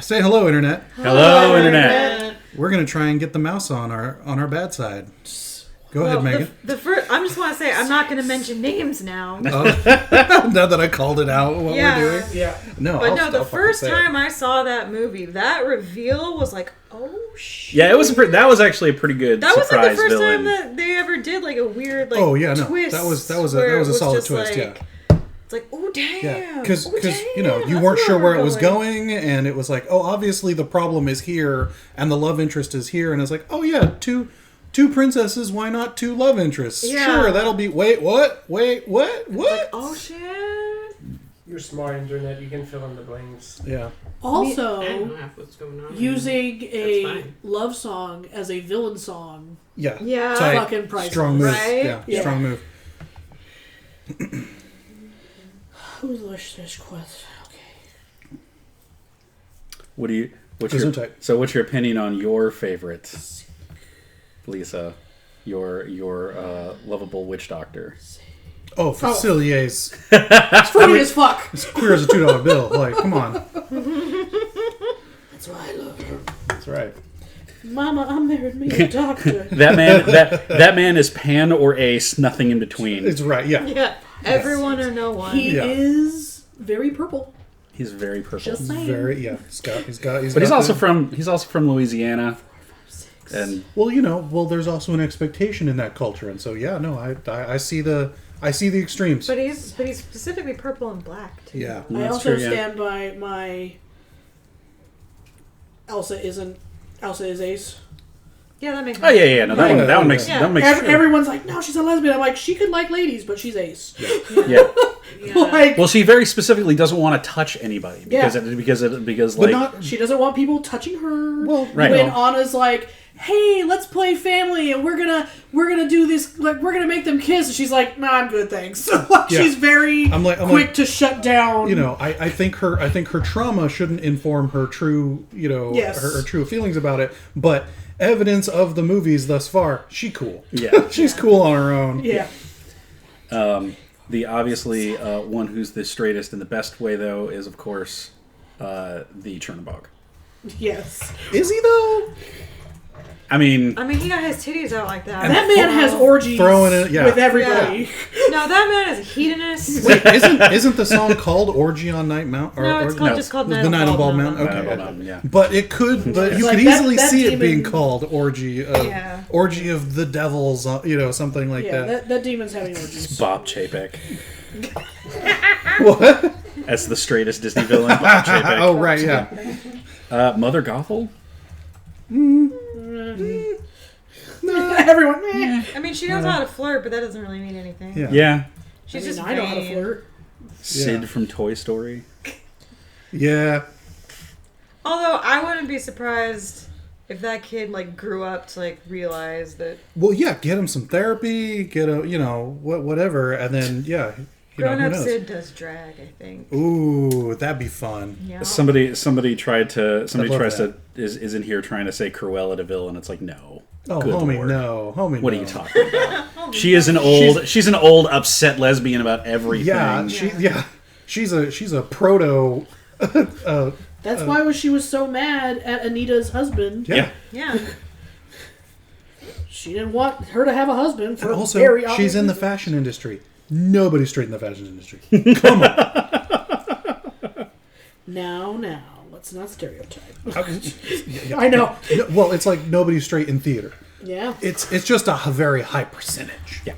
Say hello, Internet. Hello, Internet. We're going to try and get the mouse on our bad side. Go ahead, Megan. I just want to say, I'm not going to mention names now. Now that I called it out, what we're doing. Yeah. The first time I saw that movie, that reveal was like, oh shit. Yeah, that was actually a pretty good surprise That was like the first villain. time that they ever did like a weird like twist. That was a solid twist. Like, it's like, oh damn. Yeah, because you weren't sure where it was going, and it was like, oh, obviously the problem is here, and the love interest is here, and it's like, oh yeah, two princesses, why not two love interests? Yeah. Sure, that'll be. Wait, what? What? Like, oh shit. You're smart, Internet. You can fill in the blanks. Yeah. Also, I don't know what's going on. using a love song as a villain song. Yeah. Yeah. Fucking priceless. Strong move. Right? Yeah. Strong move. Who's this quest? Okay. What's your opinion on your favorite, Lisa? Your lovable witch doctor. Oh, Facilier's Funny as fuck. as queer as a $2 bill. Like, come on. That's why I love her. That's right. Mama, I married me a doctor. that man is Pan or Ace, nothing in between. It's right. Yeah. Yeah. Everyone or no one. He is very purple. He's very purple. Just saying. Very. Yeah. But he's also from Louisiana. And there's also an expectation in that culture, and so I see the extremes. But he's specifically purple and black too. Yeah. I also stand by my Elsa is Ace. Yeah, that makes sense. Oh yeah. No, that one makes sense. Everyone's like, no, she's a lesbian. I'm like, she could like ladies, but she's Ace. Yeah. Like, well, she very specifically doesn't want to touch anybody because she doesn't want people touching her. Well, right. When Anna's like, hey, let's play family, and we're gonna do this. Like, we're gonna make them kiss. And she's like, nah, I'm good, thanks. She's very quick to shut down. I think her trauma shouldn't inform her true, her true feelings about it. But evidence of the movies thus far, she cool. Yeah, she's cool on her own. Yeah. The obviously one who's the straightest in the best way though is of course the Chernobog. Yes. Is he though? I mean, he got his titties out like that. That man has orgies with everybody. Yeah. No, that man is a hedonist. Wait, isn't the song called "Orgy on Night Mount"? Just called the Night on Bald Mountain. Okay, yeah. But you could easily see it being called "Orgy of the Devils," something like that. That demon's having orgies. Bob Chapek. What? That's the straightest Disney villain. Bob Chapek. Oh right, yeah. Mother Gothel. No. Everyone. She knows how to flirt, but that doesn't really mean anything. Yeah. She's just I know how to flirt. Sid from Toy Story. Yeah. Although I wouldn't be surprised if that kid grew up to realize that. Well, yeah, get him some therapy, get a whatever, and then Grown up Sid does drag, I think. Ooh, that'd be fun. Yeah. Somebody is in here trying to say Cruella de Vil, and it's like no. Oh, Good homie, Lord. no, homie. What no. are you talking about? She's an old upset lesbian about everything. She's a proto. That's why she was so mad at Anita's husband. Yeah. She didn't want her to have a husband. And also, she's in the fashion industry. Nobody's straight in the fashion industry. Come on. Now, let's not stereotype. I know. Well, it's like nobody's straight in theater. Yeah. It's just a very high percentage. Yeah.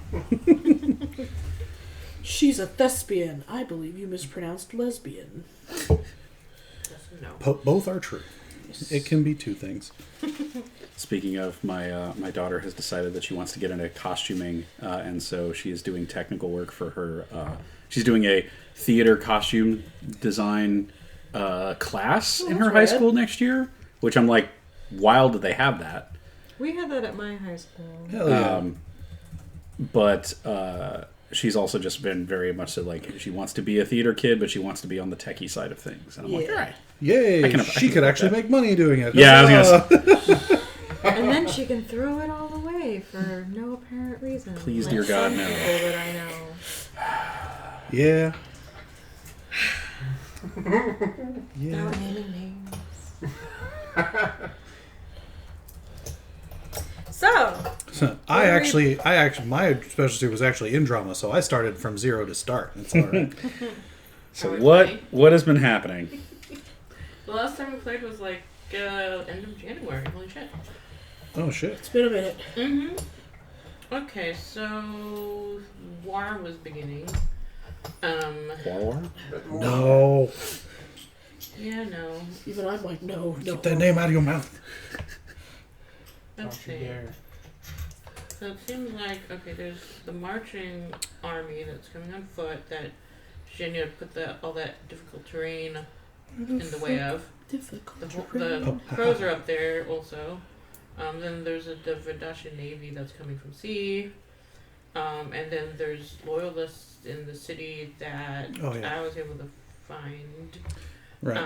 She's a thespian. I believe you mispronounced lesbian. No. Both are true. It can be two things. Speaking of, my daughter has decided that she wants to get into costuming, and so she is doing technical work for her. She's doing a theater costume design class in her high school next year, which I'm like, wild that they have that. We had that at my high school. Hell yeah. But she's also just been very much so she wants to be a theater kid, but she wants to be on the techie side of things. And I'm like, all right. Yay! She could actually make money doing it. Yeah, I was gonna say. And then she can throw it all away for no apparent reason. Please, dear God, no. People that I know. Yeah. Now we're naming names. So my specialty was actually in drama, so I started from zero to start. It's all right. So what has been happening? The last time we played was like end of January. Holy shit. Oh shit! It's been a minute. Mm-hmm. Okay, so war was beginning. War? No. Yeah, no. Even I'm like, no. Keep that name out of your mouth. Let's see. So it seems like, okay, there's the marching army that's coming on foot that Virginia put all that difficult terrain in the way of. The crows are up there also. Then there's the Vidashian Navy that's coming from sea. And then there's loyalists in the city that I was able to find. Right.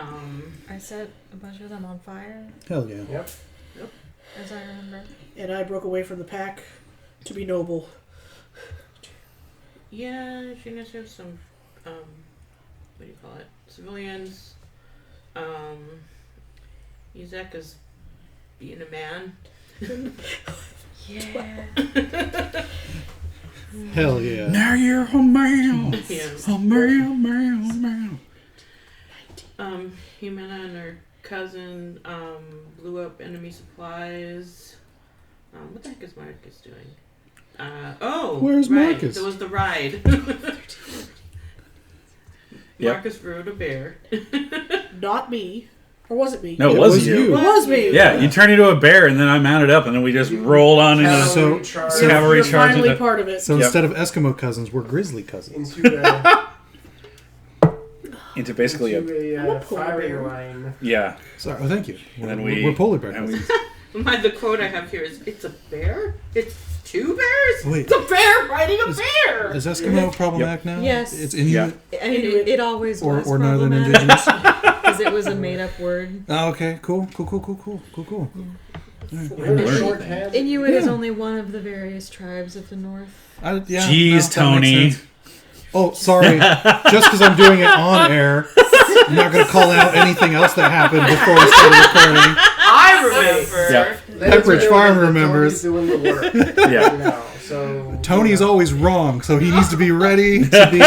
I set a bunch of them on fire. Hell yeah. Yep. As I remember. And I broke away from the pack to be noble. Yeah, she knows there's some, what do you call it? Civilians. Izek is being a man. Yeah. Hell yeah. Now you're a man. Yes. A man. Humana and her cousin blew up enemy supplies. What the heck is Marcus doing? Where's right. Marcus? There was the ride. Yep. Marcus rode a bear. Not me. Or was it me? No, it was you. It was me. Yeah, you turned into a bear, and then I mounted up, and then we just rolled on into So- cavalry You're charge. finally Into, part of it. So Yep. instead of Eskimo cousins, we're grizzly cousins. into basically into I'm a a polar firing bear. line. Yeah. Sorry. Oh, thank you. And then we're polar bear and we- cousins. The quote I have here is, "It's a bear? It's two bears? Wait. It's a bear riding a bear!" Is Eskimo problematic now? Yes. It's Inuit I mean, it always was or Northern problematic Indigenous. because it was a made-up word. Oh, okay. Cool. We're the shorthand. Inuit is only one of the various tribes of the North. Jeez, that makes Tony. sense. Oh, sorry. Just because I'm doing it on air, I'm not going to call out anything else that happened before we started recording. I remember. Yeah. Pepperidge Farm remembers. Tony's doing the work. Yeah. You know, so Tony's always wrong, so he needs to be ready to be.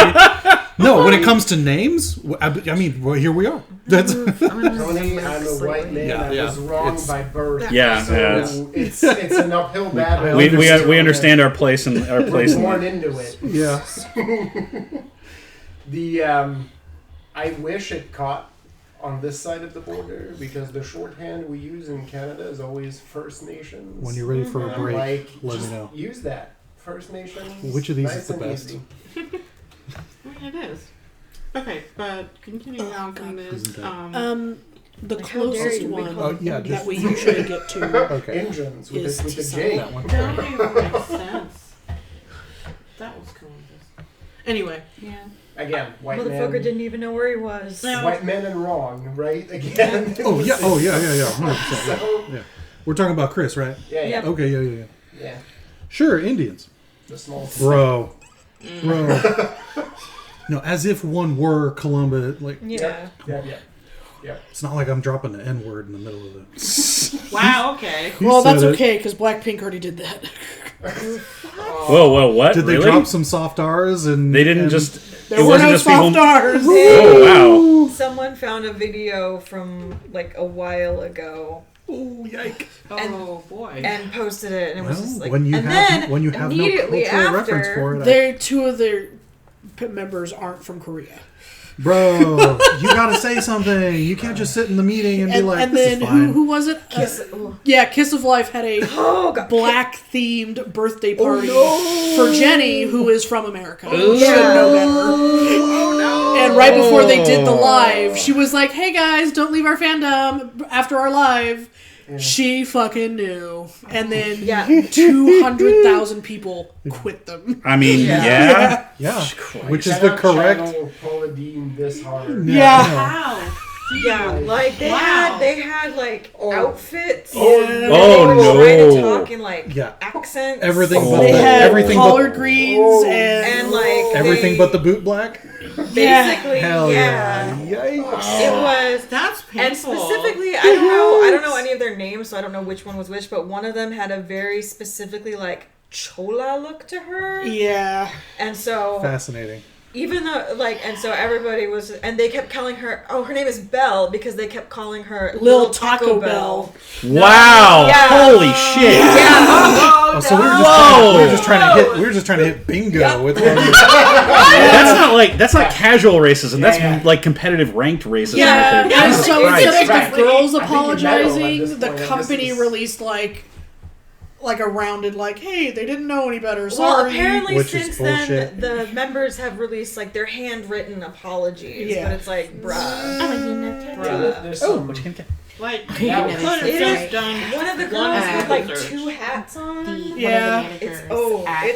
No, when it comes to names, I mean, well, here we are. That's Tony, I'm a white man. I was wrong by birth. Yeah, So yeah. it's an uphill battle. We understand our place in We're born into it. yeah. I wish it caught on this side of the border because the shorthand we use in Canada is always First Nations. When you're ready for And a I'm break, like, let me just know. use that. First Nations. Which of these nice is the and best? easy. I mean, it is. Okay, but continuing on from this, Isn't that- The Like, how dare closest you, we one call Oh, yeah, that just- we usually get to. Okay. Engines with Is the to J. That one. that don't even make sense. That was Columbus. Anyway, Yeah. Again, white Motherfucker man. didn't even know where he was. No. White men and wrong, right? Again. Oh yeah. 100%. So, Yeah. We're talking about Chris, right? yeah. Yep. Okay. Yeah. Yeah. Sure, Indians. The small. Bro. No, as if one were Columbus. Like, Yeah. Yeah. it's not like I'm dropping the N word in the middle of it. wow, okay. You Well, that's said it. okay because Blackpink already did that. Whoa, what? Did they really? drop some soft R's and They didn't and- just. There it were wasn't no just soft people. R's. Oh wow. Someone found a video from like a while ago Oh yike! Oh boy. and posted it, and it was Well, just like. when you and have then when you have no immediately cultural after, reference for it, They two of their members aren't from Korea. bro, you gotta say something. You can't just sit in the meeting and be like, and "This then is fine." who was it? Kiss of Life had a Oh god. black themed birthday party no. for Jenny, who is from America. Ooh. Should know better. And right before they did the live, she was like, "Hey guys, don't leave our fandom after our live." She fucking knew. And then 200,000 people quit them. I mean, yeah. Yeah, Christ. which is the correct. Channel Paula Deen this hard. Yeah. How? Yeah, like they had like outfits. Oh, and they no. were trying to talk in like Yeah. accents. Everything Oh. but They the, had everything collard but, greens and and like everything but the boot black. basically, Hell yeah. Yikes. It was. That's And painful. specifically, I don't know any of their names, so I don't know which one was which, but one of them had a very specifically like chola look to her. Yeah. And so Fascinating. even though like and so everybody was and they kept calling her her name is Belle because they kept calling her Lil Taco Bell. Wow! Yeah. Holy shit! Yeah. Oh, so we were just trying to hit bingo with That's not casual racism. That's like competitive ranked racism. Yeah, right there. and Jesus so Christ. instead of the girls I think you know at apologizing, this the point, and company this is- released like a rounded like, hey, they didn't know any better. Well, Sorry. apparently Which is since then bullshit. the members have released like their handwritten apologies, Yeah. but it's like, bruh. Yeah, there's Oh, some- what you gonna get? Like, Yeah, you could have it just is- done One of the one girls with like research. 2 hats on. Yeah. It's at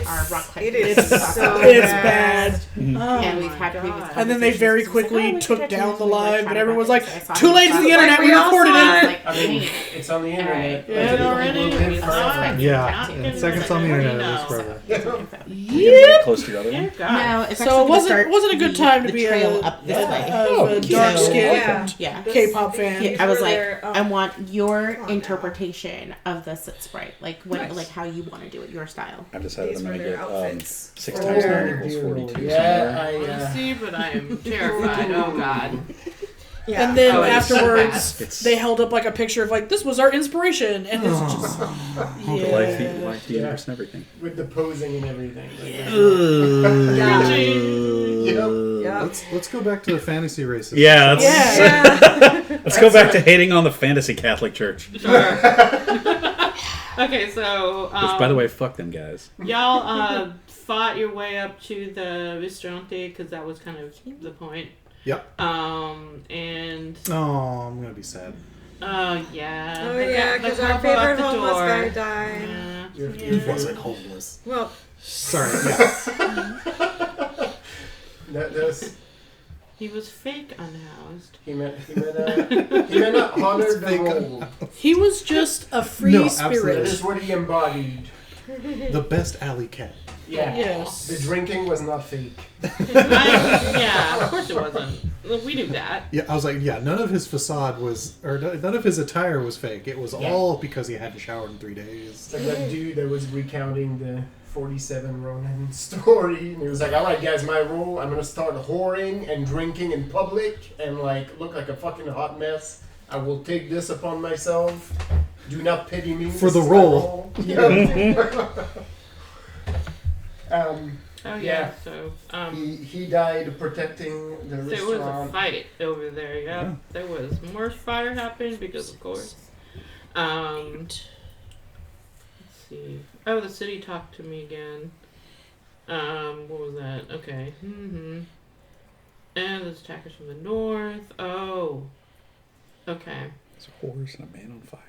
our rock it climbing. is so It's bad. And we've had previous God. And then they very quickly took down the live, but everyone was like, "Too too late to the internet, we recorded it. I mean, it's on the internet. Yeah, Like, already. people live It's forever. not- Yeah. not gonna Seconds be on the like, internet no. is forever. Get close to your other Dear one. God. No, it's So actually it wasn't gonna wasn't a good start time to the be trail a, up this way. a dark skinned Yeah. Yeah. K-pop fan. Yeah, I was were like, there, I want your Come on now. interpretation of the sit sprite, like like how you want to do it, your style. I've decided These I'm were gonna their get outfits. 6 Oh, times 9 equals dear 42 Lord. somewhere. I Let's see, but I am terrified. Oh God. Yeah. And then Oh, it's so afterwards, bad. It's- they held up like a picture of like, this was our inspiration, and it's just The yeah. life, the universe, and everything. with the posing and everything. Like, Yeah. Let's go back to the fantasy races. Yeah, Yeah. let's go back to hating on the fantasy Catholic Church. Sure. Okay, so Which, by the way, fuck them guys. y'all fought your way up to the Ristorante because that was kind of the point. Yep. And Oh, I'm gonna be sad. yeah. Oh the yeah, guy- the because our couple at favorite the homeless door. guy died. Yeah. He wasn't homeless. Well, Sorry. Yeah. That's He was fake unhoused. he meant honored the fake. role. He was just a free No, spirit. absolutely. That is what he embodied. The best alley cat. Yeah. Yes. The drinking was not fake. Yeah, of course it wasn't. Look, we knew that. Yeah, I was like, yeah, none of his facade was, or none of his attire was fake. It was all because he hadn't showered in 3 days. It's like that dude that was recounting the 47 Ronin story. And he was like, alright guys, my rule, I'm gonna start whoring and drinking in public and like look like a fucking hot mess. I will take this upon myself. Do not pity me. For This the is my role. Yeah. Oh yeah. Yeah. So he died protecting the there was a restaurant. fight over there. Yeah. Yeah. There was more fire happened because of course. Let's see. Oh, the city talked to me again. What was that? Okay. And there's attackers from the north. Oh. Okay. It's a horse and a man on fire.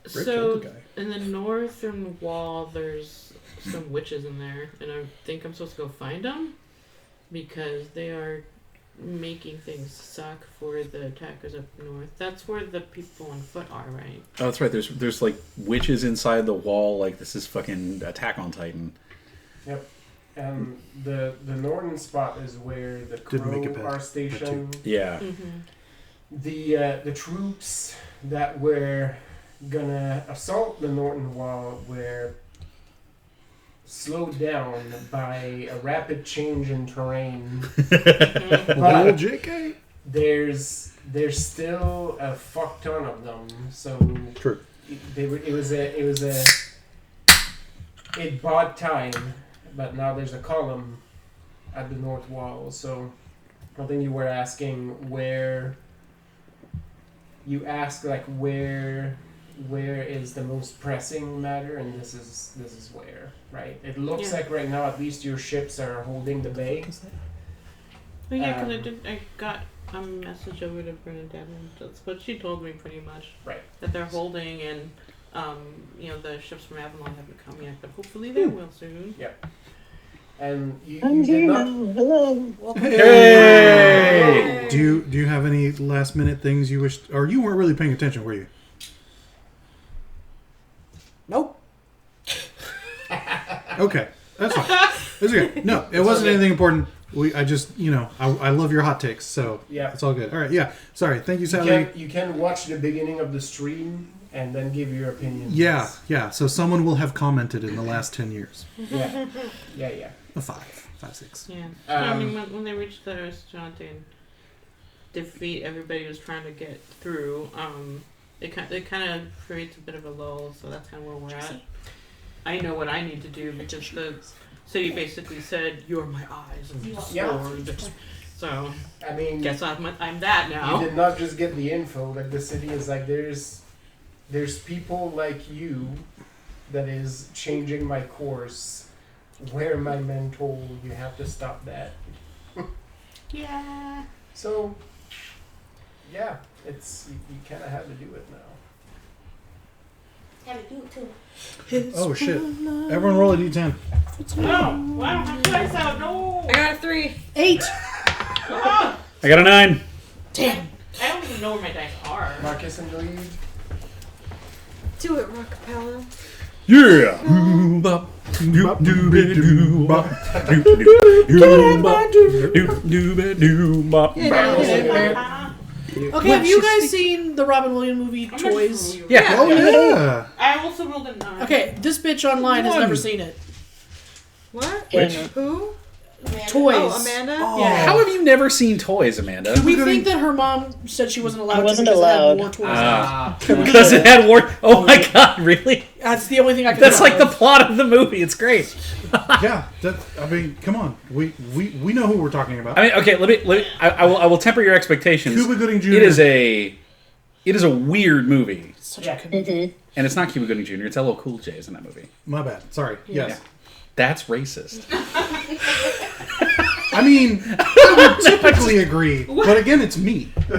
Rick So killed the guy. in the northern wall, there's some witches in there, and I think I'm supposed to go find them because they are making things suck for the attackers up north. That's where the people on foot are, right? Oh, that's right. There's like witches inside the wall. Like this is fucking Attack on Titan. Yep. And the northern spot is where the Didn't make it Crow past are stationed. Yeah. The troops that were gonna assault the northern wall were slowed down by a rapid change in terrain. Well, JK. There's still a fuck ton of them. So True. it bought time, but now there's a column at the north wall. So I think you were asking where. You ask like where is the most pressing matter, and this is where, right? It looks Yeah. like right now at least your ships are holding the bay. Well, yeah, because I got a message over to Bernadette, and that's what she told me pretty much. Right. That they're holding, and the ships from Avalon haven't come yet, but hopefully they will soon. And you I'm did here not. now. Hello. Hey! Do you have any last minute things you wish, or you weren't really paying attention, were you? Nope. Okay, that's fine. It's okay. No, it wasn't anything important. I just, I love your hot takes, so Yeah. it's all good. All right, yeah. Sorry, thank you, You Sally. you can watch the beginning of the stream and then give your opinion. Yeah. So someone will have commented in the last 10 years. Yeah. A 5, 6. Yeah. I mean, when they reached the restaurant and defeat everybody was trying to get through, it kind of creates a bit of a lull, so that's kind of where we're at. I know what I need to do because the city basically said, "You're my eyes and sword." Yeah. So I mean, guess I'm that now. you did not just get the info. Like the city is like, there's people like you that is changing my course. Where my men told you have to stop that. Yeah. So, yeah, it's you kind of have to do it now. Gotta do it too. Oh, shit. Everyone roll a d10. No, I don't have dice out. No. I got a 3. 8. Ah, I got a 9. Damn. I don't even know where my dice are. Marcus in the lead. Do it, Rockapella. Yeah! Bop. Doop doop doop bop. Doop doop doop bop. Doop doop bop. Okay, have you guys seen the Robin Williams movie How much Toys? roll you- Yeah. Oh, yeah. I also rolled a 9. Okay, this bitch online has never seen it. What? Which? Who? Toys. Oh, Amanda? Yeah. How have you never seen Toys, Amanda? We think that her mom said she wasn't allowed I wasn't to because it allowed. had more toys. Because it had war. Oh my god, really? That's the only thing I can That's think like the of. plot of the movie. It's great. Yeah. I mean, come on. We know who we're talking about. I mean, okay, let me I will temper your expectations. Cuba Gooding Jr. It is a weird movie. Such a good movie. Mm-hmm. And it's not Cuba Gooding Jr., it's LL Cool J's in that movie. My bad. Sorry. Yes. That's racist. I mean, I would typically agree, but again, it's me. So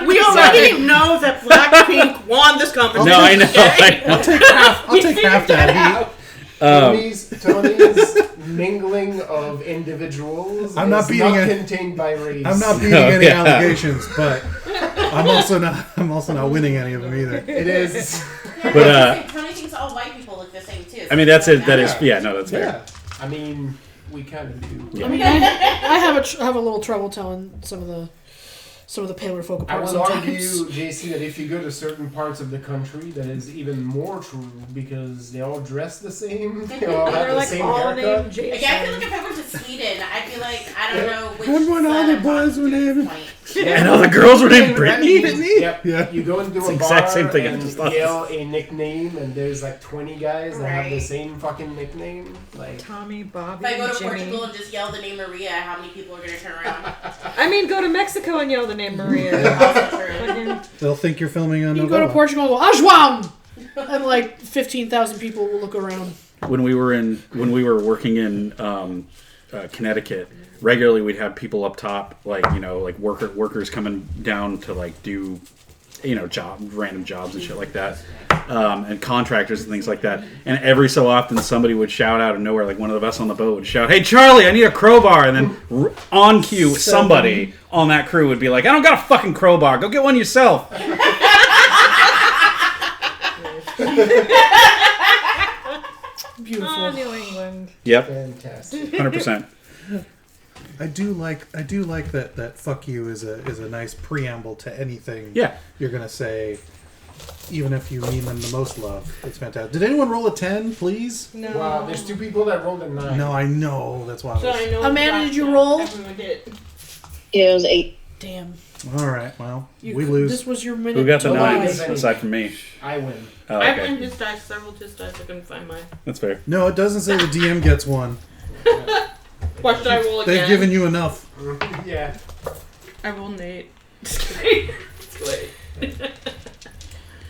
We already know that Blackpink won this competition. No, I know. I know. I'll take half that heat. Tony's mingling of individuals I'm not is beating not it. contained by race. I'm not beating No, any yeah. allegations, but I'm also not winning any of them either. It is. But Tony thinks all white people look the same too. I mean, that's it. That is, yeah, no, that's fair. Yeah. I mean, we kind of do. I mean, I have a little trouble telling some of the paler folk I apart would sometimes. argue, JC, that if you go to certain parts of the country, that is even more true because they all dress the same. They all have They're the like same all haircut. named Jason. Like, I feel like if I went to Sweden, I'd be like, I don't know which Remember when all side the I'm boys on were to at this named- point. And all the girls were named Brittany? Yep. Yeah. You go into It's a the exact bar same thing I and just thought. yell a nickname, and there's like 20 guys that have the Right. same fucking nickname. Like, Tommy, Bobby, If I go to Jimmy. Portugal and just yell the name Maria, how many people are going to turn around? I mean, go to Mexico and yell the name Maria. Also true. Fucking- They'll think you're filming on You go to Portugal and go, Ajwang! And like 15,000 people will look around. When we were working in Connecticut, regularly we'd have people up top, like workers coming down to like do, random jobs and shit like that, and contractors and things like that. And every so often, somebody would shout out of nowhere, like one of us on the boat would shout, "Hey Charlie, I need a crowbar!" And then on cue, somebody on that crew would be like, "I don't got a fucking crowbar. Go get one yourself." Beautiful. Oh, New England. Yep, fantastic. 100%. I do like that fuck you is a nice preamble to anything Yeah. you're gonna say, even if you mean them the most love. It's fantastic. Did anyone roll a 10, please? No. Wow, there's two people that rolled a 9. No, I know. That's why I So I was... know Amanda, did you that roll? Everyone did. Yeah, it was 8. Damn. All right, well, You we could- lose. This was your minute. Who got the to lie. nines aside from me? I win. Oh, I okay. won his dice, several his dice. I couldn't find mine. That's fair. No, it doesn't say the DM gets one. Why should I roll again? They've given you enough. Yeah. I rolled Nate. Just kidding. Wait.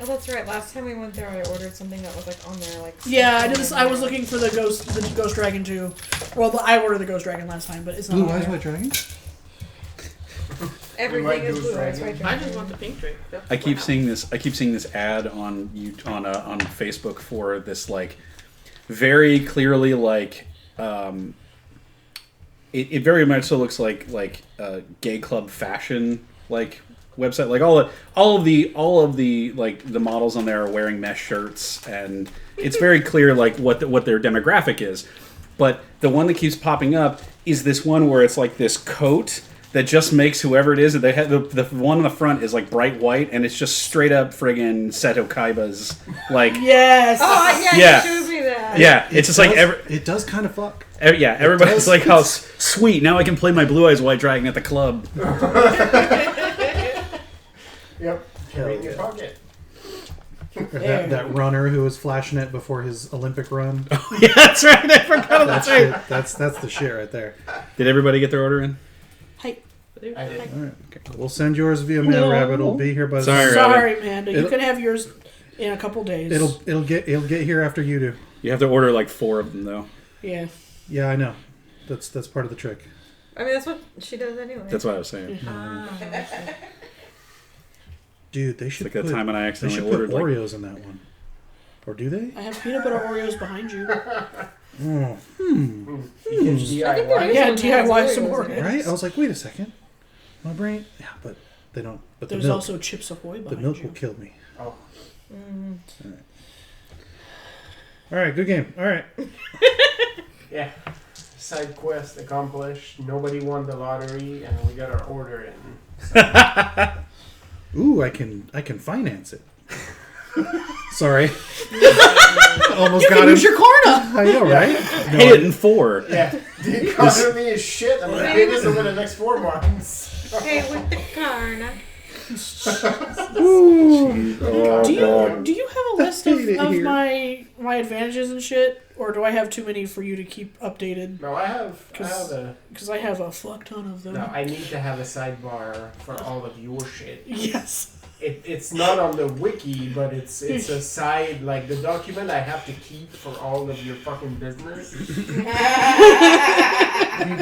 Oh, that's right. Last time we went there, I ordered something that was like on there, like. Yeah, I did this. I was looking for the ghost dragon too. Well, I ordered the ghost dragon last time, but it's not. Blue on Eyes there. White Dragon? Everything is Ghost blue. That's Dragon. right. I just want the pink drink. That's I keep what seeing this ad on Facebook for this like very clearly like it very much so looks like gay club fashion website. Like all of the like the models on there are wearing mesh shirts, and it's very clear like what their demographic is. But the one that keeps popping up is this one where it's like this coat that just makes whoever it is. They have the one on the front is like bright white, and it's just straight up friggin' Seto Kaiba's like. Yes. Oh yeah, you showed me that. Yeah, it's just it does kind of fuck. Everybody's like, "Oh, sweet! Now I can play my Blue Eyes White Dragon at the club." Yep. Carry it in your pocket. That runner who was flashing it before his Olympic run. Oh, yeah, that's right. I forgot about that. That's the shit right there. Did everybody get their order in? Hey. I did. All right, okay. We'll send yours via mail, Rabbit. It'll be here by the Sorry, Amanda. You can have yours in a couple days. It'll get here after you do. You have to order like 4 of them though. Yeah. Yeah, I know. That's part of the trick. I mean, that's what she does anyway. That's what I was saying. Dude, they should Like that put, time when I they accidentally should put ordered Oreos in that one. Or do they? I have peanut butter Oreos behind you. Oh, You can DIY. Yeah, DIY some more. right? I was like, wait a second. My brain. Yeah, but they don't. But There's the milk, also Chips Ahoy behind the milk you. will kill me. Oh. All right, good game. All right. Yeah. Side quest accomplished. Nobody won the lottery, and we got our order in. Ooh, I can finance it. Sorry. Almost You got can him. use your Klarna. I know, right? Hit it in 4. Yeah. The economy is shit. I'm gonna pay this over the next 4 months. Hey, with the Karna. Do you have a list of Here. my advantages and shit, or do I have too many for you to keep updated? No, I have Because I have a fuck ton of them. No, I need to have a sidebar for all of your shit. Yes. It's not on the wiki, but it's a side, like the document I have to keep for all of your fucking business. We've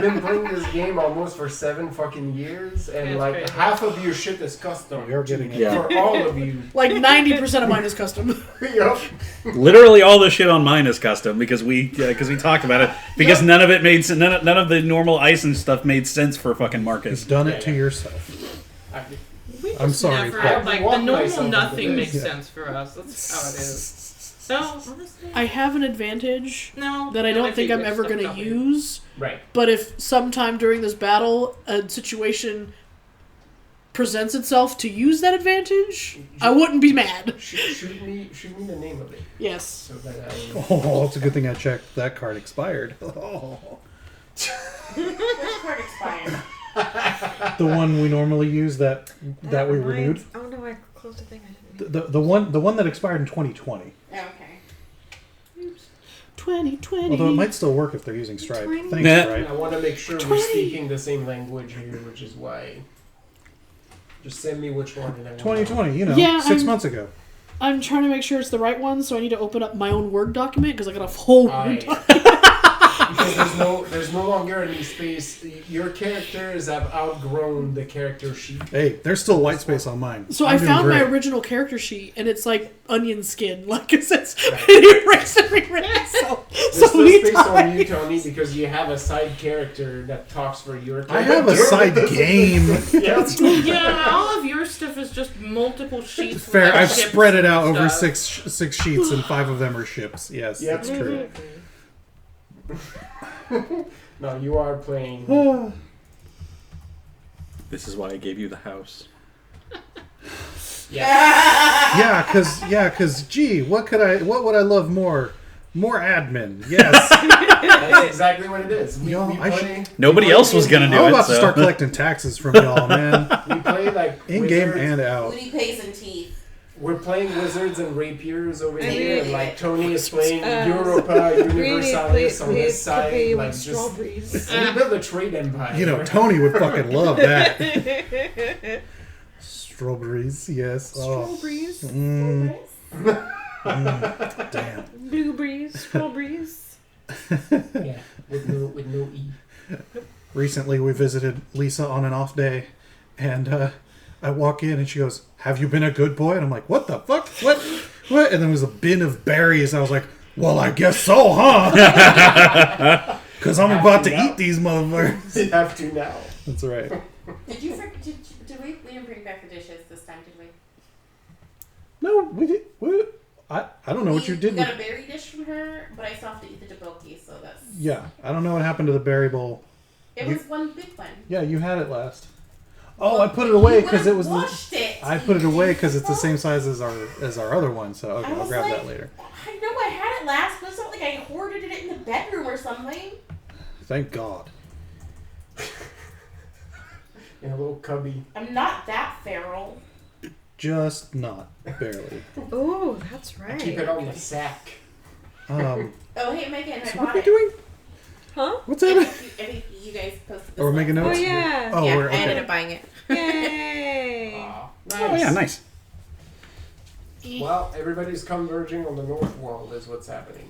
been playing this game almost for 7 fucking years, and That's like crazy. half of your shit is custom. You're getting it. Yeah. For all of you. Like 90% of mine is custom. Yup. Literally all the shit on mine is custom because we talked about it because none of it made none of the normal ice and stuff made sense for fucking Marcus. You've done it to yourself. I'm sorry, Never, but- like, the normal nothing makes sense for us. That's how it is. No, honestly. I have an advantage No. that I no, don't think I'm it's ever stuff going to up here. use. Right. But if sometime during this battle a situation presents itself to use that advantage, I wouldn't be mad. Shoot me the name of it. Yes. So that Oh, it's a good thing I checked. That card expired. Oh. Which card expired? The one we normally use that we renewed. Oh no, I closed the thing. I didn't. The one that expired in 2020. Okay. 2020. Although it might still work if they're using Stripe. 20. Thanks, Nah. Stripe. I want to make sure we're speaking the same language here, which is why. Just send me which one. And I will 2020, you know, Yeah, 6 I'm- months ago. I'm trying to make sure it's the right one, so I need to open up my own Word document because I got a whole Word document. Because there's no longer any space. Your characters have outgrown the character sheet. Hey, there's still white space on mine. So I'm I doing found my great. original character sheet, and it's like onion skin, like it says erased and rewritten. So There's still many space on times. you, Tony, because you have a side character that talks for your character. I have a side game. Yeah. Yeah, all of your stuff is just multiple sheets. with, Fair. like, I've ships spread it and out over stuff. six sheets, and 5 of them are ships. Yes, Yep. that's true. No, you are playing. This is why I gave you the house. Yeah. Yeah, cause gee, what would I love more? More admin. Yes. That's exactly what it is. We play, Nobody else was gonna do I'm it. about to so. start collecting taxes from y'all, man. We play like In game wizards. and out. Booty pays and teeth. We're playing wizards and rapiers over I here, mean, and like Tony is playing really, Europa Universalis on his please side. pay Like with just strawberries. we build a trade empire. You know, Tony would fucking love that. Strawberries, yes. Oh. Strawberries, Damn. blueberries, strawberries. Yeah, with no E. Recently, we visited Lisa on an off day, and I walk in and she goes, "Have you been a good boy?" And I'm like, "What the fuck? What? And then there was a bin of berries. I was like, "Well, I guess so, huh?" Because I'm about to eat these motherfuckers. You have to now. That's right. Did we didn't bring back the dishes this time, did we? No, we did. What? I don't know what you did. We got a berry dish from her, but I still have to eat the tteokbokki, so that's... Yeah, I don't know what happened to the berry bowl. It was one big one. Yeah, you had it last. Oh, I put it away because it was. I put it away because it's the same size as our other one. So okay, I'll grab that later. I know I had it last, but it's not like I hoarded it in the bedroom or something. Thank God. In a little cubby. I'm not that feral. Just not barely. Oh, that's right. Keep it on the sack. Oh, hey, Megan, I So bought what are we it. doing? Huh? What's I that? think you guys posted this. Oh, we're making last notes. Oh, yeah. Oh, yeah, we're I ended okay. up buying it. Yay. Nice. Oh yeah, nice. Well, everybody's converging on the north wall is what's happening.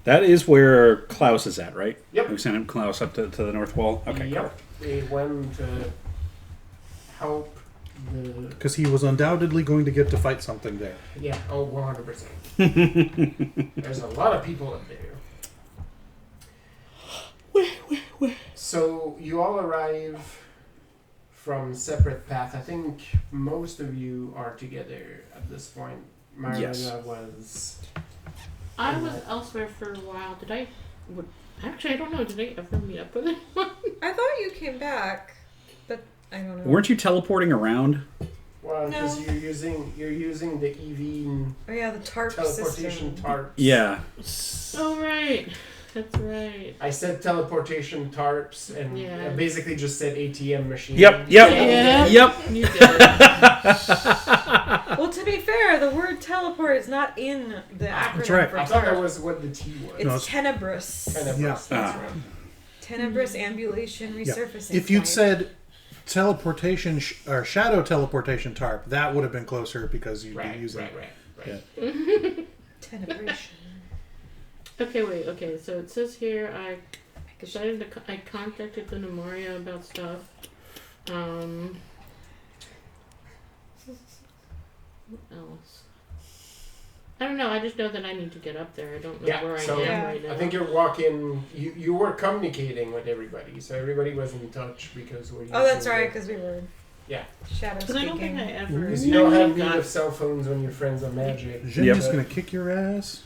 That is where Klaus is at, right? Yep. We sent him Klaus up to the north wall. Okay, Yep. They went to help the... Because he was undoubtedly going to get to fight something there. Yeah, oh, 100%. There's a lot of people up there. So you all arrive from separate paths. I think most of you are together at this point. Marina Yes. was... I was elsewhere for a while. Actually, I don't know. Did I ever meet up with anyone? I thought you came back, but I don't know. Weren't you teleporting around? Well, because No. you're using the EV Oh yeah, the tarp teleportation system. tarps. Yeah. Oh right, that's right. I said teleportation tarps and Yeah. I basically just said ATM machine. Yep. Yeah. Yep. You did it. Well, to be fair, the word teleport is not in the acronym That's right. for I thought that tarp. was what the T was. It's No, it's- tenebrous. Tenebrous, Yeah. that's Ah. right. Tenebrous ambulation Yeah. resurfacing. If you'd site. said teleportation or shadow teleportation tarp, that would have been closer because you'd be using. Right. Yeah. tenebration. Okay, wait. Okay, so it says here I decided I contacted the Nemoria about stuff. What else? I don't know. I just know that I need to get up there. I don't know Yeah, where so I am Yeah. right now. I think you're walking. You were communicating with everybody, so everybody was in touch because we're. Oh, that's using right, the- because we were Yeah. shadow Because I don't think speaking. I ever. Because you don't have need got- of cell phones when you're friends on Magic. Jenny's Yep. gonna kick your ass.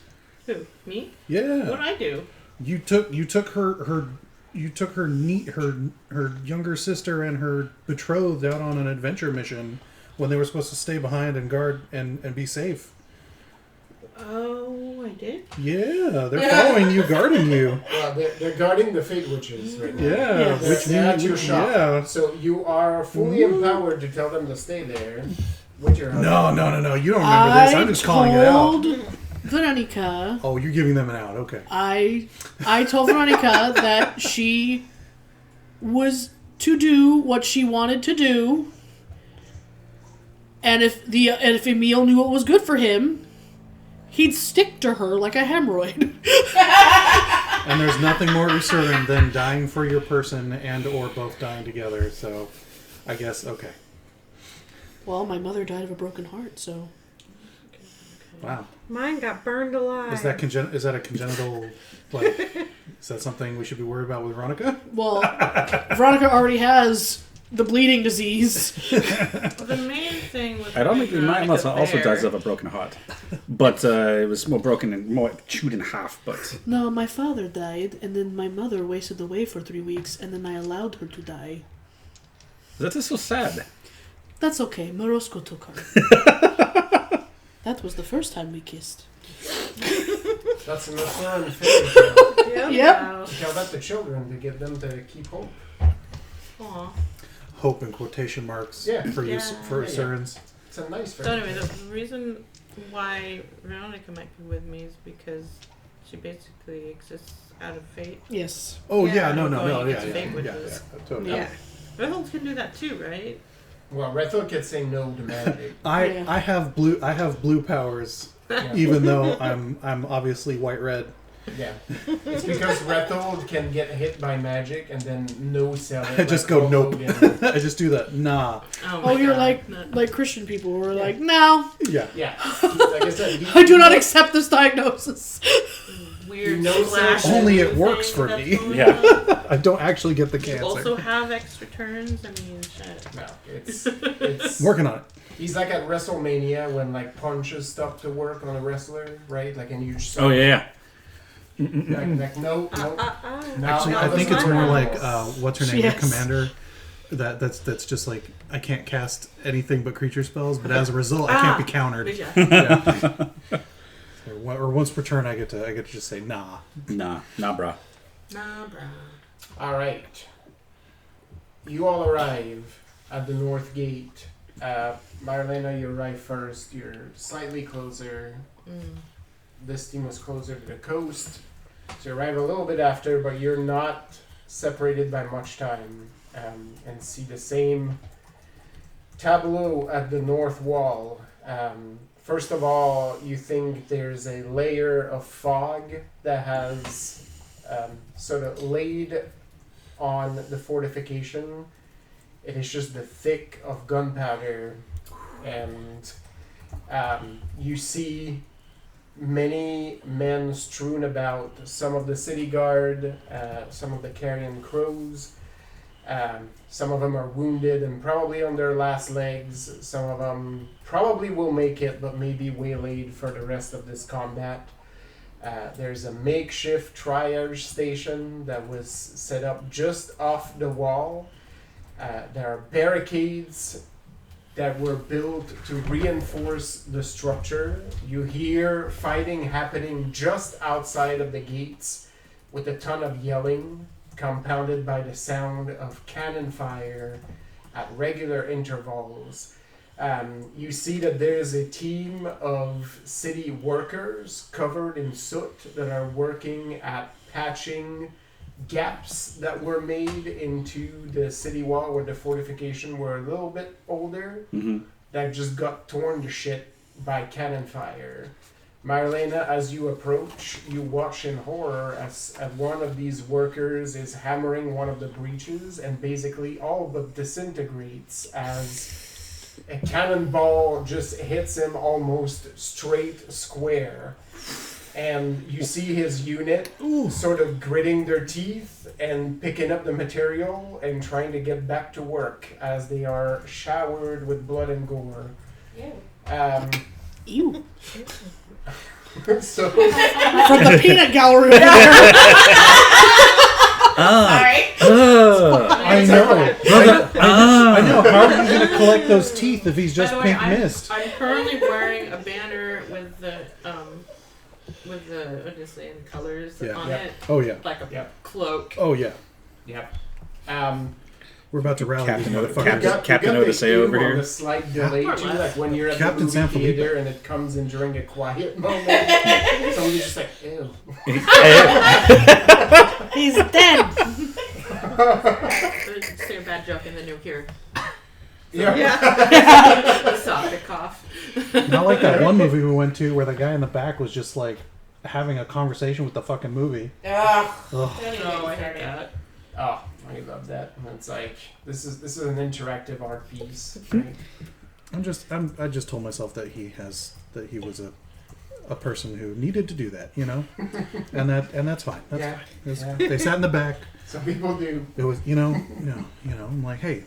Who? Me? Yeah. What'd I do? You took her younger sister and her betrothed out on an adventure mission when they were supposed to stay behind and guard and be safe. Oh, I did. Yeah, they're following you, guarding you. Well, they're guarding the Fate Witches right now. Yeah, Yes. which They're at your means shop. yeah. So you are fully empowered to tell them to stay there with your husband. No. You don't remember this. I'm just calling it out. Veronica, Oh, you're giving them an out. Okay. I told Veronica that she was to do what she wanted to do, and if Emil knew what was good for him, he'd stick to her like a hemorrhoid. And there's nothing more disturbing than dying for your person and or both dying together. So, I guess okay. Well, my mother died of a broken heart, so Wow. Mine got burned alive. Is that a congenital like? Is that something we should be worried about with Veronica? well, Veronica already has the bleeding disease. Well, the main thing was. I don't think mine also bear. dies of a broken heart, but it was more broken and more chewed in half. But No, my father died, and then my mother wasted away for 3 weeks, and then I allowed her to die. that is so sad. That's okay. Morosco took her. That was the first time we kissed. That's enough fun. Fairy tale. Yep. Tell that to children to get them to keep hope. Aw. Hope in quotation marks Yeah. for you Yeah. for Yeah. Cerns. It's a nice So fairy anyway, tale. the reason why Veronica might be with me is because she basically exists out of fate. Yes. Oh Yeah. yeah, no, Going yeah, against yeah, fate yeah, witches. totally. Yeah. Rethel can do that too, right? Well, Rethel could say no to magic. Yeah. I have blue powers, Yeah. even though I'm obviously white red. Yeah. It's because Rethel can get hit by magic and then no sell it. I just like go nope. Hogan. I just do that. Nah. Oh, you're like Christian people who are like, no, Yeah. Yeah. Like I said, I do not accept this diagnosis. weird know slash Only it thing works for that's me. going Yeah. on. I don't actually get the Do you cancer. also have extra turns? I mean, shit. No, it's Working on it. he's like at WrestleMania when like punches stop to work on a wrestler, right? Like and you just Oh yeah. like no. Actually, I think it's more like what's her name, Yes. your commander. That's just like I can't cast anything but creature spells, but as a result, I can't be countered. Yeah. Yeah. Or once per turn, I get to just say nah. Nah, brah. Nah, bro. All right. You all arrive at the north gate. Marlena, you arrive first. You're slightly closer. This team was closer to the coast. So you arrive a little bit after, but you're not separated by much time. And see the same tableau at the north wall. First of all, you think there's a layer of fog that has sort of laid on the fortification. It is just the thick of gunpowder, and you see many men strewn about. Some of the city guard, some of the carrion crows. Some of them are wounded and probably on their last legs. Some of them probably will make it, but may be waylaid for the rest of this combat. There's a makeshift triage station that was set up just off the wall. There are barricades that were built to reinforce the structure. You hear fighting happening just outside of the gates with a ton of yelling, compounded by the sound of cannon fire at regular intervals. You see that there's a team of city workers covered in soot that are working at patching gaps that were made into the city wall where the fortification were a little bit older, that just got torn to shit by cannon fire. Marlena, as you approach, you watch in horror as one of these workers is hammering one of the breaches and basically all but disintegrates as a cannonball just hits him almost straight square. And you see his unit sort of gritting their teeth and picking up the material and trying to get back to work as they are showered with blood and gore. Ew. So From the peanut gallery over there. I know. I know. How are you going to collect those teeth if he's just By the way, pink mist? I'm currently wearing a banner with the obviously in colors on it, Oh yeah. like a cloak. Oh yeah. Yep. We're about to rally these Captain motherfuckers. Captain Odyssey over here. The slight delay More or too, less. like when you're at Captain the San movie Felipe. theater and it comes in during a quiet moment. Somebody's just like, ew. He's dead. Say a bad joke and then you'll hear Yeah. a soft cough. Not like that one movie we went to where the guy in the back was just like having a conversation with the fucking movie. Ugh. Oh, I hate that. Oh, I love that. And it's like this is an interactive art piece. Right? I just told myself that he was a person who needed to do that, you know, and that's fine. That's fine. It was- They sat in the back. Some people do. It was I'm like, hey,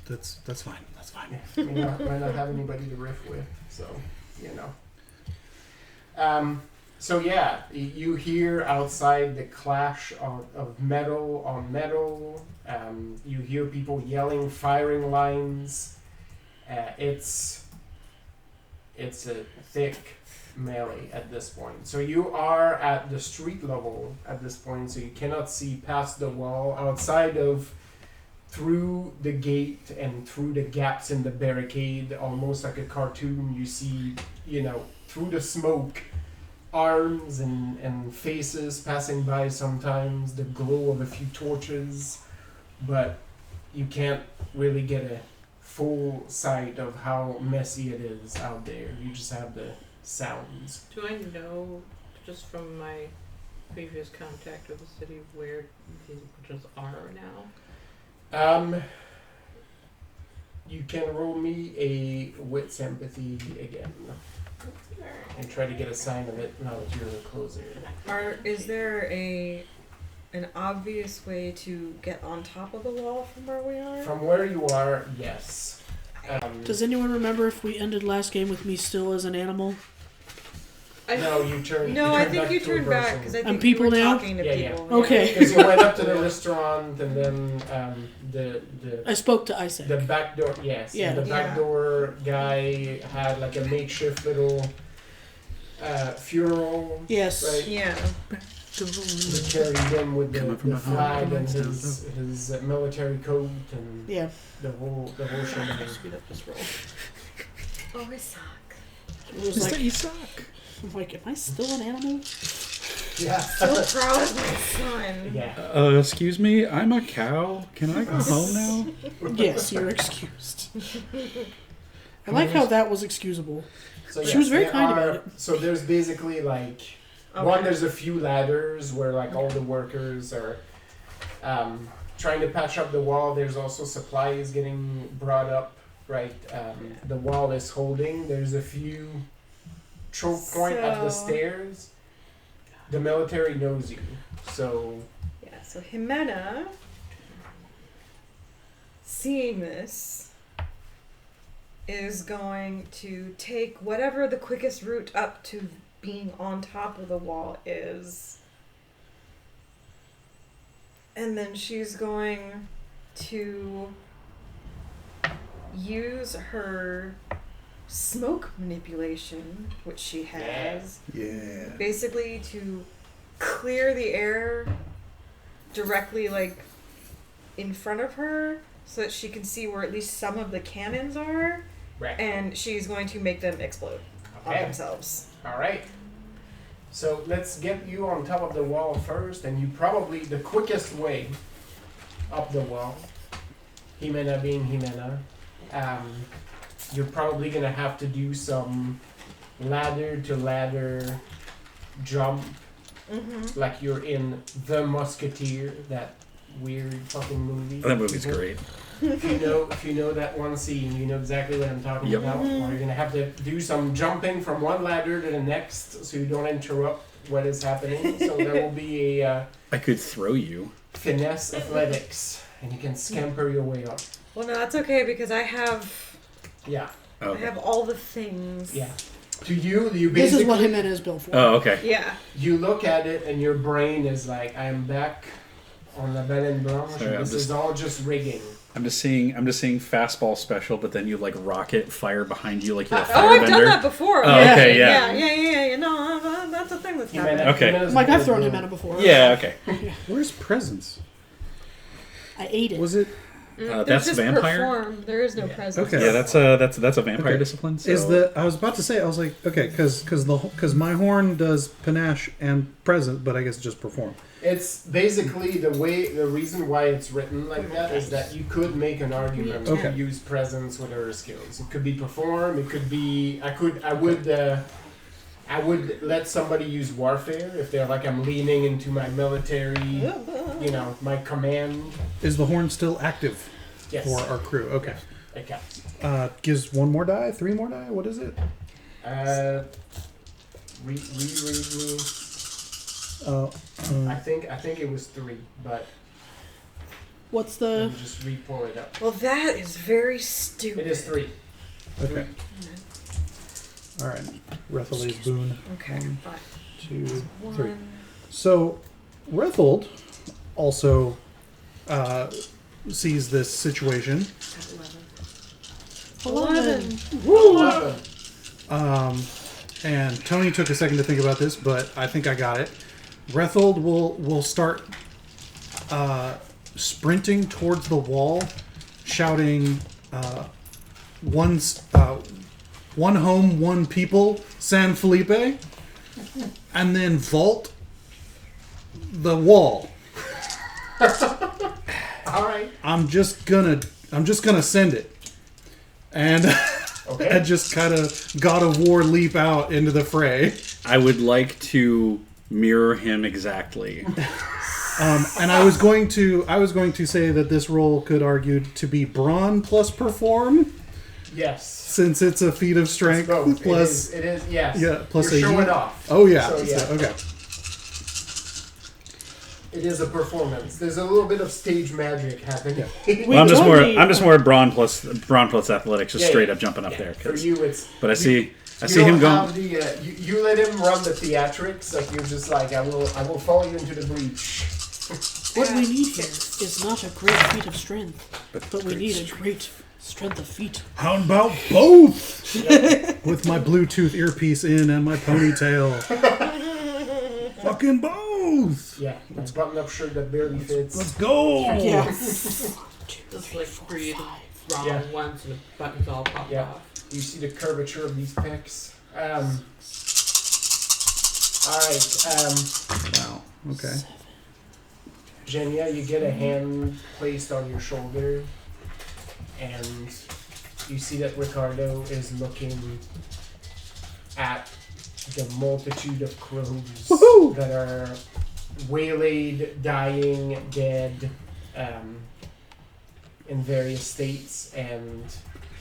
that's fine. That's fine. Might not have anybody to riff with, so So yeah, you hear outside the clash of metal on metal. You hear people yelling, firing lines. It's a thick melee at this point. So you are at the street level at this point, so you cannot see past the wall. Outside of through the gate and through the gaps in the barricade, almost like a cartoon, you see, through the smoke, arms and faces passing by sometimes, the glow of a few torches, but you can't really get a full sight of how messy it is out there. You just have the sounds. Do I know, just from my previous contact with the city, where these bridges are now? You can roll me a wits empathy again. and try to get a sign of it now that you're closer. Is there an obvious way to get on top of the wall from where we are? From where you are, yes. Does anyone remember if we ended last game with me still as an animal? No, you turned. No, I think you turned back because I think people you were now? talking to Yeah, people. yeah. Okay. Because you went up to the restaurant and then the I spoke to Isaac. the back door. Yes. Yeah. And the back door guy had like a makeshift little funeral. Yes. Right. Yeah. They carried him with the flag and his military coat and Yeah. the whole shebang. Speed up this roll. Oh, I suck. It was like, you suck. I'm like, am I still an animal? Yeah. So proud of my son. Yeah. Excuse me, I'm a cow. Can I go home now? Yes, you're excused. I like how that was excusable. So She was very there kind are- about it. So there's basically like there's a few ladders where like all the workers are trying to patch up the wall. There's also supplies getting brought up. Right, the wall is holding. There's a few choke point at the stairs. The military knows you, so Yeah, so Jimena, seeing this, is going to take whatever the quickest route up to being on top of the wall is. And then she's going to use her smoke manipulation, which she has, Yeah. basically to clear the air directly like in front of her so that she can see where at least some of the cannons are, right. and she's going to make them explode on Okay. themselves. All right. So let's get you on top of the wall first, and you probably the quickest way up the wall. Jimena being Jimena. You're probably gonna have to do some ladder to ladder jump, like you're in The Musketeer, that weird fucking movie. That movie's great. If you know that one scene, you know exactly what I'm talking Yep. about. Where you're gonna have to do some jumping from one ladder to the next, so you don't interrupt what is happening. So there will be a I could throw you. finesse athletics, and you can scamper your way up. Well, no, that's okay because I have Yeah. Okay. I have all the things. Yeah. To you This basically is what Jimena is built for. Oh, okay. Yeah. you look at it, and your brain is like, "I'm back on La Belle and Blanche. Sorry, and this is all just rigging." I'm just seeing fastball special, but then you like rocket fire behind you like you're a Oh, I've done firebender. that before. Oh, okay, yeah. Yeah. No, that's a thing that's Jimena- happening. Okay. Jimena's Like, I've really thrown good. Jimena before. Yeah, okay. Where's presence? I ate it. Was it? There's That's just vampire? Perform. There is no Yeah. presence. Okay. Yeah, that's a vampire Okay. discipline. So. Is the? I was about to say. I was like, okay, because my horn does panache and present, but I guess just perform. It's basically the reason why it's written like that is that you could make an argument Okay. to use presence with other skills. It could be perform. It could be. I would let somebody use warfare if they're like, I'm leaning into my military, my command. Is the horn still active Yes. for our crew? Okay. Okay. Gives one more die, 3 more die. What is it? Read me. I think it was 3, but What's let the... me just re-pull it up. Well, that is very stupid. It is 3. Okay. All right. Rethel's boon. Okay. 1, Fine. 2, 3. One. So, Retheld also sees this situation. 11. 11. And Tony took a second to think about this, but I think I got it. Retheld will start sprinting towards the wall, shouting, "One home, one people, San Felipe," and then vault the wall. All right. I'm just gonna send it, and Okay. and just kind of God of War leap out into the fray. I would like to mirror him exactly. And I was going to say that this roll could argue to be brawn plus perform, Yes. Since it's a feat of strength Both. plus. It is, yes. Yeah, plus You're a showing year. off. Oh yeah. So, yeah. Okay. It is a performance. There's a little bit of stage magic happening. Well, I'm just more brawn plus athletics, just straight up jumping up there. For you, it's. But I see You him don't going. have you let him run the theatrics. Like you're just like I will follow you into the breach. What we need here is not a great feat of strength, but we need a great strength of feet. How about both? With my Bluetooth earpiece in and my ponytail. Fucking both. Yeah, that's button-up shirt that barely fits. Let's go. Yeah. Just like breathe wrong Yeah. once and the buttons all pop Yeah. off. You see the curvature of these pecs. All right. Wow. Okay. Genya, you get a hand placed on your shoulder, and you see that Ricardo is looking at the multitude of crows that are waylaid, dying, dead, in various states, and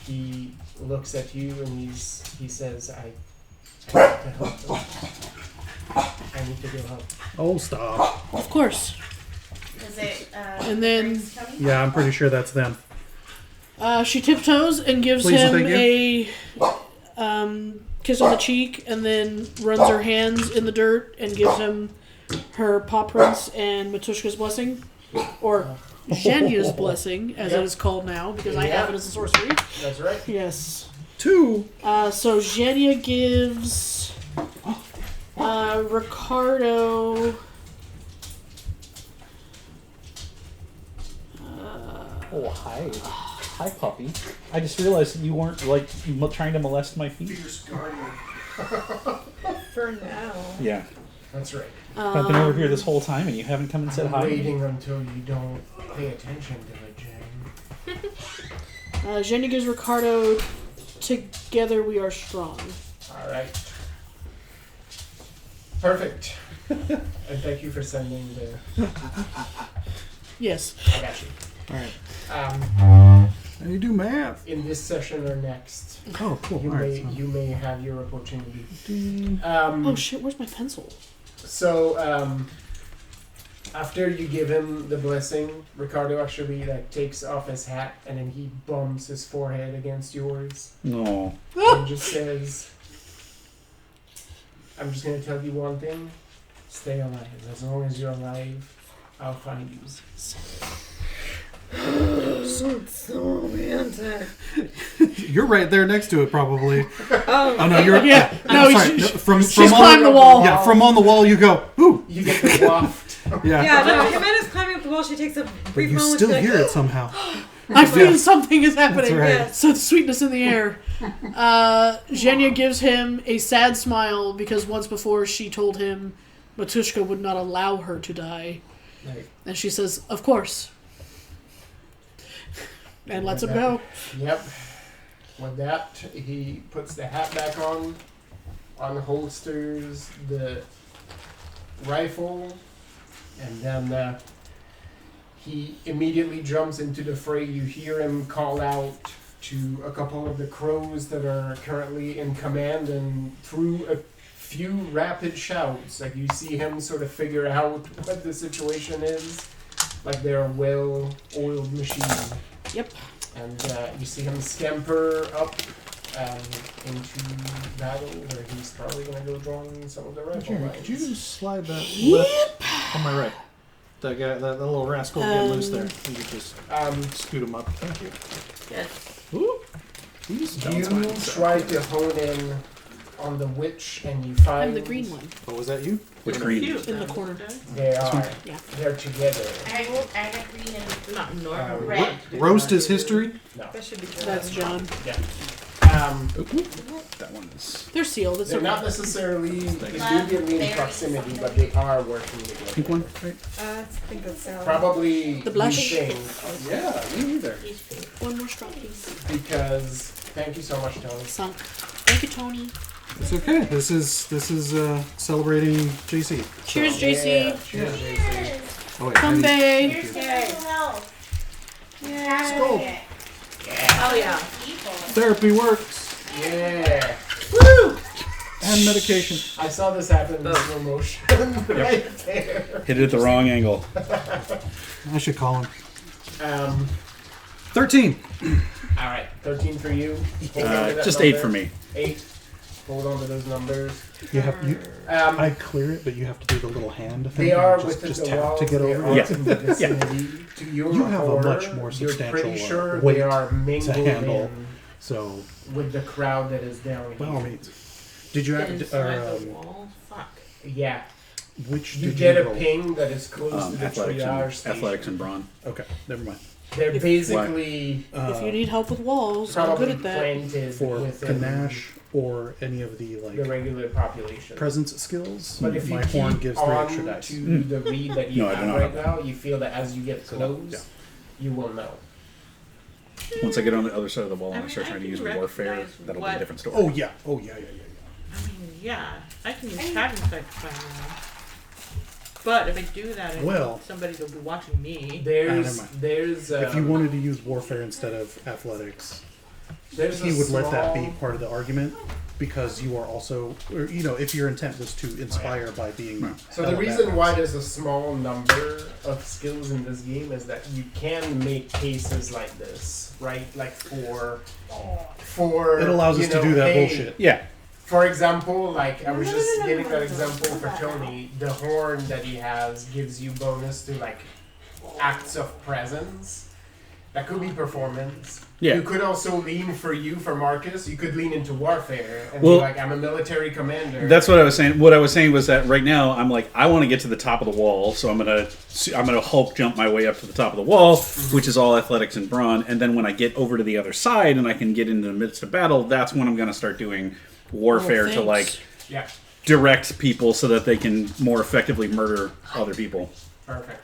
he looks at you and he says, I need to help them. I need to go help. Oh, stop. Of course. Is it, And then- Frank's coming? Yeah, I'm pretty sure that's them. She tiptoes and gives Please and him thank a kiss on the cheek, and then runs her hands in the dirt and gives him her paw prints and Matushka's blessing, or Zhenya's blessing, as it is called now, because I have it as a sorcery. That's right. Yes. 2. So Zhenya gives Ricardo. Oh, hi. Hi, puppy. I just realized that you weren't, trying to molest my feet. For now. Yeah. That's right. I've been over here this whole time and you haven't come and said I'm hi. waiting until you don't pay attention to it, Jen. Zhenya gives Ricardo Together We Are Strong. All right. Perfect. And thank you for sending the... Yes. I got you. Alright. Um, And you do math. in this session or next, Oh, cool. you Alright. may you may have your opportunity. Oh shit, where's my pencil? So after you give him the blessing, Ricardo actually takes off his hat and then he bumps his forehead against yours No. and just says, "I'm just gonna tell you one thing: stay alive. As long as you're alive, I'll find you." So romantic. You're right there next to it, probably. Oh, Oh, no, you're... Yeah. No, No, sorry. No, from she's on climbed the wall. Yeah, from on the wall you go, ooh. You get the waft. Yeah. yeah, no, Jimenez climbing up the wall, she takes a But brief you moment still to be hear like, it somehow. I feel Yeah. something is happening. That's right. So the sweetness in the air. Zhenya gives him a sad smile because once before she told him Matushka would not allow her to die. Right. And she says, of course. And lets him go. Yep. With that, he puts the hat back on, holsters the rifle, and then he immediately jumps into the fray. You hear him call out to a couple of the crows that are currently in command, and through a few rapid shouts, like you see him sort of figure out what the situation is, like they're a well-oiled machine. Yep. And you see him scamper up into battle, where he's probably going to go join some of the rifle lines. Could you just slide that left on my right? That guy, that little rascal get loose there. You could just scoot him up. Thank you. Yes. Ooh. These You dogs. try to hone in on the witch, and you find I'm the green one. Oh, was that you? Which green? In the corner. they are. Yeah. They're together. I got green and Not normal. red. Roast is history? that should be good. That's John. Yeah. That one's... They're sealed. It's They're okay. not necessarily immediately in proximity, but they are working together. Pink one? Right. I think that's Sally. Probably The blush? you think, Yeah, me neither. He's pink. One more straw, please. because thank you so much, Tony. Sunk. Thank you, Tony. It's okay. This is celebrating JC. Cheers, So, JC. yeah, cheers, JC. Oh, wait, Come, babe. Here's mental health. Skull. Oh yeah. People. Therapy works. Yeah. Woo! And medication. I saw this happen in slow motion right there. Hit it at the wrong angle. I should call him. 13. All right, 13 for you. Just 8 for me. 8. Hold on to those numbers. You have I clear it, but you have to do the little hand thing. They are just within the tap walls. to get They over. are Yeah. in the vicinity. To your You have a horror, much more you're substantial pretty sure weight they are to mingled handle. in So, with the crowd that is down by all here. means, did you have Inside the wall? Fuck. Yeah. which You did get you a roll? ping that is close to the triage station. Athletics and brawn. Okay, never mind. They're basically If you need help with walls, I'm probably good at that. planted For within panache or any of the the regular population. presence skills, But if you my keep horn gives 3 on extra dice. to the read that you No, I do have not right have that. now, you feel that as you get close, yeah. you will know. Once I get on the other side of the wall and I I start mean, trying I to use can warfare, recognize that'll be what- a different story. Oh yeah, yeah. I mean, yeah, I can use cabin sight to find out. But if I do that, I Well- need somebody to be watching me. There's never mind. there's If you wanted to use warfare instead of athletics, he would let that be part of the argument because you are also, or, if your intent was to inspire by being. So the reason why there's a small number of skills in this game is that you can make cases like this, right? Like for It allows us to do that hey, bullshit. Yeah. For example, like I was just giving that example for Tony, the horn that he has gives you bonus to like acts of presence. That could be performance. Yeah. You could also lean for Marcus. You could lean into warfare and Well, be like, I'm a military commander. That's what I was saying. What I was saying was that right now I'm like, I want to get to the top of the wall, so I'm gonna Hulk jump my way up to the top of the wall, which is all athletics and brawn. And then when I get over to the other side and I can get into the midst of battle, that's when I'm gonna start doing warfare to like yeah, direct people so that they can more effectively murder other people. perfect.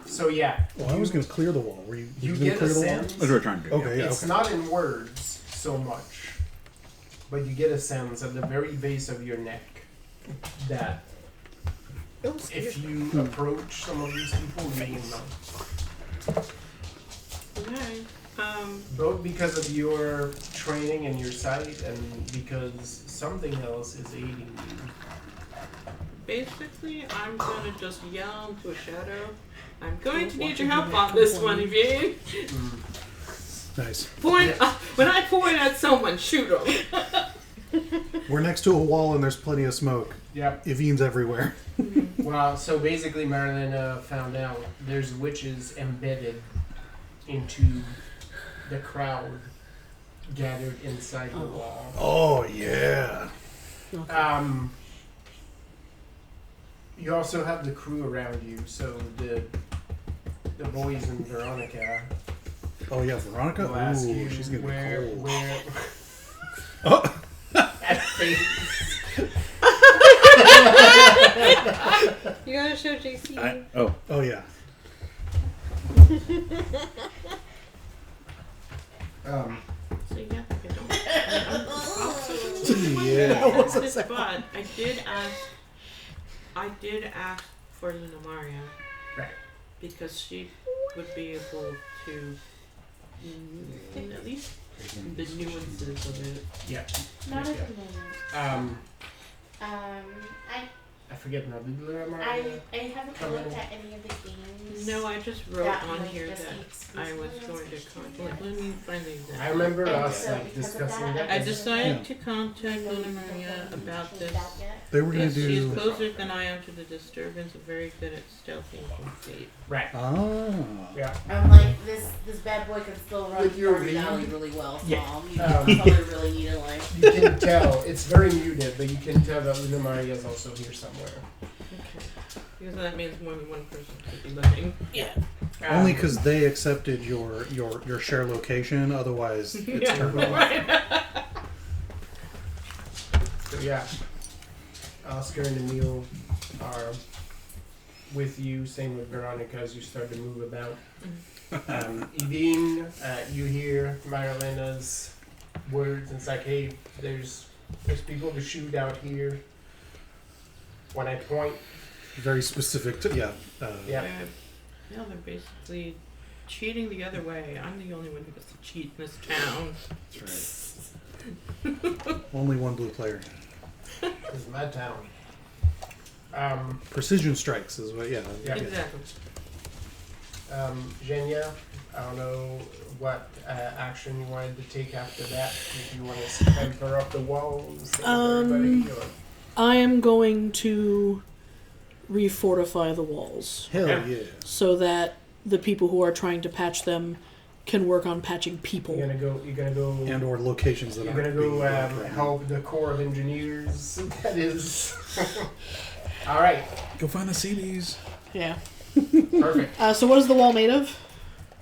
So yeah, Well, I was going to clear the wall. Were you? you gonna get a clear the wall? sense. That's what we're trying to do. Okay, yeah. It's not in words so much, but you get a sense at the very base of your neck that if you approach some of these people, you will know. Okay. Both because of your training and your sight, and because something else is aiding you. Basically, I'm gonna just yell into a shadow. I'm going to need your help on this one, Evie. Nice. When I point at someone, shoot them. We're next to a wall and there's plenty of smoke. Yep. Evine's everywhere. Well, so basically, Marilyn found out there's witches embedded into the crowd gathered inside the wall. Oh yeah. You also have the crew around you, so the boys and Veronica Oh yeah, Veronica. will ask Ooh, you she's gonna be cold. where Oh. at face. You gotta show JC. Oh yeah. So yeah, I don't. Yeah. But I did ask for Luna Maria. Right. Because she would be able to at least the nuances of it. Yeah. Not Yeah. at the moment. I forget now. Did Laura I Maria? haven't looked at any of the games. No, I just wrote that, on like, here just that the I was exclusive going to ones for contact. Let me find the exact. I remember And us so like because of discussing that, that. I decided Yeah. to contact Luna Maria about this. They were gonna Yes, she is do. closer than I am to the disturbance and very good at stealthing from fate. Right. Ah. Yeah. I'm like, this bad boy can still run With your Garden Valley read? really well, so Yeah. that's all I really need in life. You can tell. It's very muted, but you can tell that Luna Maria is also here somewhere. Okay. Because that means more than one person could be looking. Only because they accepted your share location. Otherwise, it's turned off. Right. So yeah, Oscar and Emil are with you. Same with Veronica as you start to move about. Evine, you hear Marilena's words. And it's like, hey, there's people to shoot out here. When I point, Very specific. To, yeah. yeah. Yeah, they're basically cheating the other way. I'm the only one who gets to cheat in this town. That's right. Only one blue player. It's my town. Precision strikes is what. Yeah. Exactly. Zhenya, I don't know what action you wanted to take after that. If you want to temper up the walls, everybody, or... I am going to refortify the walls. Hell yeah. So that the people who are trying to patch them can work on patching people. You're gonna go, and or locations that you're aren't gonna go being help the Corps of Engineers. That is. All right. Go find the CDs. Yeah. Perfect. So what is the wall made of?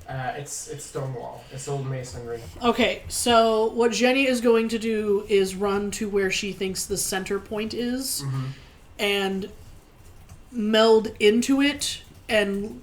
It's stone wall. It's old masonry. Okay, so what Jenny is going to do is run to where she thinks the center point is, and meld into it, and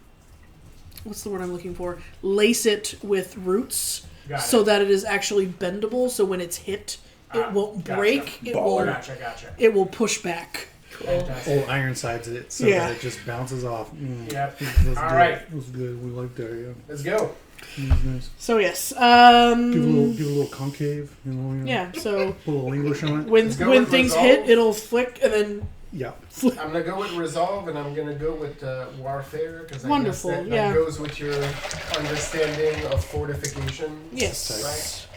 what's the word I'm looking for? Lace it with roots, that it is actually bendable. So when it's hit, it won't break. Gotcha. It will push back. Old Ironsides it so that it just bounces off. Yep. All right. It was good. We liked that. Yeah. Let's go. It was nice. So yes. Give a little concave. Yeah. So put a little English on it. When things resolve. hit, it'll flick and then. Yeah. I'm gonna go with resolve, and I'm gonna go with warfare because Wonderful. that goes with your understanding of fortification. Yes. Right.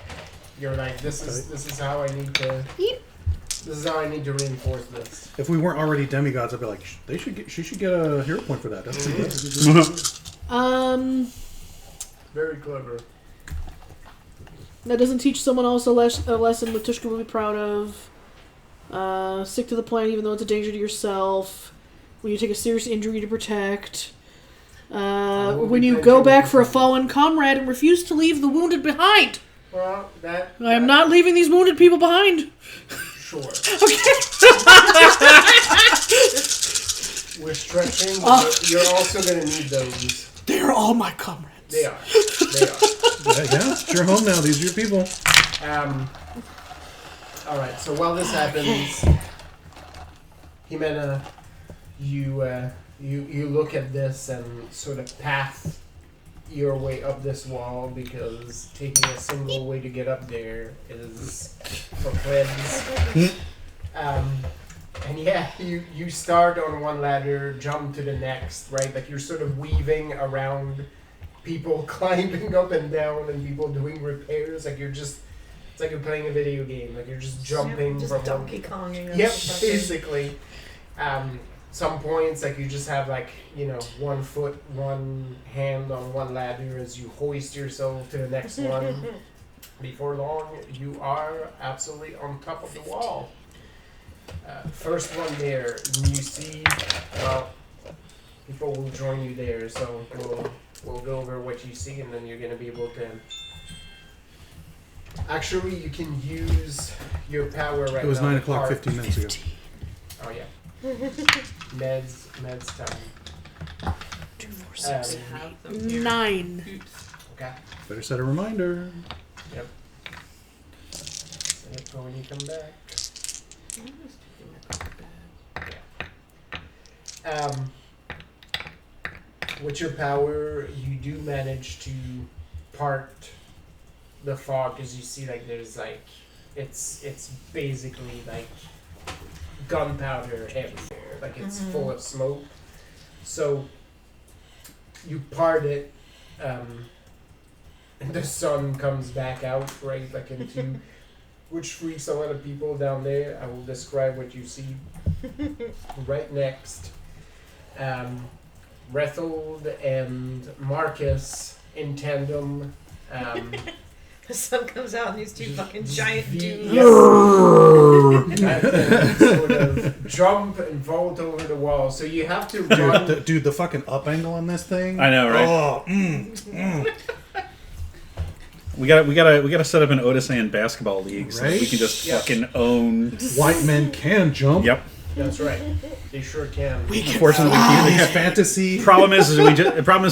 You're like, this is how I need to. This is how I need to reinforce this. If we weren't already demigods, I'd be like, she should get a hero point for that. That's pretty good. Very clever. That doesn't teach someone else a lesson Matushka will be proud of. Stick to the plan even though it's a danger to yourself. When you take a serious injury to protect. When you go back for a fallen comrade and refuse to leave the wounded behind. Well, I am not leaving these wounded people behind. Sure. Okay. We're stretching, but you're also going to need those. They're all my comrades. They are. Yeah, it's your home now. These are your people. All right. So while this happens, Jimena, you look at this and sort of path your way up this wall because taking a single way to get up there is for plebs. And yeah, you start on one ladder, jump to the next, right? Like you're sort of weaving around people climbing up and down and people doing repairs. Like it's like you're playing a video game. Like you're just jumping just from Donkey Konging. Yep, basically. Some points, like you just have 1 foot, one hand on one ladder as you hoist yourself to the next one. Before long, you are absolutely on top of the wall. First one there, you see, people will join you there, so we'll go over what you see, and then you're going to be able to... Actually, you can use your power right now. It was 9 o'clock 15 minutes ago. Oh, yeah. Meds time. 2, 4, 6, 7, 9. Okay. Better set a reminder. Yep. Set it for when you come back. With your power, you do manage to part the fog as you see there's it's basically gunpowder everywhere. It's full of smoke. So you part it, and the sun comes back out, right? Into which freaks a lot of people down there. I will describe what you see. Right next, Rethold and Marcus in tandem. The sun comes out and these two fucking giant dudes. Sort of jump and vault over the wall. So you have to run. Dude, the fucking up angle on this thing. I know, right? Oh, We gotta set up an Odyssean basketball league so that we Right? can just fucking own. White men can jump. Yep. That's right. They sure can. Unfortunately, we In can't. these fantasy. Problem is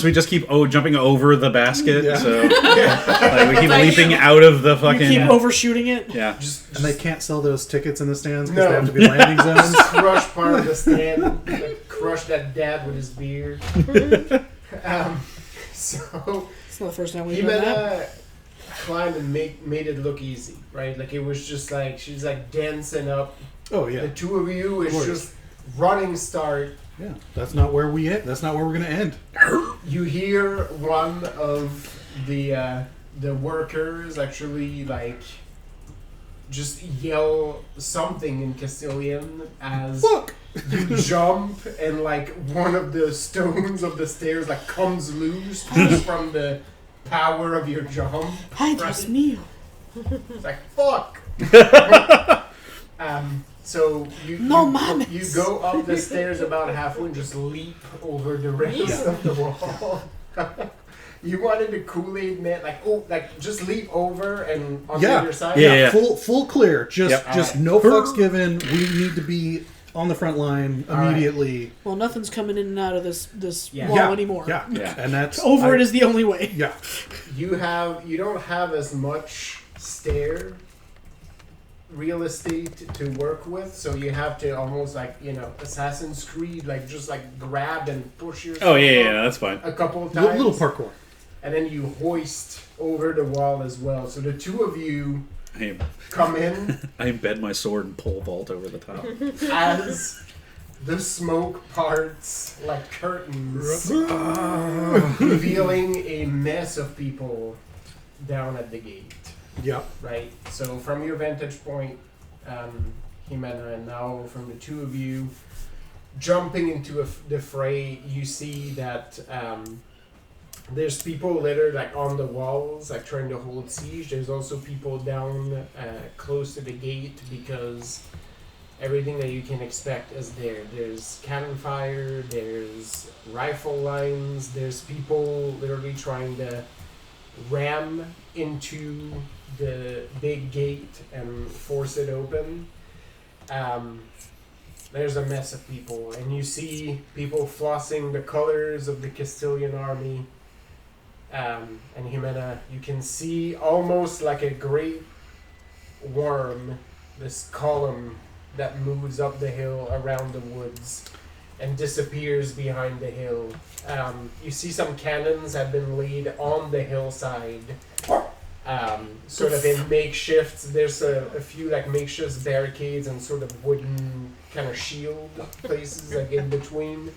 we just keep jumping over the basket. Yeah. So we keep leaping out of the You fucking. keep overshooting it. Yeah. And they can't sell those tickets in the stands because No. they have to be landing zones. Crush part of the stand. Crush that dad with his beard. So It's not the first time we've done that. Jimena climbed and made it look easy, right? Like it was just like she's like dancing up. Oh yeah. The two of you is course. just running start. Yeah. That's not where we end. That's not where we're gonna end. You hear one of the workers actually like just yell something in Castilian as Fuck! you jump and like one of the stones of the stairs like comes loose just from the power of your jump. Ay, Dios mío. It's like fuck. So you go up the stairs about halfway and just leap over the rest of the wall. You wanted the Kool-Aid man, like just leap over and on the other side. Yeah. Full clear. Just Alright. no fucks given. We need to be on the front line immediately. Well, nothing's coming in and out of this Yeah. wall anymore. Yeah. And that's It is the only way. Yeah. You don't have as much stair real estate to work with, so you have to almost like Assassin's Creed, like just like grab and push yourself. Oh yeah, that's fine. A couple of times. Little parkour. And then you hoist over the wall as well. So the two of you I come in embed my sword and pole vault over the top. as the smoke parts like curtains, revealing a mess of people down at the gate. Yeah. Right. So from your vantage point, Jimena, and now from the two of you jumping into the fray, you see that there's people littered like on the walls, like trying to hold siege. There's also people down close to the gate because everything that you can expect is there. There's cannon fire, there's rifle lines, there's people literally trying to ram into the big gate and force it open. There's a mess of people, and you see people flossing the colors of the Castilian army. And Jimena, you can see almost like a great worm, this column that moves up the hill around the woods and disappears behind the hill. You see some cannons have been laid on the hillside, sort of in makeshift. There's a few like makeshift barricades and sort of wooden kind of shield places like in between.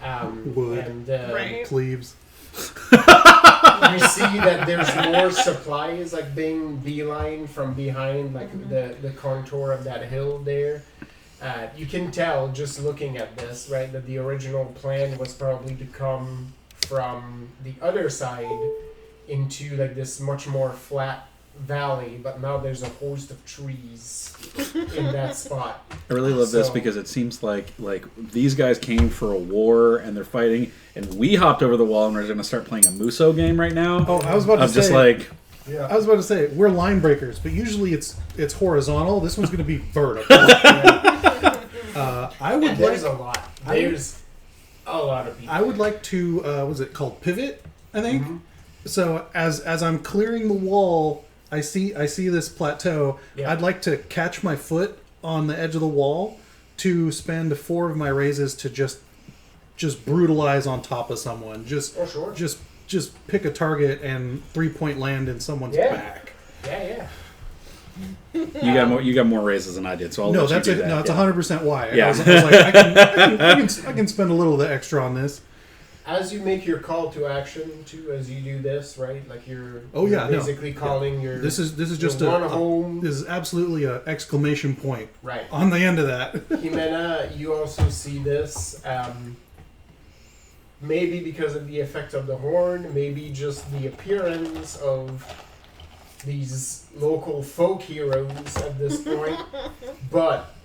Wood. And Right. Cleaves. you see that there's more supplies like being beeline from behind like the contour of that hill there. You can tell just looking at this, right, that the original plan was probably to come from the other side into like this much more flat valley, but now there's a host of trees in that spot. I really love this So- because it seems like these guys came for a war and they're fighting, and we hopped over the wall and we're going to start playing a Muso game right now. Oh, I was about to I'm say. just like, Yeah. I was about to say we're line breakers, but usually it's horizontal. This one's going to be vertical. I would There's like. a lot. There's a lot of people. I would like to. Was it called pivot? I think. Mhm. So as I'm clearing the wall, I see this plateau. Yeah. I'd like to catch my foot on the edge of the wall to spend 4 of my raises to just brutalize on top of someone. Oh, sure. Just pick a target and 3-point land in someone's Yeah. back. Yeah. you got more raises than I did, so I'll No, let that's you it. do that. No, it's Yeah. 100% why. Yeah. I was like, I can spend a little of the extra on this. As you make your call to action too, as you do this, right? Like you're Yeah, no. basically calling your This is just your one a home. this is absolutely a exclamation point Right. on the end of that. Jimena, you also see this. Maybe because of the effect of the horn, maybe just the appearance of these local folk heroes at this point, but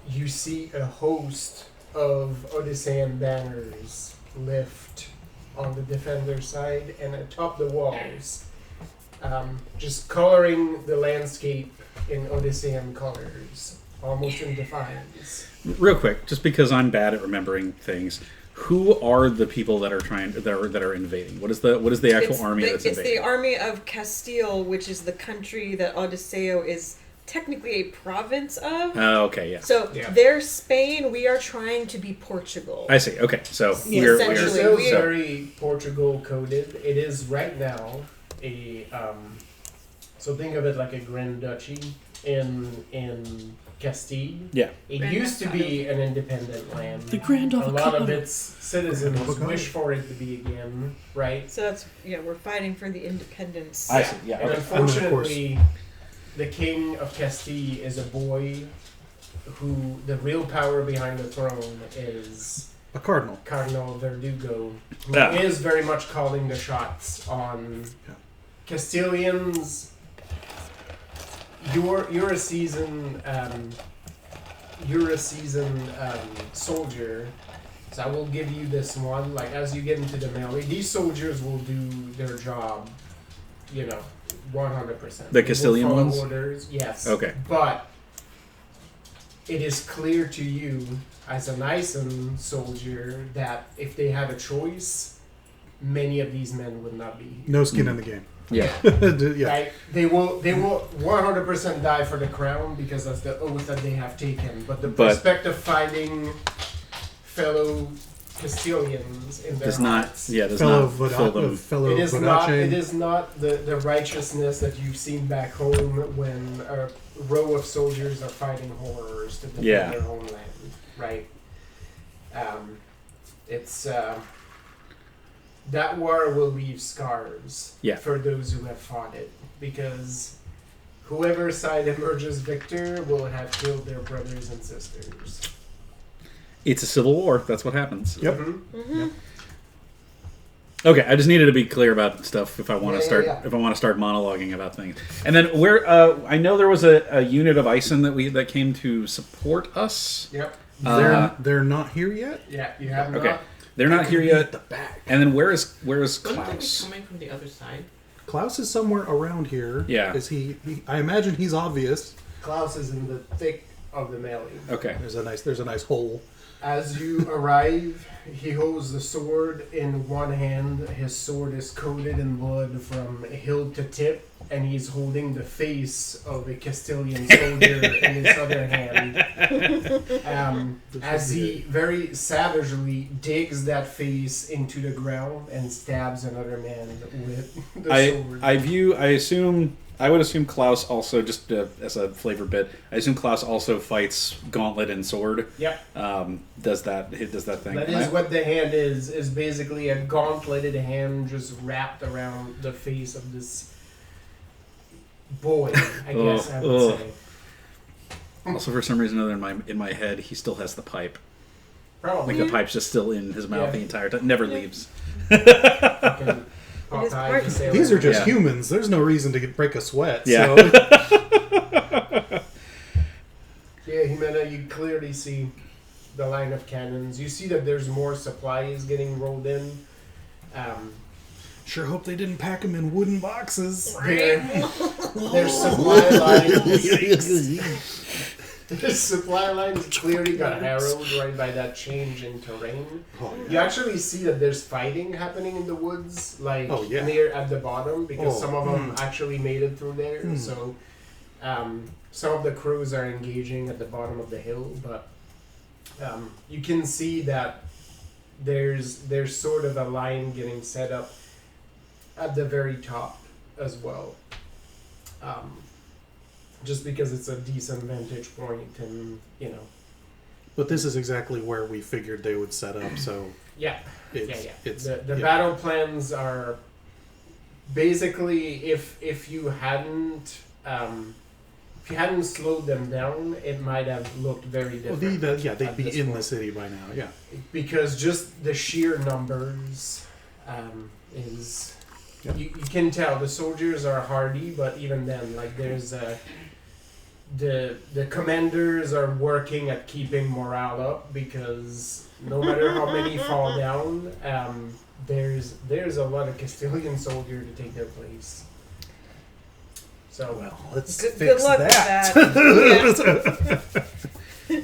you see a host of Odyssean banners lift on the defender side and atop the walls, just coloring the landscape in Odyssean colors, almost in defiance. Real quick, just because I'm bad at remembering things, who are the people that are invading? What is the actual army that's It's invading? the army of Castile, which is the country that Odisseo is technically a province of. Oh, okay, yeah. So they're Spain. We are trying to be Portugal. I see. Okay, so Essentially, Brazil's we- very Portugal coded. It is right now a so think of it like a Grand Duchy in Castile. Yeah. It Grand used to Ducado. be an independent land. The Grand A lot of Avocado. its citizens wish for it to be again, right? So that's we're fighting for the independence. I see. Yeah. And Okay. unfortunately, the king of Castile is a boy who the real power behind the throne is A cardinal. Cardinal Verdugo, who Yeah. is very much calling the shots on Castilians. You're a seasoned soldier, so I will give you this one. Like as you get into the melee, these soldiers will do their job, 100%. The Castilian They will follow ones? orders, yes. Okay. But it is clear to you as an Ison soldier that if they had a choice, many of these men would not be. No skin in the game. Yeah. Yeah. Right? They will 100% die for the crown because that's the oath that they have taken. But the prospect of fighting fellow Castilians in their Does not. hearts, Yeah. Does Fellow not fill them. fellow it is not. Vodache. It is not the righteousness that you've seen back home when a row of soldiers are fighting horrors to defend Yeah. their homeland. Right. It's that war will leave scars for those who have fought it, because whoever side emerges victor will have killed their brothers and sisters. It's a civil war. That's what happens. Yep. Mm-hmm. Okay, I just needed to be clear about stuff if I want to start if I want to start monologuing about things. And then where I know there was a unit of Ison that came to support us. Yep. They're not here yet. Yeah, you have not. Okay, they're not here yet. The back. And then where is Wouldn't they be Klaus? coming from the other side? Klaus is somewhere around here. Yeah. Is he? I imagine he's obvious. Klaus is in the thick of the melee. Okay. There's a nice hole. As you arrive, he holds the sword in one hand. His sword is coated in blood from hilt to tip, and he's holding the face of a Castilian soldier in his other hand. As he very savagely digs that face into the ground and stabs another man with the sword. I would assume Klaus also, just as a flavor bit, I assume Klaus also fights gauntlet and sword. Yep. Does that thing? That is what the hand is basically a gauntleted hand just wrapped around the face of this boy, I guess I would say. Also, for some reason or other, in my head, he still has the pipe. Probably. Like the pipe's just still in his mouth the entire time. Never leaves. These are just humans. There's no reason to break a sweat. Yeah. So. Yeah, Jimena, you clearly see the line of cannons. You see that there's more supplies getting rolled in. Sure hope they didn't pack them in wooden boxes. Their supply lines. The supply lines clearly got harrowed right by that change in terrain. You actually see that there's fighting happening in the woods, like near at the bottom, because some of them actually made it through there. So some of the crews are engaging at the bottom of the hill, but you can see that there's sort of a line getting set up at the very top as well. Just because it's a decent vantage point, and But this is exactly where we figured they would set up. So the battle plans are basically if you hadn't slowed them down, it might have looked very different. They'd be in the city by now. Yeah, because just the sheer numbers is. Yep. You can tell the soldiers are hardy, but even then, like there's the commanders are working at keeping morale up, because no matter how many fall down, there's a lot of Castilian soldier to take their place. So let's good fix luck that. With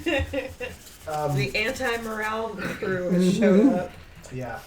that. The anti-morale crew has showed up. Yeah.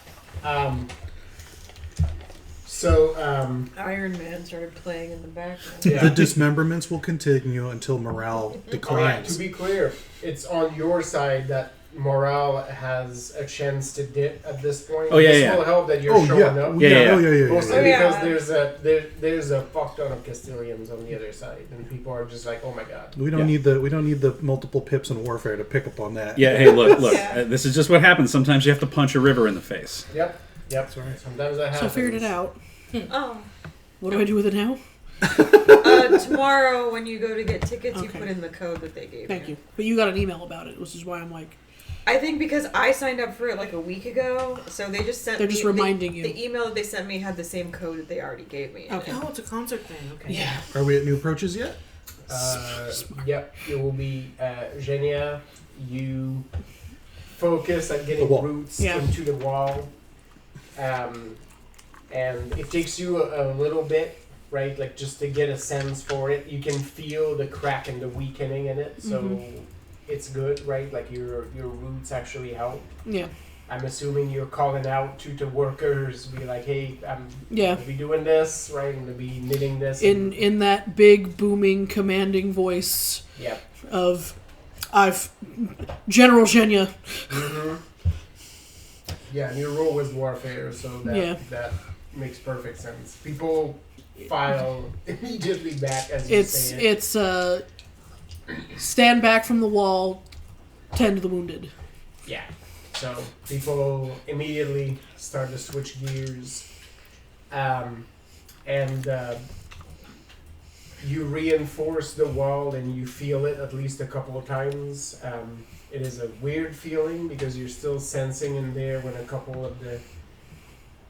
So, Iron Man started playing in the background. yeah. The dismemberments will continue until morale Oh, yeah, declines. to be clear, it's on your side that morale has a chance to dip at this point. Oh, yeah, this yeah. will help that you're Oh showing yeah. up. Yeah. Oh yeah. Mostly Oh, yeah. because there's a fuck ton of Castilians on the other side, and people are just like, oh my god. We don't need the multiple pips in warfare to pick up on that. Yeah, hey, look. Yeah. This is just what happens. Sometimes you have to punch a river in the face. Yep. Sometimes that happens. So I figured it out. Oh. What do I do with it now? Tomorrow when you go to get tickets, you Okay. put in the code that they gave Thank you. But you got an email about it, which is why I'm like, I think because I signed up for it like a week ago, so they just sent They're me... just reminding you. The email that they sent me had the same code that they already gave me. okay. Oh, it's a concert thing. Okay. Yeah. Are we at new approaches yet? Yep, it will be Genia. You focus on getting The wall. roots Yeah. into the wall, and it takes you a little bit, right? Like just to get a sense for it. You can feel the crack and the weakening in it, so it's good, right? Like your roots actually help. Yeah. I'm assuming you're calling out to workers, be like, hey, I'm Yeah. gonna be doing this, right? I'm gonna be knitting this. In that big, booming, commanding voice Yep. of, General Zhenya. Mm-hmm. Yeah, and your role was warfare, so that makes perfect sense. People file immediately back as you say it. It's stand back from the wall, tend to the wounded. Yeah. So people immediately start to switch gears, and you reinforce the wall and you feel it at least a couple of times. It is a weird feeling because you're still sensing in there when a couple of the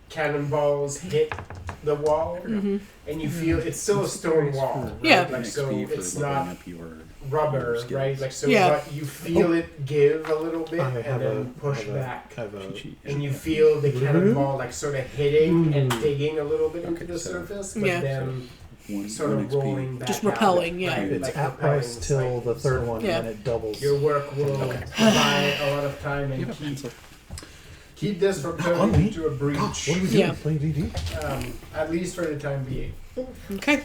cannonballs hit the wall, Mm-hmm. and you feel it's still a stone wall. Right? Yeah. Like so, XP for it's leveling not up your rubber, skills. right? Like so, Yeah. but you feel it give a little bit I and have then push have back. have a And you feel the cannonball like sort of hitting and digging a little bit into Okay, the so- surface, but Yeah. then one sort of XP. rolling back. Just out, repelling, yeah. right? it's Like at repelling price till the slightly. third So one, Yeah. and it doubles. Your work will buy a lot of time and keep this from turning into a breach. What are we doing? Yeah. Playing DD? At least for the time being. Okay.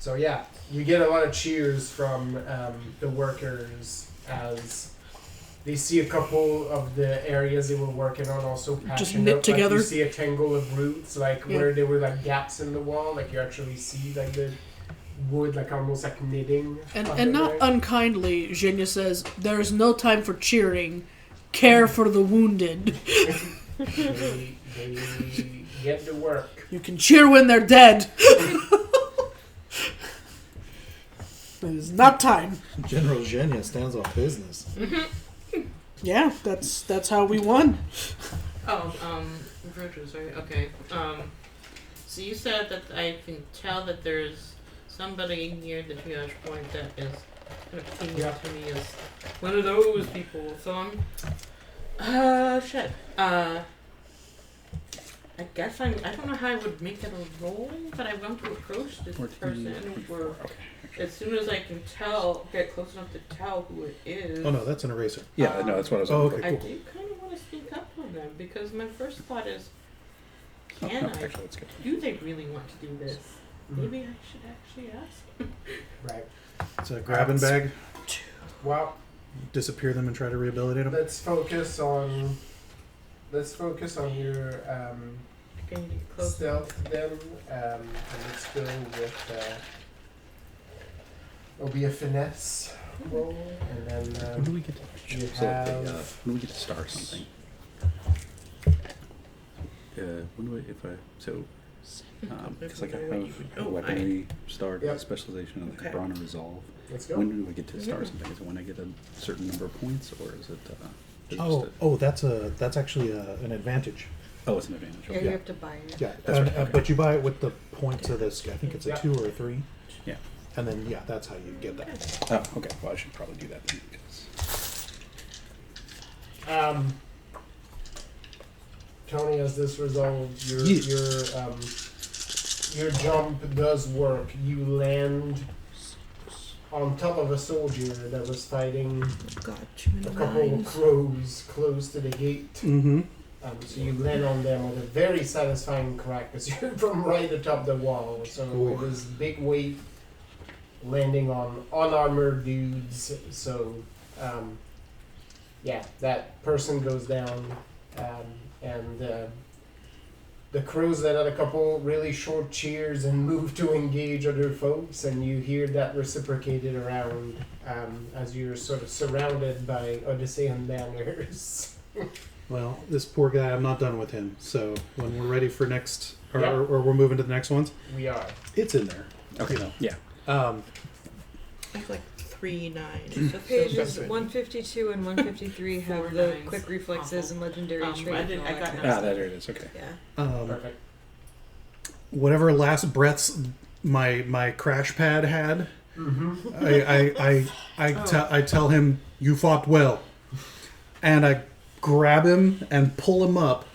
So yeah, you get a lot of cheers from the workers as they see a couple of the areas they were working on also patching Just knit up. together. Like you see a tangle of roots, like Yeah. where there were like gaps in the wall, like you actually see like the wood, like almost like knitting. And under not there. unkindly, Zhenya says, there is no time for cheering. Care for the wounded. they get to work. You can cheer when they're dead. It is not time. General Zhenya stands on business. Yeah, that's how we won. Oh, virtues, right? Okay. So you said that I can tell that there's somebody near the triage point that is kind of seeming to me as one of those people. So I'm, shit. I guess I don't know how I would make it a roll, but I want to approach this 14, person for Okay. as soon as I can get close enough to tell who it is. Oh no, that's an eraser. Yeah, no, that's what I was Oh, looking okay. I Cool. do kind of want to sneak up on them because my first thought is, for. can I? Actually, that's good. Do they really want to do this? Mhm. Maybe I should actually ask. Right. It's a grabbing bag. Well, Disappear them and try to rehabilitate them. let's focus on your Can you get close? stealth then, and let's go with it'll be a finesse roll, and then When do we get to you so, have when do we get to start something? When do I if I so because like I have a weaponry start, Yep. a specialization, and Okay. a brawn and resolve. let's go. When do I get to start something? Is it when I get a certain number of points, or is it? That's actually an advantage. Oh, it's an advantage. Yeah, Okay. you have to buy it. Yeah, That's right, okay. but you buy it with the points of this. I think it's a Yeah. 2 or a 3. Yeah. And then that's how you get that. Oh, okay. Well, I should probably do that then. Because Tony, as this resolved, your jump does work. You land on top of a soldier that was fighting a couple of crows close to the gate. Mm-hmm. So you land on them with a very satisfying crack because you're from right atop the wall. So it was big weight landing on unarmored dudes. So that person goes down, and the crows let out a couple really short cheers and move to engage other folks, and you hear that reciprocated around as you're sort of surrounded by Odyssean banners. Well, this poor guy, I'm not done with him. So when we're ready for next, or we're moving to the next ones, We are. it's in there. Okay. You know. Yeah. I have like 3 9s. So Pages 152 and 153 have Four the nines. quick reflexes and legendary I trait. and did- all I that got kind of none. stuff. There it is. Okay. Yeah. Perfect. Whatever last breaths my crash pad had, I tell him, "You fought well," and I grab him and pull him up,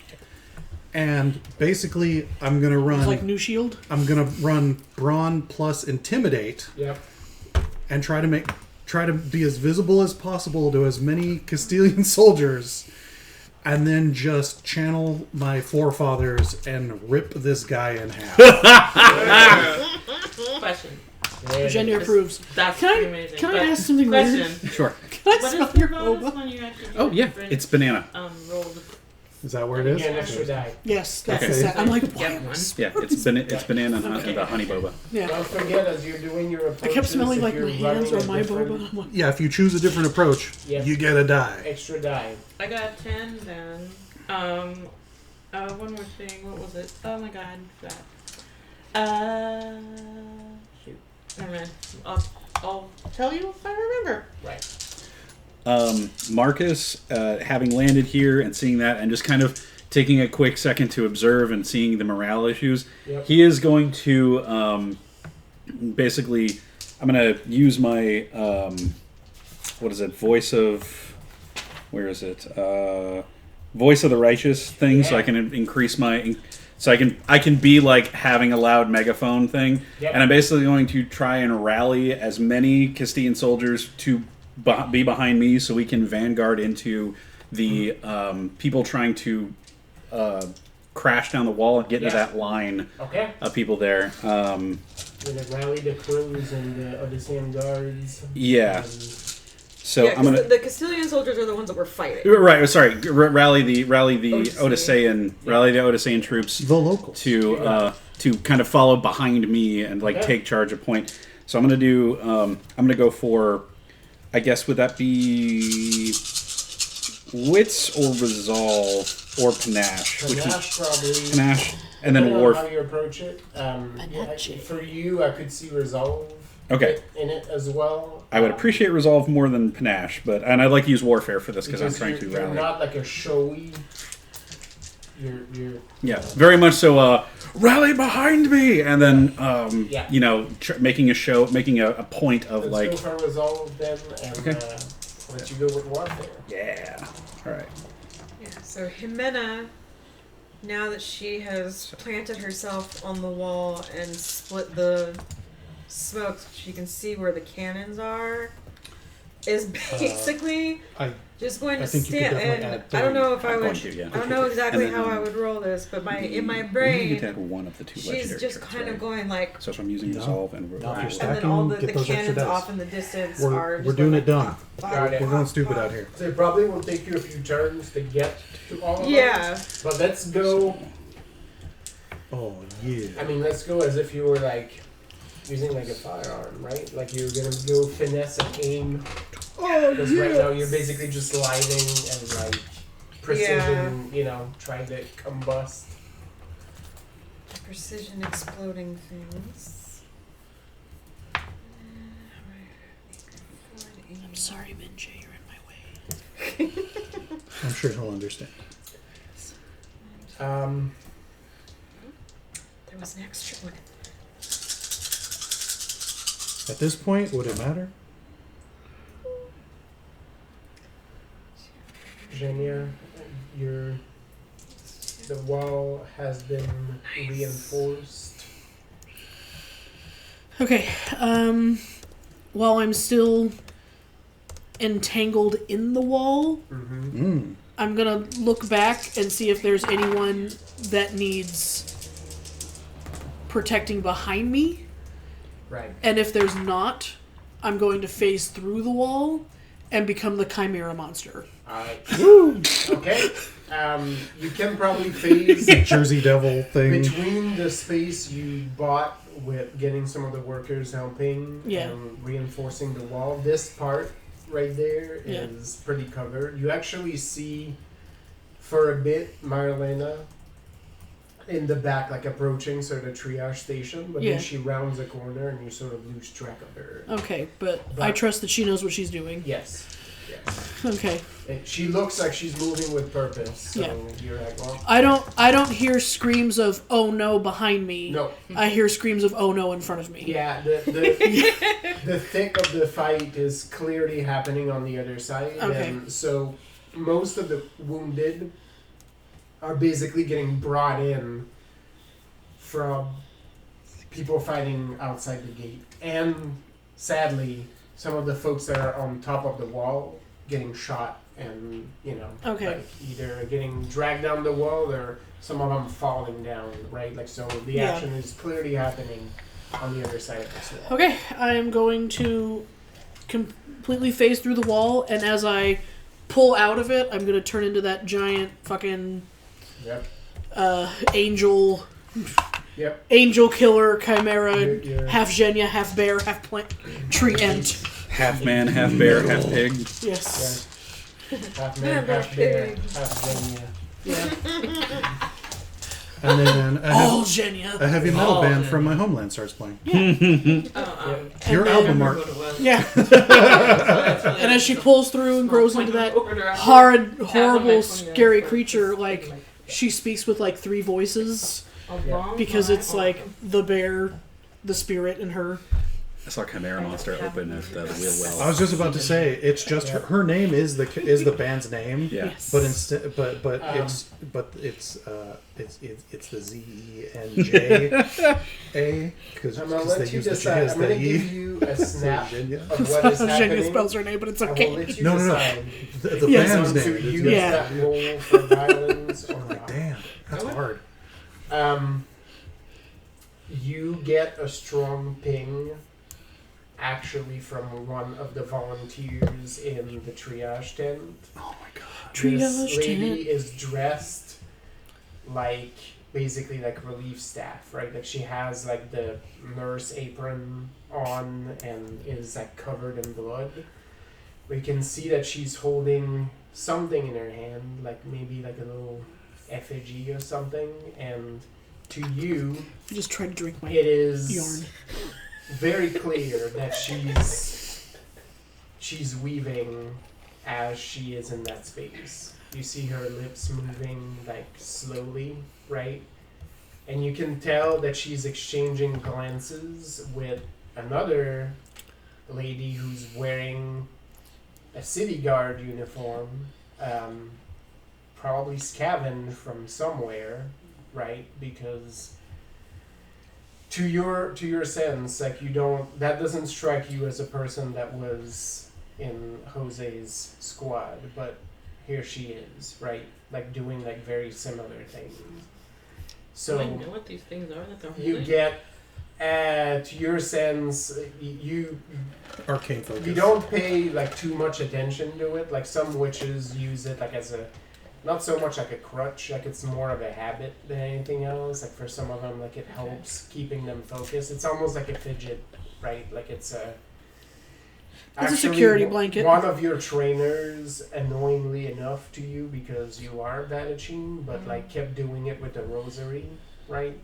and basically I'm gonna run. It's like New Shield. I'm gonna run brawn plus intimidate, Yep. and try to be as visible as possible to as many Castilian soldiers, and then just channel my forefathers and rip this guy in half. Question. Virginia approves. That's Can pretty I, amazing. can I But ask something weird? question. Sure. Can I What smell is the your bonus boba? when you actually do Oh yeah, different, it's banana. rolls? Is that where it is? You get an extra die. Yes, that's Okay. the set. I'm like, what? Get one. Yeah, it's banana and the honey boba. Yeah. Don't forget, as you're doing your I approaches, kept smelling if like you're my hands or running a my different boba. I'm like, Yeah, if you choose a different approach, Yes. you get a die. Extra die. I got 10 then. One more thing. What was it? Oh my god. That. Shoot. Never mind. I'll tell you if I remember. Right. Marcus, having landed here and seeing that, and just kind of taking a quick second to observe and seeing the morale issues, Yep. he is going to basically. I'm going to use my what is it? Voice of Voice of the Righteous thing, so I can increase my. So I can be like having a loud megaphone thing, Yep. and I'm basically going to try and rally as many Castilian soldiers to be behind me, so we can vanguard into the people trying to crash down the wall and get into that line Okay. of people there. We're gonna rally the crews and the Odyssean guards. Yeah. And So yeah, I'm gonna. the Castilian soldiers are the ones that were fighting. Right, sorry. Rally the Odyssean. Odyssean troops The locals. to kind of follow behind me and like Okay. take charge of point. So I'm gonna go for, I guess, would that be wits or resolve or panache? Panache probably. Panache, and then Depending on warf. how you approach it. For you, I could see resolve. Okay. In it as well. I would appreciate resolve more than panache, and I'd like to use warfare for this because I'm trying to you're rally. not like a showy. You're Yeah, very much so. Rally behind me, and then Yeah. making a point of Let's like, go for resolve then, and Okay. let you go with warfare. yeah, all right. Yeah, so Jimena, now that she has planted herself on the wall and split the smoke so she can see where the cannons are, is basically just going to I think you could stand. definitely And add I don't know if I'm I going would. to, yeah. I don't know exactly And then, how I would roll this, but in my You get to brain, add one of the two she's legendary just traits, kind of right? going like. So if I'm using No. resolve and No, if roll, you're And stacking, then all the get those extra cannons dice. off in the distance We're are. Just we're doing going it dumb. like, pop, Got it. We're going stupid out here. So it probably will take you a few turns to get to all of Yeah. them. But let's go. Oh yeah. I mean, let's go as if you were like using like a firearm, right? Like you're gonna go finesse and aim. Oh Because right now you're basically just sliding and like precision, trying to combust. Precision exploding things. I'm sorry, Minjay, you're in my way. I'm sure he'll understand. There was an extra one. At this point, would it matter? Virginia, the wall has been reinforced. Okay. While I'm still entangled in the wall, Mm-hmm. I'm gonna look back and see if there's anyone that needs protecting behind me. Right. And if there's not, I'm going to phase through the wall and become the Chimera monster. Okay. You can probably phase Jersey Devil thing. between the space you bought with getting some of the workers helping and reinforcing the wall. This part right there is pretty covered. You actually see for a bit Marilena in the back, like approaching sort of triage station, but then she rounds a corner and you sort of lose track of her. Okay, but I trust that she knows what she's doing. Yes. Okay. She looks like she's moving with purpose. So you're like, well, I don't hear screams of "oh no" behind me. No. I hear screams of "oh no" in front of me. Yeah, the thick of the fight is clearly happening on the other side. Okay. And so most of the wounded are basically getting brought in from people fighting outside the gate. And sadly, some of the folks that are on top of the wall getting shot and, like either getting dragged down the wall or some of them falling down, right? Like, so the action is clearly happening on the other side of this wall. Okay, I am going to completely phase through the wall, and as I pull out of it, I'm going to turn into that giant fucking angel killer chimera, half Genya, half bear, half tree ant. Half man, half bear, half pig. Yes. Half man, half bear, half Genya. Yeah. And then Genya. a heavy metal band from my homeland starts playing. Your album art. Yeah. And as she pulls through and grows into that horrible, scary creature, like, she speaks with, like, 3 voices. Because it's, like, the bear, the spirit, and her. I saw Chimera Monster open at the Wheel Well. I was just about to say it's just her name is the band's name. Yeah. Yes. But instead, it's the ZENJA because I'm gonna let you decide. I'm gonna give you a snap of what is Genya happening. spells her name, but it's I will okay. let you No. decide. The Yes. band's To name. use Yeah. that roll for violence or not. Damn, that's hard. You get a strong ping actually from one of the volunteers in the triage tent. Oh my god. This lady is dressed like basically like relief staff, right? Like she has like the nurse apron on and is like covered in blood. We can see that she's holding something in her hand, like maybe like a little effigy or something, and to you, I just tried to drink my it is yarn. very clear that she's weaving as she is in that space. You see her lips moving like slowly, right? And you can tell that she's exchanging glances with another lady who's wearing a city guard uniform, probably scavenged from somewhere, right? Because to your sense, like that doesn't strike you as a person that was in Jose's squad, but here she is, right? Like doing like very similar things. So Do I know what these things are that they're holding? you get, to your sense, you Arcane focus. you don't pay like too much attention to it. Like some witches use it like as a, not so much like a crutch, like it's more of a habit than anything else. Like for some of them, like it helps keeping them focused. It's almost like a fidget, right? Like it's a security blanket. One of your trainers, annoyingly enough to you because you are Badachine, but like kept doing it with the rosary, right?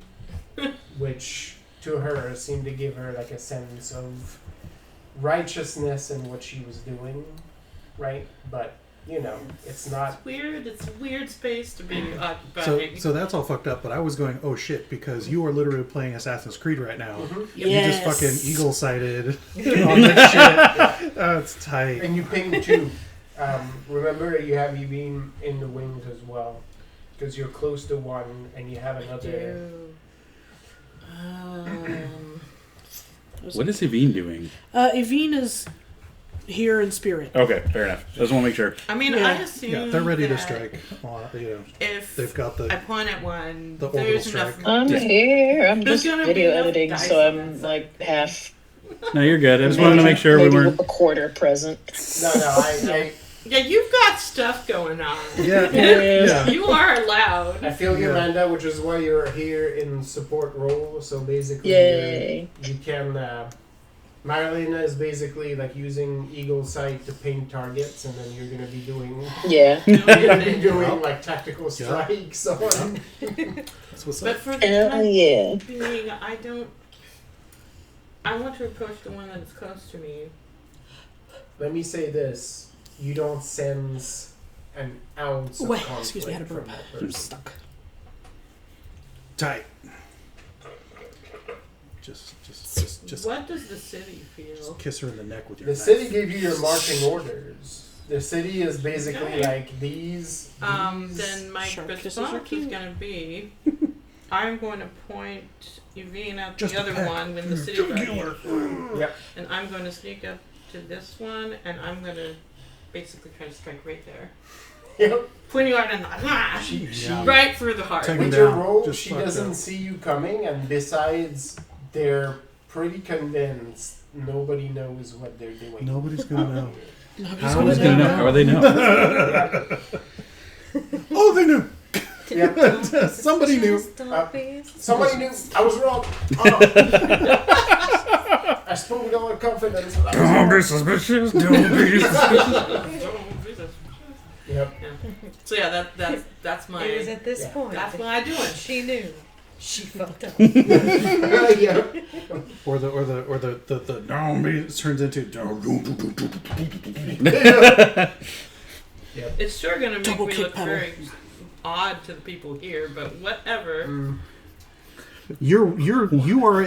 Which to her seemed to give her like a sense of righteousness in what she was doing, right? But you know, it's not weird. It's a weird space to be occupying. So that's all fucked up, but I was going, oh shit, because you are literally playing Assassin's Creed right now. Mm-hmm. You just fucking eagle-sighted on this shit. It's tight. And you ping too. Remember, you have Evine in the wings as well, because you're close to one, and you have another. What is Evine doing? Evine is here in spirit. Okay, fair enough. Just want to make sure. I mean, Yeah. I assume Yeah, they're ready to that strike. If They've got the I point at one, the orbital there's strike. enough. I'm here. I'm There's just gonna be video enough editing, dice so on I'm that like half. No, you're good. I just wanted to make sure we maybe weren't. a quarter present. No, I Yeah, you've got stuff going on. Yeah. Yeah. You are allowed. I feel you, Yeah. Amanda, which is why you're here in support role. So basically, Yay. you can. Marilena is basically like using Eagle Sight to ping targets, and then you're gonna be doing. Yeah. You're gonna be doing like tactical strikes. That's what's But up. for the Hell time yeah. being, I want to approach the one that's close to me. Let me say this: you don't sense an ounce of Wait, conflict excuse me, I had a from burp. that I'm person. stuck. Tight. Just What does the city feel? kiss her in the neck with your The knife. city gave you your marching orders. The city is basically Okay. like these. Then my Shark kisses are response is cute. going to be, I'm going to point Yvonne at Just the a other peck. one when the city's right here. Yep. And I'm going to sneak up to this one, and I'm going to basically try to strike right there. Yep. Pointing out and right through the heart. Take With him your down. roll, Just she fucked doesn't up. see you coming, and besides, they're pretty convinced nobody knows what they're doing. Nobody's gonna know. How is gonna know? How would they know? Oh, they knew. Yeah. Somebody knew. Somebody knew. I was wrong. Oh. I spoke with all confidence. Don't be suspicious. Don't be suspicious. Yep. So yeah, that's my. It was at this Yeah. point. That's what I doing. She knew. She fucked up. Yeah. Or the don't be turns into Yep. It's sure gonna make Double me kick look pedal. very odd to the people here, but whatever. you are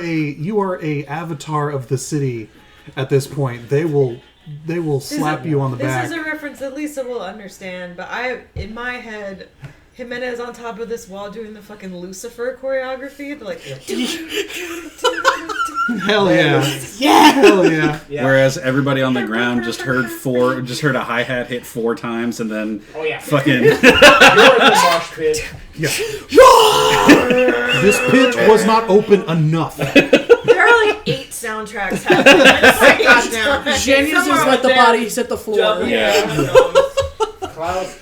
a avatar of the city at this point. They will slap you on the back. This is a reference that Lisa will understand, but in my head, Jimenez on top of this wall doing the fucking Lucifer choreography. They're like, Hell yeah. Yeah. Hell yeah. Yeah. Whereas everybody on the ground just heard a hi-hat hit 4 times and then Oh yeah. fucking You're in the mosh pit. Yeah. This pit was not open enough. there are like 8 soundtracks happening. Goddamn. Genius is Somewhere let the there. bodies hit the floor.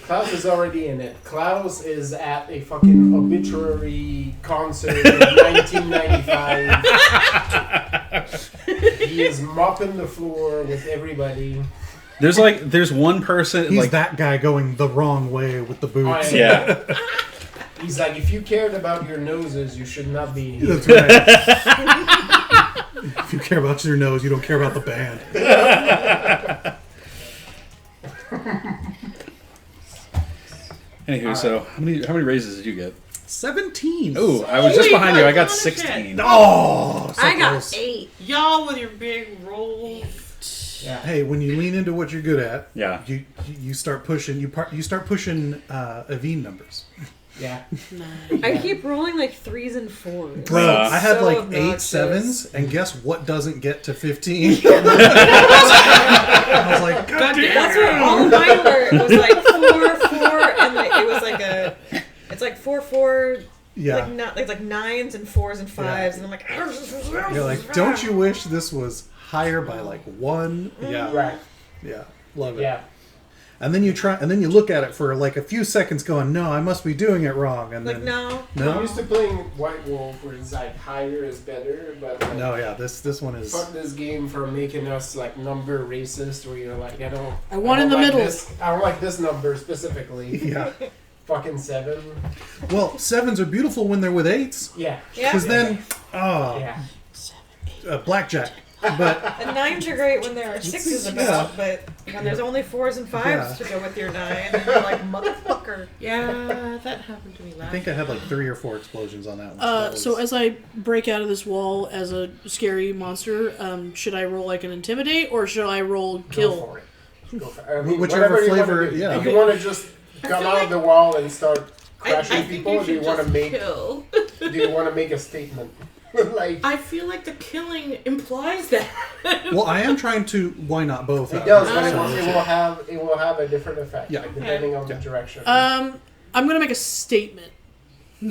Klaus is already in it. Klaus is at a fucking obituary concert in 1995. He is mopping the floor with everybody. there's one person He's like that guy going the wrong way with the boots. yeah. He's like, if you cared about your noses, you should not be here. That's right. If you care about your nose, you don't care about the band. Anywho, so how many raises did you get? 17. Oh, I was just Holy behind you. I got fuck, 16. Oh, so I got close. 8. Y'all with your big rolls. Yeah. Hey, when you lean into what you're good at, Yeah. you start pushing. You start pushing Aveen numbers. Yeah. I keep rolling like 3s and 4s. Bro, I had So like obnoxious. 8 7s, and guess what doesn't get to 15? I was like, God damn. That's what all of mine were. It was like 4, and like it was like it's like 4, 4. Yeah. Like not like 9s and 4s and 5s, and I'm like, You're like, don't you wish this was higher by like 1? Yeah. Right. Yeah. Love it. Yeah. And then you look at it for like a few seconds going, no, I must be doing it wrong. And like then, no. I'm used to playing White Wolf, where it's like higher is better, but like, No, yeah, this one is. fuck this game for making us like number racist, where you're like, I want in the like middle. I don't like this number specifically. Yeah. Fucking 7. Well, 7s are beautiful when they're with 8s. Yeah. Yeah. Because Yeah, then, Yeah. blackjack. But And 9s are great when there are 6s about, but when there's only 4s and 5s Yeah. to go with your 9, and you're like, motherfucker. Yeah, that happened to me last I think I had like 3 or 4 explosions on that one. that was- So as I break out of this wall as a scary monster, should I roll like an intimidate or should I roll Go kill? for it. Go for it. I mean, Whichever whatever you wanna flavor, do. yeah. If you want to just come out of the wall and start I crashing think people, you or do you should want to just make? kill. Do you want to make a statement? Like, I feel like the killing implies that. Well, I am trying to. Why not both? it does, but it will have a different effect, Yeah. like, depending on the direction. I'm gonna make a statement,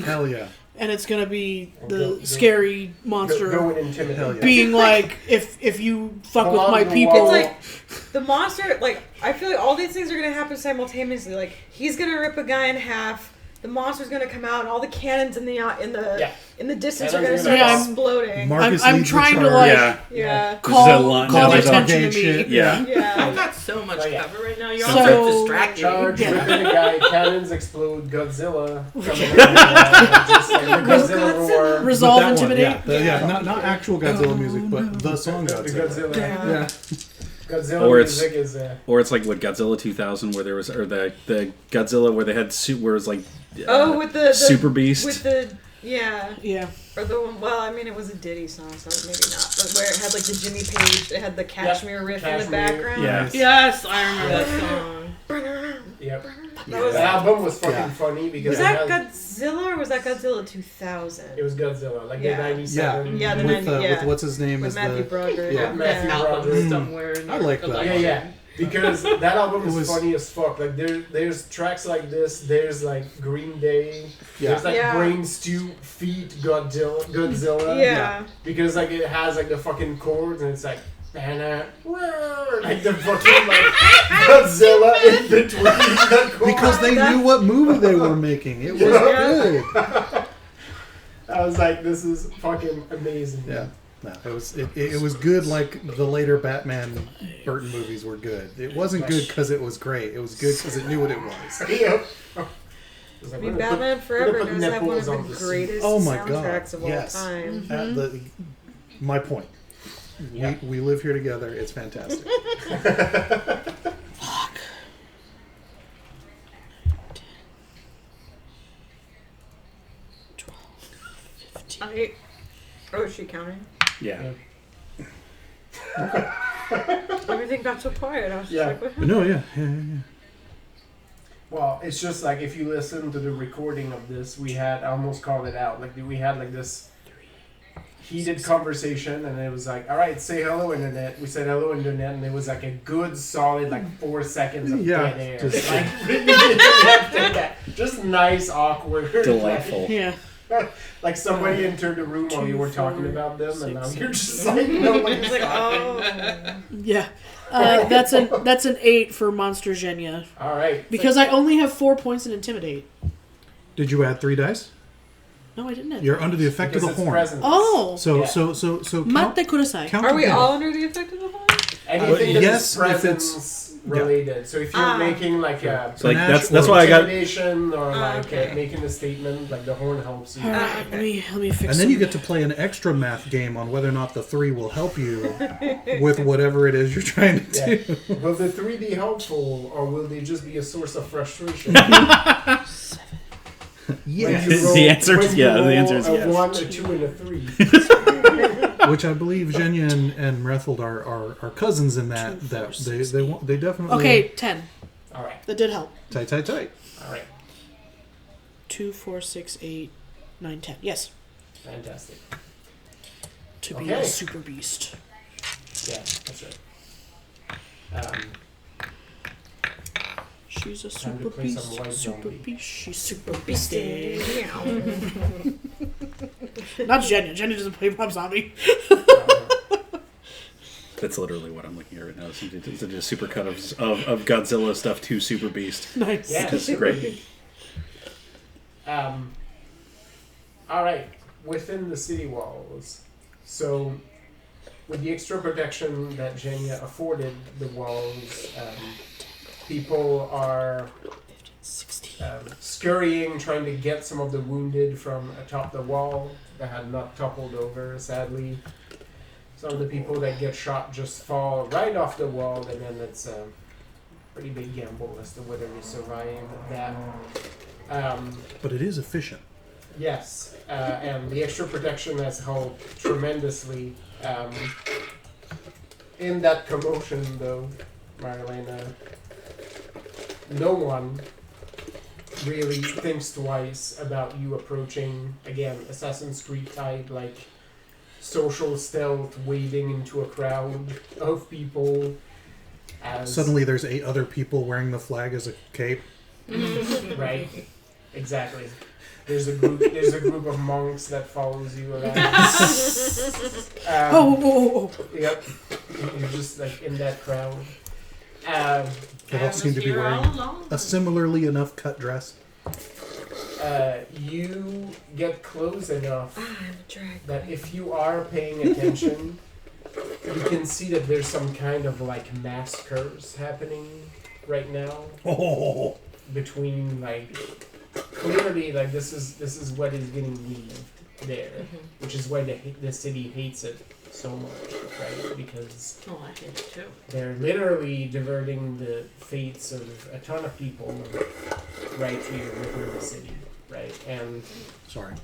Hell yeah. and it's gonna be the Go- scary monster Go and intimidate. Hell yeah. being like, if you fuck with Along my the people. wall. It's like the monster. Like I feel like all these things are gonna happen simultaneously. Like he's gonna rip a guy in half. The monster's gonna come out, and all the cannons in the distance are gonna start Yeah, exploding. Marcus I'm leads the trying to charge. like Yeah. Yeah. call line- the there's a attention to gate me. shit. Yeah. I've Yeah. got so much Oh, yeah. cover right now. You're So- also distracting. Charge, Yeah. ripping the guy, cannons explode, Godzilla coming out, just like the Godzilla roar. Resolve, But that one, intimidate. yeah, not actual Godzilla music, but the song The Godzilla. Godzilla. Yeah. Godzilla Or it's- music is Or it's like what Godzilla 2000, where there was, or the Godzilla where they had where it was like With the Super Beast. With the yeah. Yeah. Or the one. Well, I mean, it was a Diddy song, so maybe not. But where it had like the Jimmy Page, it had the Kashmir riff in the Kashmir. background. Yeah. Yes, I remember that song. Yep. That was, The album was fucking Yeah. funny because was it that had- Godzilla or was that Godzilla 2000? It was Godzilla, like Yeah. the 97. Yeah, the with, 90, yeah. with what's his name With is Matthew the Broderick. yeah. Matthew Album Broderick. somewhere. In I like that. Yeah, yeah. Because that album It is was- funny as fuck. Like there's tracks like this. There's like Green Day. Yeah. There's like Yeah. Brain Stew Feet Godzilla. Yeah. Because like it has like the fucking chords and it's like like the fucking like Godzilla in between the chords. because they knew what movie they were making. It was good. I was like, this is fucking amazing. Yeah. No, it was good like the later Batman Burton movies were good. It wasn't good because it was great. It was good because it knew what it was. Yep. It's I like, mean, we're gonna Batman put- we're Forever gonna put does have one of nipples on the the greatest Oh my God, soundtracks of yes. all time. My point. Yeah. We live here together. It's fantastic. Oh, is she counting? Yeah. Everything got so quiet. I was Yeah. just like, what happened? No, yeah. Well, it's just like if you listen to the recording of this, I almost called it out. Like we had like this heated conversation, and it was like, all right, say hello, internet. We said hello, internet, and it was like a good solid like 4 seconds of Yeah, dead air. just- Like, really after that. Just nice, awkward, Delightful. Yeah. Like somebody entered the room while you were talking about them, and now you're just like, nobody's It's like, oh. Yeah. That's an 8 for Monster Genya. All right. Because I only have 4 points in Intimidate. Did you add 3 dice? No, I didn't. Have You're under the effect Because of it's the horn. presence. Oh. So Yeah. so count, Mate kudasai. count Are we again. all under the effect of the horn? Anything that yes, is if it's- presence related. So if you're making like a So like Panache that's or why I got. intimidation or like okay. Making a statement, like the horn helps you. All right, let me fix. And then you get to play an extra math game on whether or not the 3 will help you with whatever it is you're trying to Yeah. do. Will the 3 be helpful, or will they just be a source of frustration? Yes. The answer is- yeah, the answer is a yes. 1, a 2, and a 3. Which I believe Zhenya and Rethold are cousins in that they definitely Okay, 10. All right. That did help. tight. All right. 2, 4, 6, 8, 9, 10. Yes. Fantastic. To be Okay. a super beast. Yeah, that's right. She's a Time to super play some beast. White Super Zombie. beast. She's super beastie. Meow. Not Genya. Genya doesn't play Rob Zombie. That's literally what I'm looking at right now. It's just a super cut of Godzilla stuff to Super Beast. Nice. Yeah. Which is great. All right, within the city walls. So, with the extra protection that Genya afforded the walls, people are scurrying, trying to get some of the wounded from atop the wall that had not toppled over, sadly. Some of the people that get shot just fall right off the wall, and then it's a pretty big gamble as to whether they survive that. But it is efficient. Yes, and the extra protection has helped tremendously. In that commotion, though, Marlena, no one really thinks twice about you approaching, again, Assassin's Creed type, like social stealth wading into a crowd of people. As Suddenly there's 8 other people wearing the flag as a cape. right, exactly. There's a group of monks that follows you around. Yep, you're just like in that crowd. They all seem to be wearing a similarly enough cut dress. You get close enough that if you are paying attention, you can see that there's some kind of like massacres happening right now. Oh. Between like clearly like this is what is getting weaved there, which is why the city hates it so much, right? Because I hate it too. they're literally diverting the fates of a ton of people right here within the city, right? And sorry,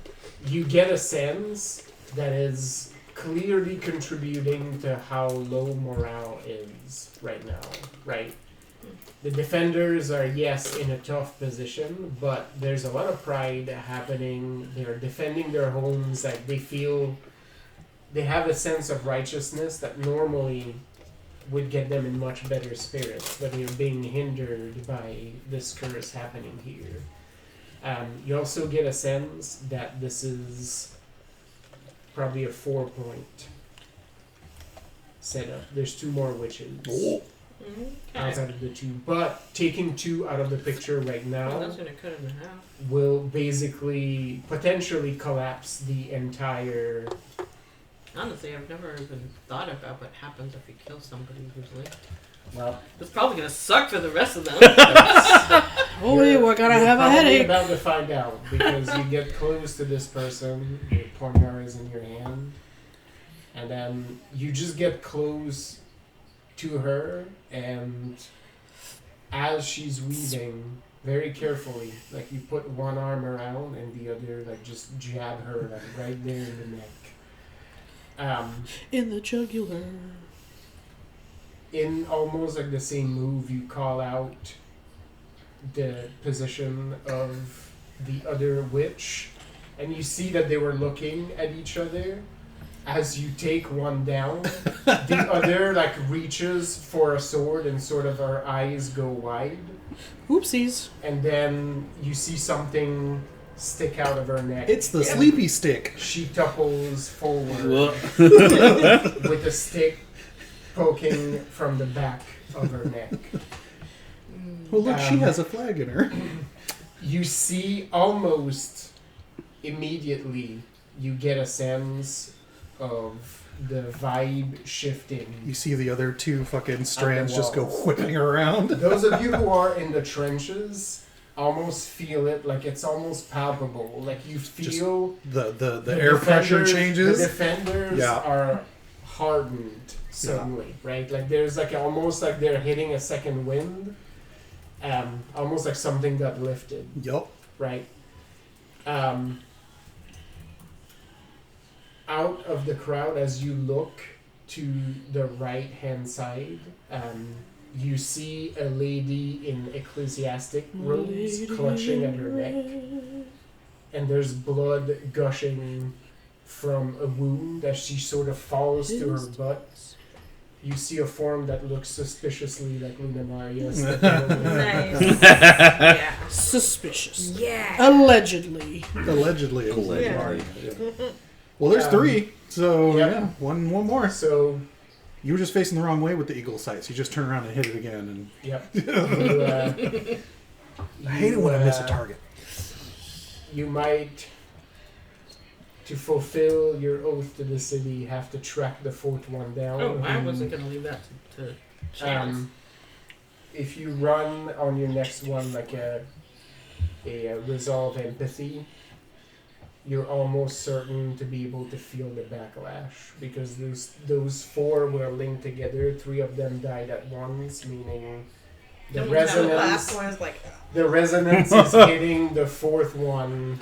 you get a sense that is clearly contributing to how low morale is right now, right? The defenders are, yes, in a tough position, but there's a lot of pride happening. They're defending their homes. Like they feel they have a sense of righteousness that normally would get them in much better spirits, but they're being hindered by this curse happening here. You also get a sense that this is probably a 4-point setup. There's 2 more witches. Outside of the 2, but taking 2 out of the picture right now that's gonna cut it in half. will basically potentially collapse the entire. Honestly, I've never even thought about what happens if you kill somebody usually. Well, It's probably gonna suck for the rest of them. We're gonna have a headache. About to find out because you get close to this person, your pointer is in your hand, and then you just get close to her, and as she's weaving very carefully, like you put one arm around and the other like just jab her like right there in the neck. In the jugular. In almost like the same move, you call out the position of the other witch, and you see that they were looking at each other. As you take one down, the other like reaches for a sword and sort of her eyes go wide. Oopsies. And then you see something stick out of her neck. It's the sleepy stick. She topples forward with a stick poking from the back of her neck. Well, look, she has a flag in her. You see almost immediately, you get a sense of the vibe shifting. You see the other 2 fucking strands just go whipping around. Those of you who are in the trenches almost feel it, like it's almost palpable. Like you feel just the air pressure changes. The defenders are hardened suddenly, right? Like there's like almost like they're hitting a second wind. Almost like something got lifted. Yup. Right. Out of the crowd, as you look to the right-hand side, you see a lady in ecclesiastic robes clutching at her neck. And there's blood gushing from a wound as she sort of falls to her butt. You see a form that looks suspiciously like Luna Marius. Nice. Yeah. Suspicious. Yeah. Allegedly. Allegedly. Allegedly. Well, there's 3, so Yep. yeah, one more. So You were just facing the wrong way with the eagle sights. You just turn around and hit it again. And yep. I hate it when I miss a target. You might, to fulfill your oath to the city, have to track the 4th one down. Oh, I wasn't going to leave that to chance. If you run on your next one like a resolve empathy, you're almost certain to be able to feel the backlash because those 4 were linked together. 3 of them died at once, meaning the resonance. One is like, the resonance is hitting the 4th one.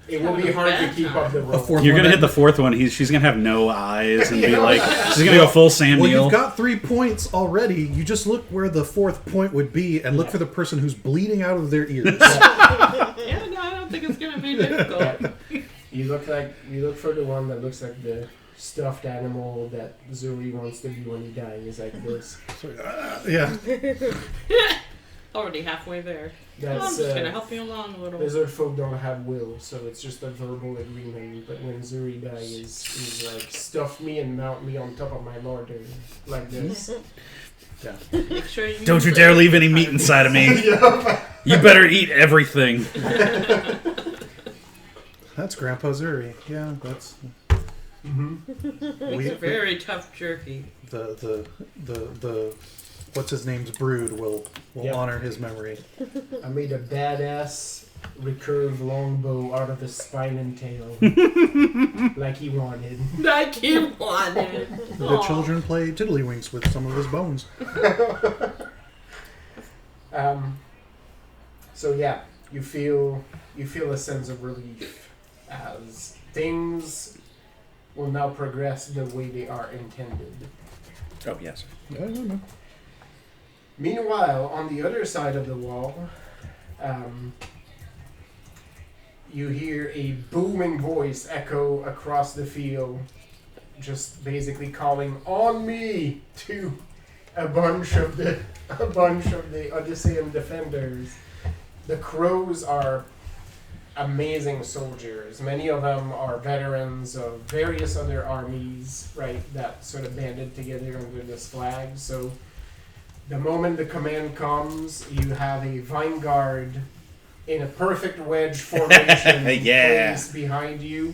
It will be hard to keep up the roll. You're gonna hit the 4th one. She's gonna have no eyes and be like, she's gonna go full Sam Well, Neill. you've got 3 points already. You just look where the 4th point would be and look for the person who's bleeding out of their ears. Yeah, no, I don't think it's gonna be difficult. You look for the one that looks like the stuffed animal that Zuri wants to be when he dies, like this. Yeah. Already halfway there. That's, I'm just gonna help you along a little. Lizard folk don't have will, so it's just a verbal agreement. But when Zuri dies, he's like, stuff me and mount me on top of my larder, like this. Yeah. Make sure you Don't you dare leave any meat inside of me. You better eat everything. That's Grandpa Zuri. Yeah, that's. It's a very tough jerky. The what's his name's brood will honor his memory. I made a badass recurve longbow out of his spine and tail, like he wanted. Like he wanted. The children play tiddlywinks with some of his bones. So yeah, you feel a sense of relief as things will now progress the way they are intended. Oh, yes. Meanwhile, on the other side of the wall, you hear a booming voice echo across the field, just basically calling on me to a bunch of the Odyssean defenders. The crows are amazing soldiers. Many of them are veterans of various other armies, right, that sort of banded together under this flag. So the moment the command comes, you have a Vanguard in a perfect wedge formation placed behind you.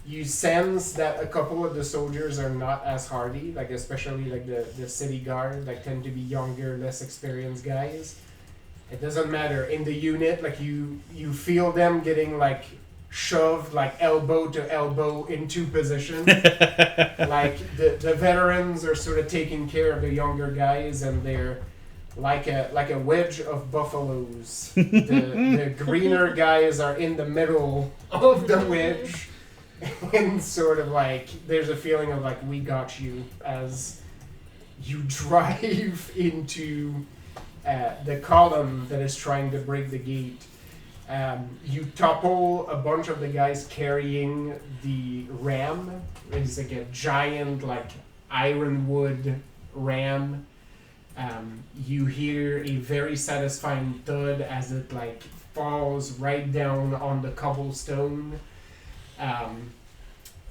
You sense that a couple of the soldiers are not as hardy, like especially like the city guard, like tend to be younger, less experienced guys. It doesn't matter. In the unit, like you feel them getting like shoved like elbow to elbow into position. Like the veterans are sort of taking care of the younger guys, and they're like a wedge of buffaloes. The greener guys are in the middle of the wedge, and sort of like there's a feeling of like we got you as you drive into the column that is trying to break the gate. You topple a bunch of the guys carrying the ram. It's like a giant, like ironwood ram. You hear a very satisfying thud as it like falls right down on the cobblestone,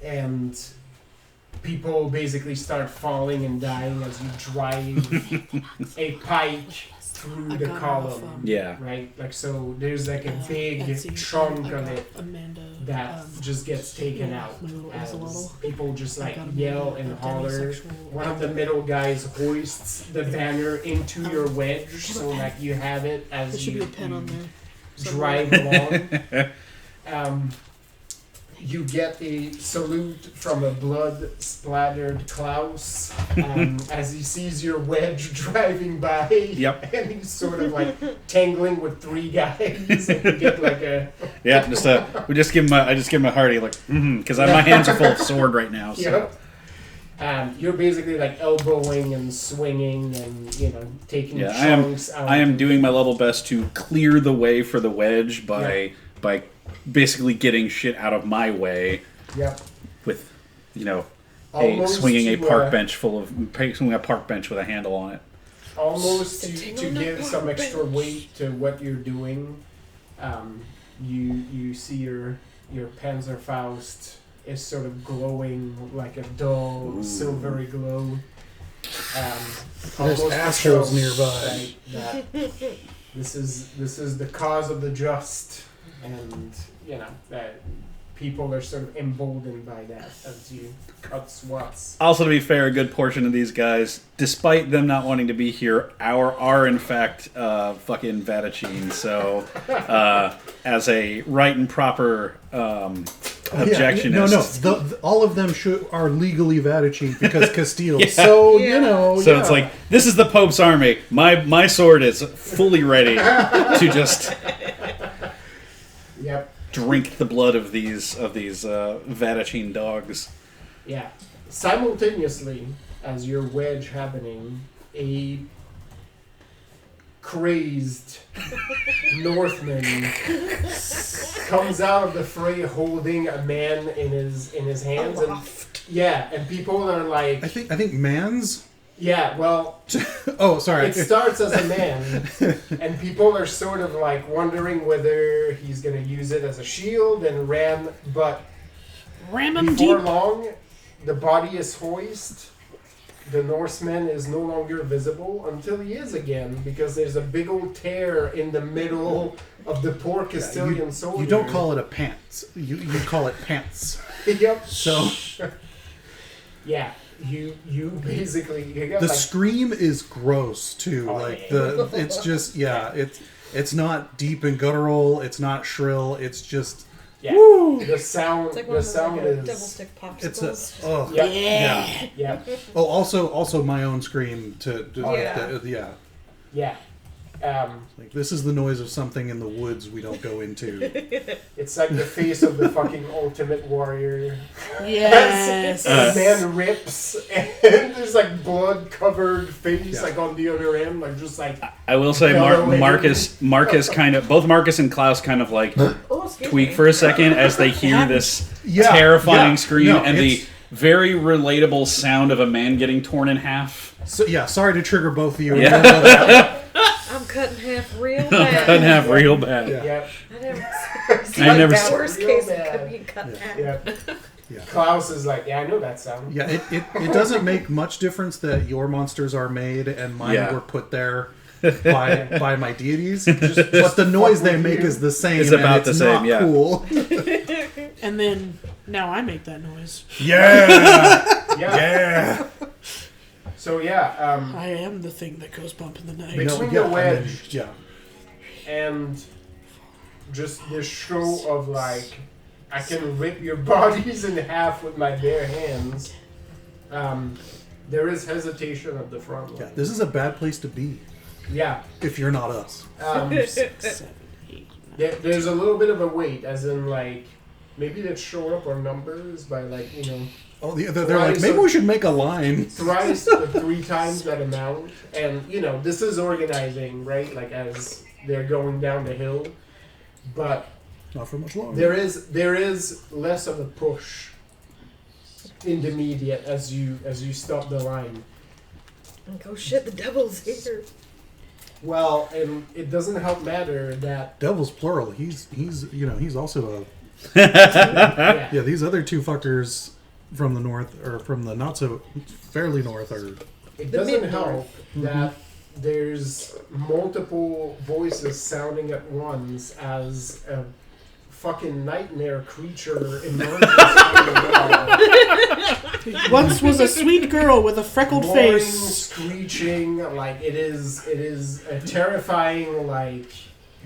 and people basically start falling and dying as you drive a pike through the column. Yeah. Right? Like, so there's like a big chunk of it that just gets taken out as people just like yell and holler. One of the middle guys hoists the banner into your wedge so that you have it as you drive along. You get a salute from a blood-splattered Klaus as he sees your wedge driving by. Yep. And he's sort of like tangling with three guys. And you get like a I just give him a hearty like because my hands are full of sword right now. So. Yep. You're basically like elbowing and swinging and taking chunks out. I am doing my level best to clear the way for the wedge by basically getting shit out of my way. Yep. With swinging a park bench with a handle on it. Almost to give some extra weight to what you're doing. You see your Panzerfaust is sort of glowing like a dull silvery glow. There's assholes nearby. That this is the cause of the just, and that people are sort of emboldened by that as you cut swaths. Also, to be fair, a good portion of these guys, despite them not wanting to be here, are in fact fucking Vatachine. So, as a right and proper objectionist, all of them are legally Vatachine because Castile. So So it's like, this is the Pope's army. My sword is fully ready to just drink the blood of these Vatachine dogs. Yeah. Simultaneously, as your wedge happening, a crazed Northman comes out of the fray holding a man in his hands, and Yeah, and people are like... I think man's... Yeah, well... Oh, sorry. It starts as a man, and people are sort of like wondering whether he's going to use it as a shield and ram, but Ram him before deep. long, the body is hoist. The Norseman is no longer visible until he is again, because there's a big old tear in the middle of the poor Castilian soldier. You don't call it a pants. You call it pants. Yep. So yeah, you basically you got the like, scream is gross too. Oh, like yeah. it's just it's not deep and guttural. It's not shrill. It's just the sound. It's like The one of those sound like, is. double stick popsicles. it's a Yep. Yeah. Yeah. Oh, also my own scream to Yeah. Yeah. Like this is the noise of something in the woods we don't go into. It's like the face of the fucking ultimate warrior. Yes. The man rips, and there's like blood covered face like on the other end, like just like. I will say Marcus kind of, both Marcus and Klaus kind of like tweak for a second as they hear this terrifying scream and the very relatable sound of a man getting torn in half. So sorry to trigger both of you. Yeah. I'm cut in half real bad. Cut in half real bad. Yep. I never seen worst real case bad. it could be cut in half. Yeah. Klaus is like, I know that sound. Yeah, it doesn't make much difference that your monsters are made and mine were put there by my deities. But the noise they make is the same. It's about the same, not yeah. Cool. And then now I make that noise. Yeah. So yeah, I am the thing that goes bump in the night. between the wedge and just this show of like, I can rip your bodies in half with my bare hands. There is hesitation at the front line. Yeah, this is a bad place to be. Yeah. If you're not us. 6, 7, 8, 9. There's a little bit of a wait, as in like, maybe they'd show up our numbers by like, Oh, they're like, maybe we should make a line. thrice or 3 times that amount. And, this is organizing, right? Like, as they're going down the hill. But not for much longer. There is less of a push intermediate as you stop the line. Like, oh shit, the devil's here. Well, and it doesn't help matter that Devil's plural. He's also a yeah. these other 2 fuckers from the north, or from the not so fairly north, are. It doesn't help that there's multiple voices sounding at once as a fucking nightmare creature emerges from the wall. Once was a sweet girl with a freckled Roaring, face. screeching, like it is a terrifying, like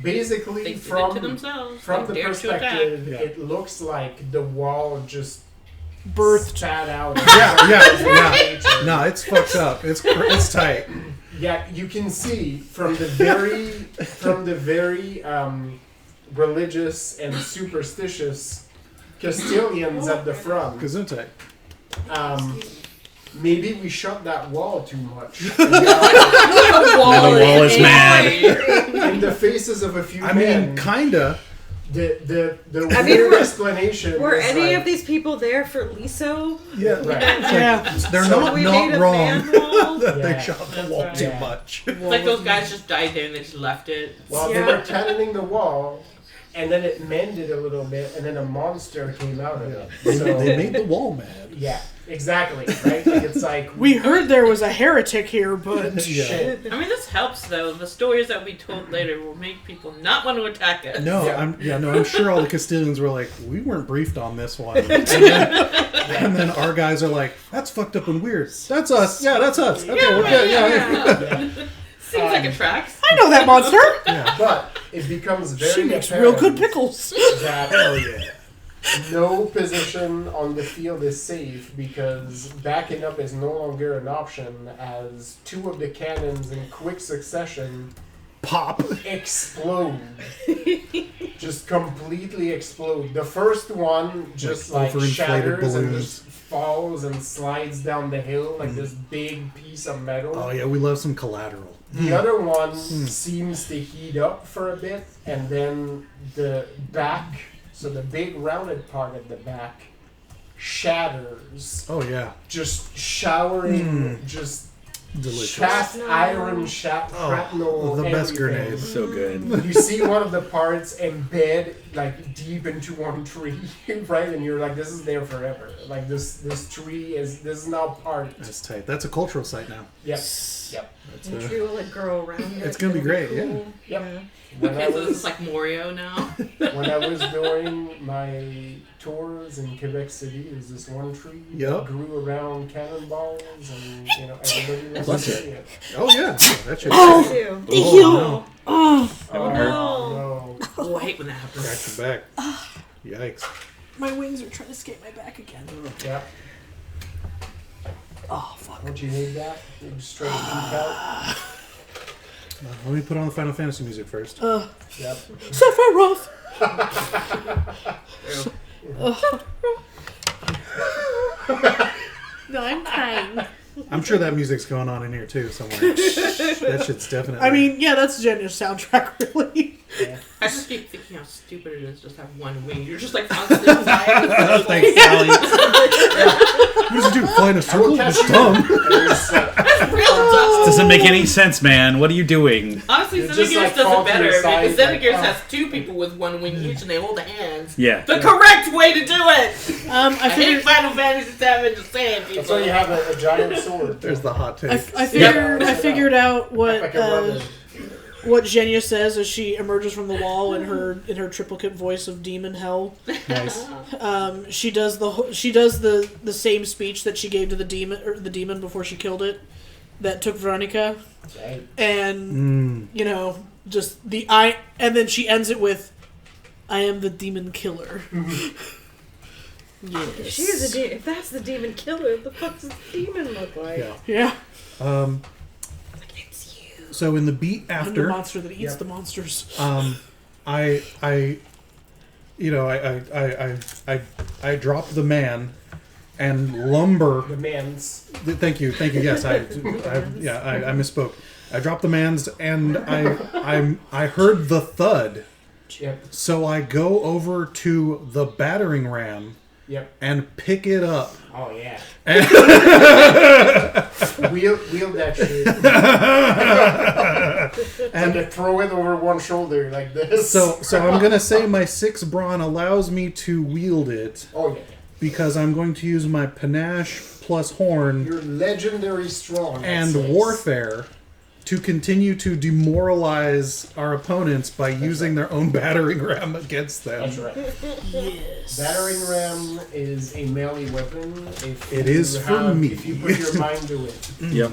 basically They from did it to themselves. from They the dared to attack. perspective, Yeah. it looks like the wall just Birthed. spat out. Yeah. No, it's fucked up. It's tight. Yeah, you can see from the very religious and superstitious Castilians at the front. Gesundheit. Maybe we shut that wall too much. The wall is mad. In the faces of a few I men. mean, kinda. The I mean, weird explanation. Were was any like, of these people there for Liso? Yeah. Right. Yeah. They're So not we made a wrong man wall? that Yeah. they shot the wall right. too Yeah. much. It's like those guys just died there and they just left it. Well, Yeah. they were cannoning the wall, and then it mended a little bit, and then a monster came out of it. They, So, they made the wall mad. yeah, exactly, right? Like it's like We heard there was a heretic here, but Yeah. shit. I mean, this helps though. The stories that we told later will make people not want to attack us. No, Yeah. I'm sure all the Castilians were like, we weren't briefed on this one. And then our guys are like, that's fucked up and weird. That's us. Yeah, that's us. Okay, we're good. Yeah. Yeah. Seems like it tracks. I know that monster. Yeah. But it becomes very She makes real good apparent pickles. that Hell yeah. no position on the field is safe because backing up is no longer an option as 2 of the cannons in quick succession Pop. explode. Just completely explode. The first one just like overinflated shatters and balloons. just falls and slides down the hill like this big piece of metal. Oh yeah, we love some collateral. The other one seems to heat up for a bit, and then the back, so the big rounded part of the back, shatters. Oh yeah, Just showering, just delicious. cast iron shrapnel. The best everything. grenades. So good. You see one of the parts embed like deep into one tree, right? And you're like, this is there forever. Like this tree is now part. That's tight. That's a cultural site now. Yep. That's The tree will like grow around it. It's gonna be great. Cool. Yep. When I Okay, so this is was like Morio now. when I was doing my tours in Quebec City, there's this one tree Yep. that grew around cannonballs, and everybody was Bless seeing it. Oh yeah, that should. Me too. Oh, Oh, That would hurt. No. Oh, I hate when that happens. Cracked your back. Yikes. My wings are trying to escape my back again. Yeah. Oh, fuck. Don't you hate that? You just straight peek out. Let me put on the Final Fantasy music first. Yep. Sephiroth! No, I'm fine. I'm sure that music's going on in here too somewhere. That shit's definitely. I mean, yeah, that's Jenya's soundtrack, really. I just keep thinking how stupid it is just to have one wing. You're just like constantly flying. thanks, Sally. What does it do? Fly in a circle? It's dumb. Real dumb. Doesn't make any sense, man. What are you doing? Honestly, You just, Xenogears like, does fall it to your better side, because like, Xenogears oh. has two people with one wing each and they hold hands. Yeah. The correct way to do it! I I hate figured, Final Fantasy VII, just saying, people. That's why you have a giant sword. There's the hot take. I figured out what Like a rubber. what Jenya says as she emerges from the wall in her triplicate voice of demon hell. Nice. She does the same speech that she gave to the demon before she killed it, that took Veronica, Right. and you know, just and then she ends it with, "I am the demon killer." If she is a demon, if that's the demon killer, what the fuck does the demon look like? Yeah. Yeah, Like, it's you. So in the beat I'm the after, monster that eats Yep. the monsters. I drop the man and lumber. The man's. Thank you. Yes, I misspoke. I dropped the man's and I heard the thud. Yep. So I go over to the battering ram Yep. and pick it up. Oh yeah. Wield that shit. And to throw it over one shoulder like this. So I'm gonna say my 6 brawn allows me to wield it Oh yeah. because I'm going to use my panache plus horn You're legendary strong. and that's it. warfare to continue to demoralize our opponents by using their own battering ram against them. That's right. Yes. Battering ram is a melee weapon. If It you is for me. If you put your mind to it. Yep.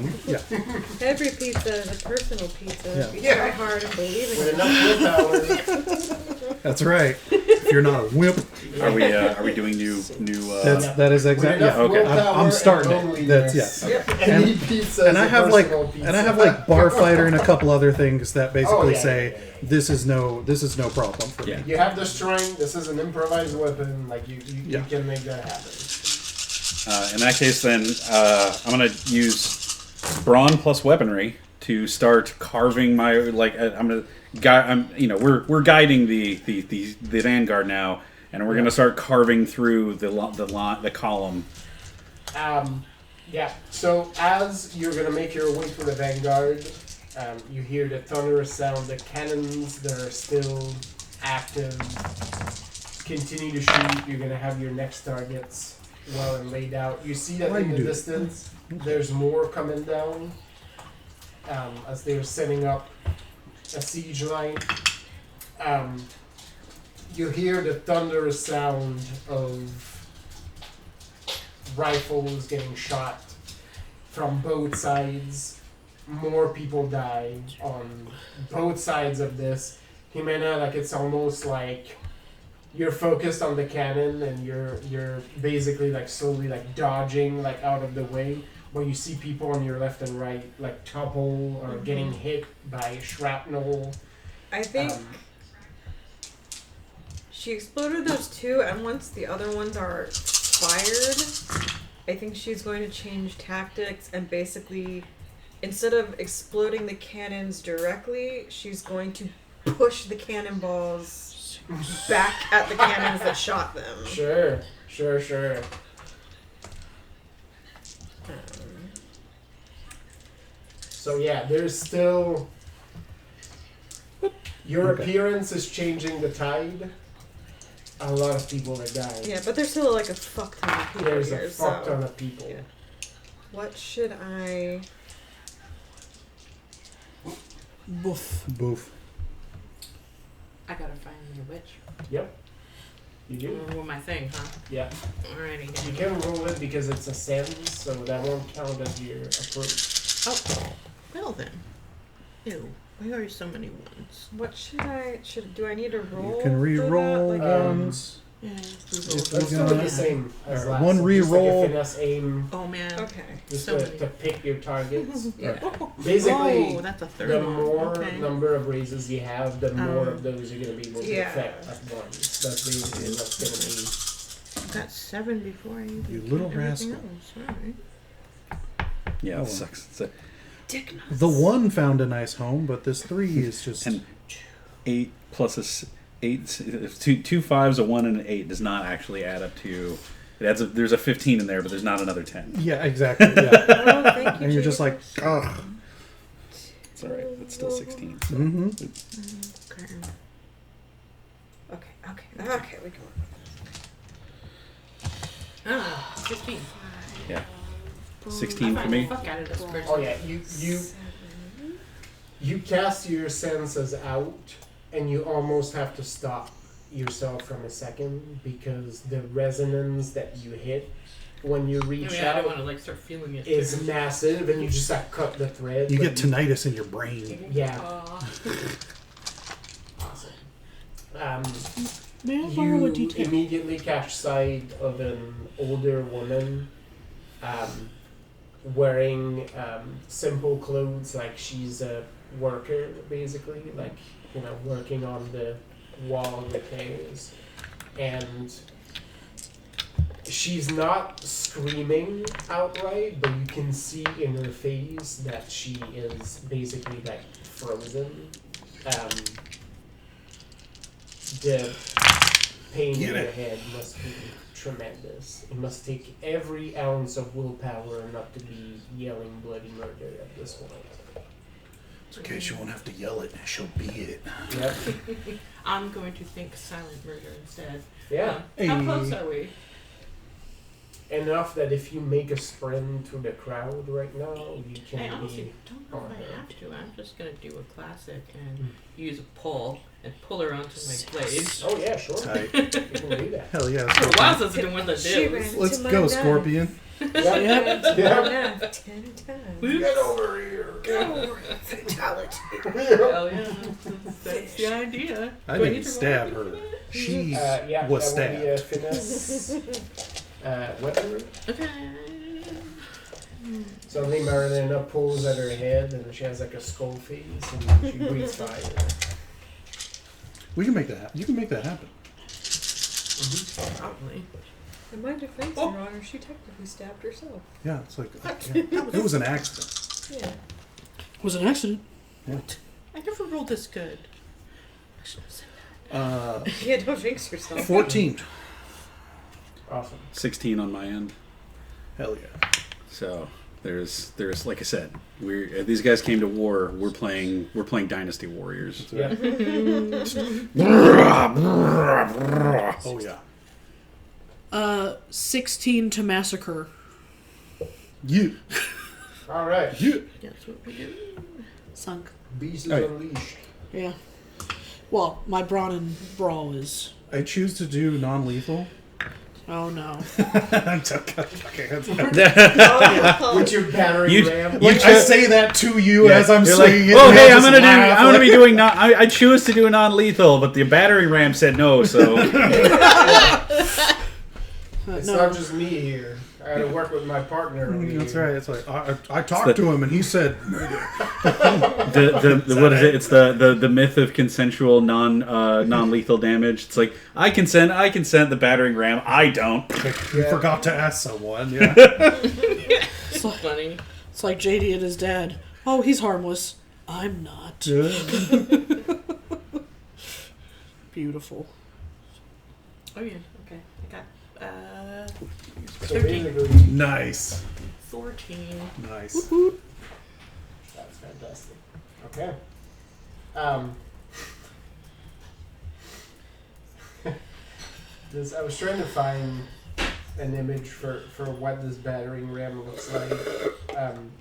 Every pizza is a personal pizza. Yeah. If you Yeah. try hard and believe With in it. enough willpower. That's right. If you're not a wimp, Are we doing new? that is exactly. Yeah, okay. I'm starting it. That's Any pizza. And is I a have like personal pizza. and I have like bar fighter and a couple other things that basically yeah, say yeah. this is no problem for Yeah. me. You have the strength. This is an improvised weapon. Like you Yeah. can make that happen. In that case, then I'm gonna use brawn plus weaponry to start carving my we're guiding the vanguard now, and we're gonna start carving through the column. Yeah. So as you're gonna make your way through the vanguard, you hear the thunderous sound. The cannons that are still active continue to shoot. You're gonna have your next targets well and laid out. You see that Why in you the do that? distance. There's more coming down as they're setting up a siege line. You hear the thunderous sound of rifles getting shot from both sides. More people die on both sides of this. Jimena, like it's almost like you're focused on the cannon and you're basically like slowly like dodging like out of the way, but you see people on your left and right like topple or getting hit by shrapnel. I think she exploded those two, and once the other ones are fired, I think she's going to change tactics and basically, instead of exploding the cannons directly, she's going to push the cannonballs back at the cannons that shot them. Sure. So yeah, there's still your appearance is changing the tide. A lot of people are dying. Yeah, but there's still like a fuck ton of people There's here. a fuck so. ton of people. Yeah. What should I? Boof. Boof. I gotta find the witch. Yep. You do? With my thing, huh? Yeah. Alrighty. You can roll it because it's a sense, so that won't count as your approach. Oh, well then. Ew. Why are so many ones? What should I? Do I need to roll? You can re-roll for that? ones. Yeah. If Let's we do it got- the same as Alright, last. one Just re-roll. Like a finesse aim. Oh man. Okay. Just So to many. pick your targets. Yeah. Basically, Oh, that's a third the one. more Okay. number of raises you have, the more of Um, those you're going to be able to yeah. affect at once. That's basically what's going to be. I got 7 before I even You did little everything rascal. else. Alright. Yeah, Oh. it sucks. So, Dick nuts. The 1 found a nice home, but this 3 is just. and 8 plus a 8, 2 5s, a 1, and an 8 does not actually add up to. It adds there's a 15 in there, but there's not another 10. Yeah, exactly. Yeah. Oh, thank you. And you're just like, Jesus. ugh. It's all right. It's still 16. So. Mm-hmm. Okay. Okay. We can. Ah, 15. Yeah. 16 for me. Fuck out of this person. Oh yeah, you cast your senses out, and you almost have to stop yourself from a second because the resonance that you hit when you reach I don't out want to like start feeling it. is too. massive, and you just like cut the thread. You but get tinnitus in your brain. Yeah, Aw. awesome. May I borrow a You detail? immediately catch sight of an older woman wearing simple clothes, like she's a worker, basically, like, you know, working on the wall repairs. And she's not screaming outright, but you can see in her face that she is basically, like, frozen. The pain in her head must be tremendous. It must take every ounce of willpower not to be yelling bloody murder at this point. It's okay, she won't have to yell it. She'll be it. Yep. I'm going to think silent murder instead. Yeah. How close are we? Enough that if you make a sprint through the crowd right now, you can I honestly be don't know on if I her. have to. I'm just going to do a classic and use a pull and pull her onto my blade. Oh yeah, sure. Tight. You can do that. Hell yeah. For a while since I've been one of the She ran dudes. Let's into my go, knife. Scorpion. Yep. Ran into Yeah. my knife 10 times. Get over here. Fatality. Hell yeah. That's the idea. I Do didn't need to stab roll her. She Yeah, was that will be a stabbed. finesse weapon. Okay. Suddenly Marilena pulls at her head and she has like a skull face and she breathes fire. We can make that happen. You can make that happen. Probably. In my defense, Your Honor, she technically stabbed herself. Yeah, it's like, yeah. It was an accident. Yeah. It was an accident. I never rolled this good. I should have said Yeah, don't jinx yourself. 14. Awesome. 16 on my end. Hell yeah. So there's like I said, these guys came to war. We're playing Dynasty Warriors. Yeah. Oh yeah. 16 to massacre. You. All right. You. that. That's what we do. Sunk. Beast is Hey. unleashed. Yeah. Well, my brawn and brawl is. I choose to do non-lethal. Oh no. With your battery You- ram. Like, I say that to you as I'm You're swinging it. oh and hey, I'll I'm just gonna laugh, I'm gonna like- be doing non. I choose to do non-lethal, but the battery ram said no. So It's no. not just me here. I had to work with my partner. over That's here. right. It's like I talked to him and he said, the what is it? It's the myth of consensual non-lethal damage. It's like I consent. The battering ram, I don't. "You forgot to ask someone." Yeah. It's like, Funny. it's like JD and his dad. Oh, he's harmless. I'm not. Beautiful. Oh yeah. Okay. I got So 13. basically, Nice. 14. Nice. that's Fantastic. Okay. I was trying to find an image for what this battering ram looks like.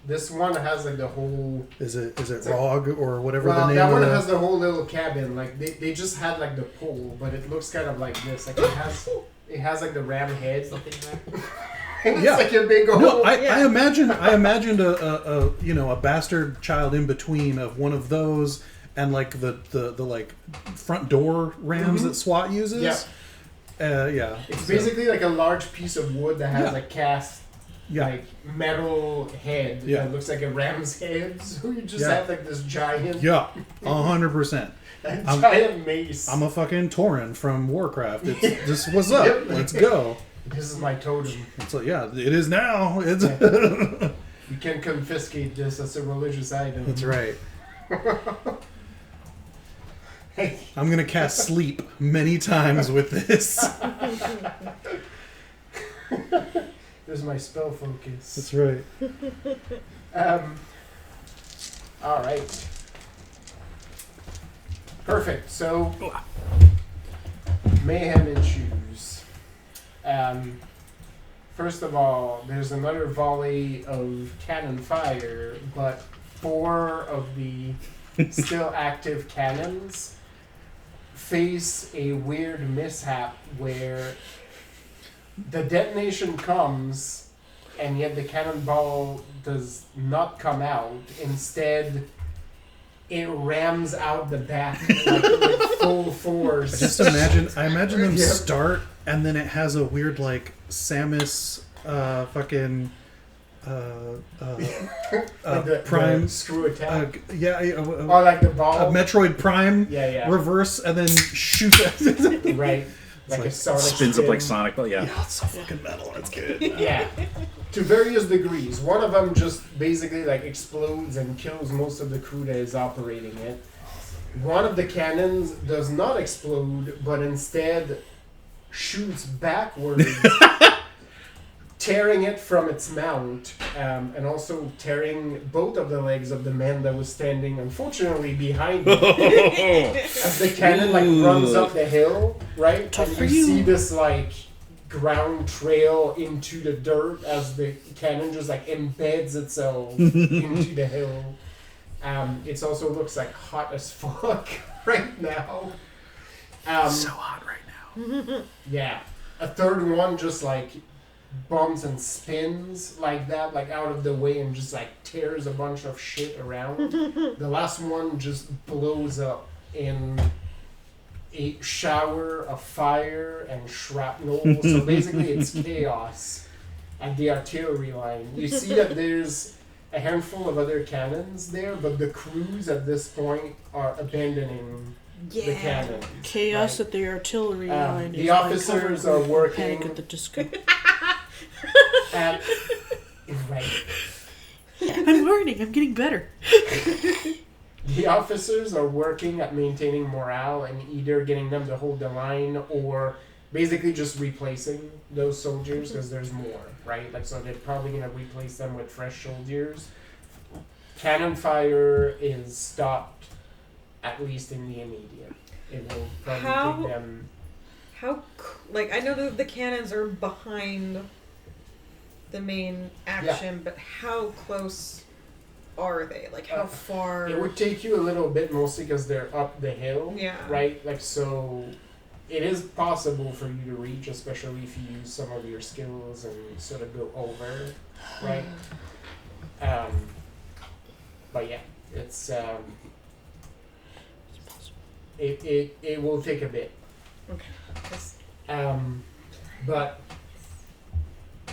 This one has like the whole. Is it ROG or whatever Well, the name that one of has the whole little cabin. Like they just had like the pole, but it looks kind of like this. Like it has like the ram head. It's Yeah. like a big old. No, I imagined a bastard child in between of one of those and like the like front door rams that SWAT uses. Yeah. It's basically like a large piece of wood that has a cast like metal head that looks like a ram's head. So you just have like this giant 100%. Giant mace. I'm a fucking Tauren from Warcraft. This what's up. Let's go. This is my totem. So it is now. It's You can confiscate this as a religious item. That's right. I'm gonna cast sleep many times with this. This is my spell focus. That's right. All right. Perfect. So, mayhem ensues. First of all, there's another volley of cannon fire, but 4 of the still active cannons face a weird mishap where the detonation comes and yet the cannonball does not come out. Instead, it rams out the back like with full force. I imagine them start and then it has a weird like Samus fucking like Prime the screw attack. or like the ball. Metroid Prime Yeah. reverse and then shoot it. Right. Like a Sonic spins spin. up like Sonic, but Yeah, it's so fucking metal. It's good. Yeah. To various degrees. One of them just basically like explodes and kills most of the crew that is operating it. One of the cannons does not explode, but instead shoots backwards, tearing it from its mount, and also tearing both of the legs of the man that was standing, unfortunately, behind it. As the cannon runs up the hill, right? Tough and you see this ground trail into the dirt as the cannon just embeds itself into the hill. It also looks hot as fuck right now. so hot right now. Yeah. A third one just bumps and spins like that, out of the way and just tears a bunch of shit around. The last one just blows up in a shower of fire and shrapnel. So basically it's chaos at the artillery line. You see that there's a handful of other cannons there, but the crews at this point are abandoning the cannons. Chaos at the artillery line. The officers are working. Panic at the Disco. Right. I'm learning. I'm getting better. The officers are working at maintaining morale and either getting them to hold the line or basically just replacing those soldiers because there's more, right? So they're probably going to replace them with fresh soldiers. Cannon fire is stopped, at least in the immediate. It will probably take them... I know that the cannons are behind the main action, but how close are they? How far? It would take you a little bit, mostly because they're up the hill, right? So it is possible for you to reach, especially if you use some of your skills and sort of go over, right? But yeah, it's it will take a bit. Okay. But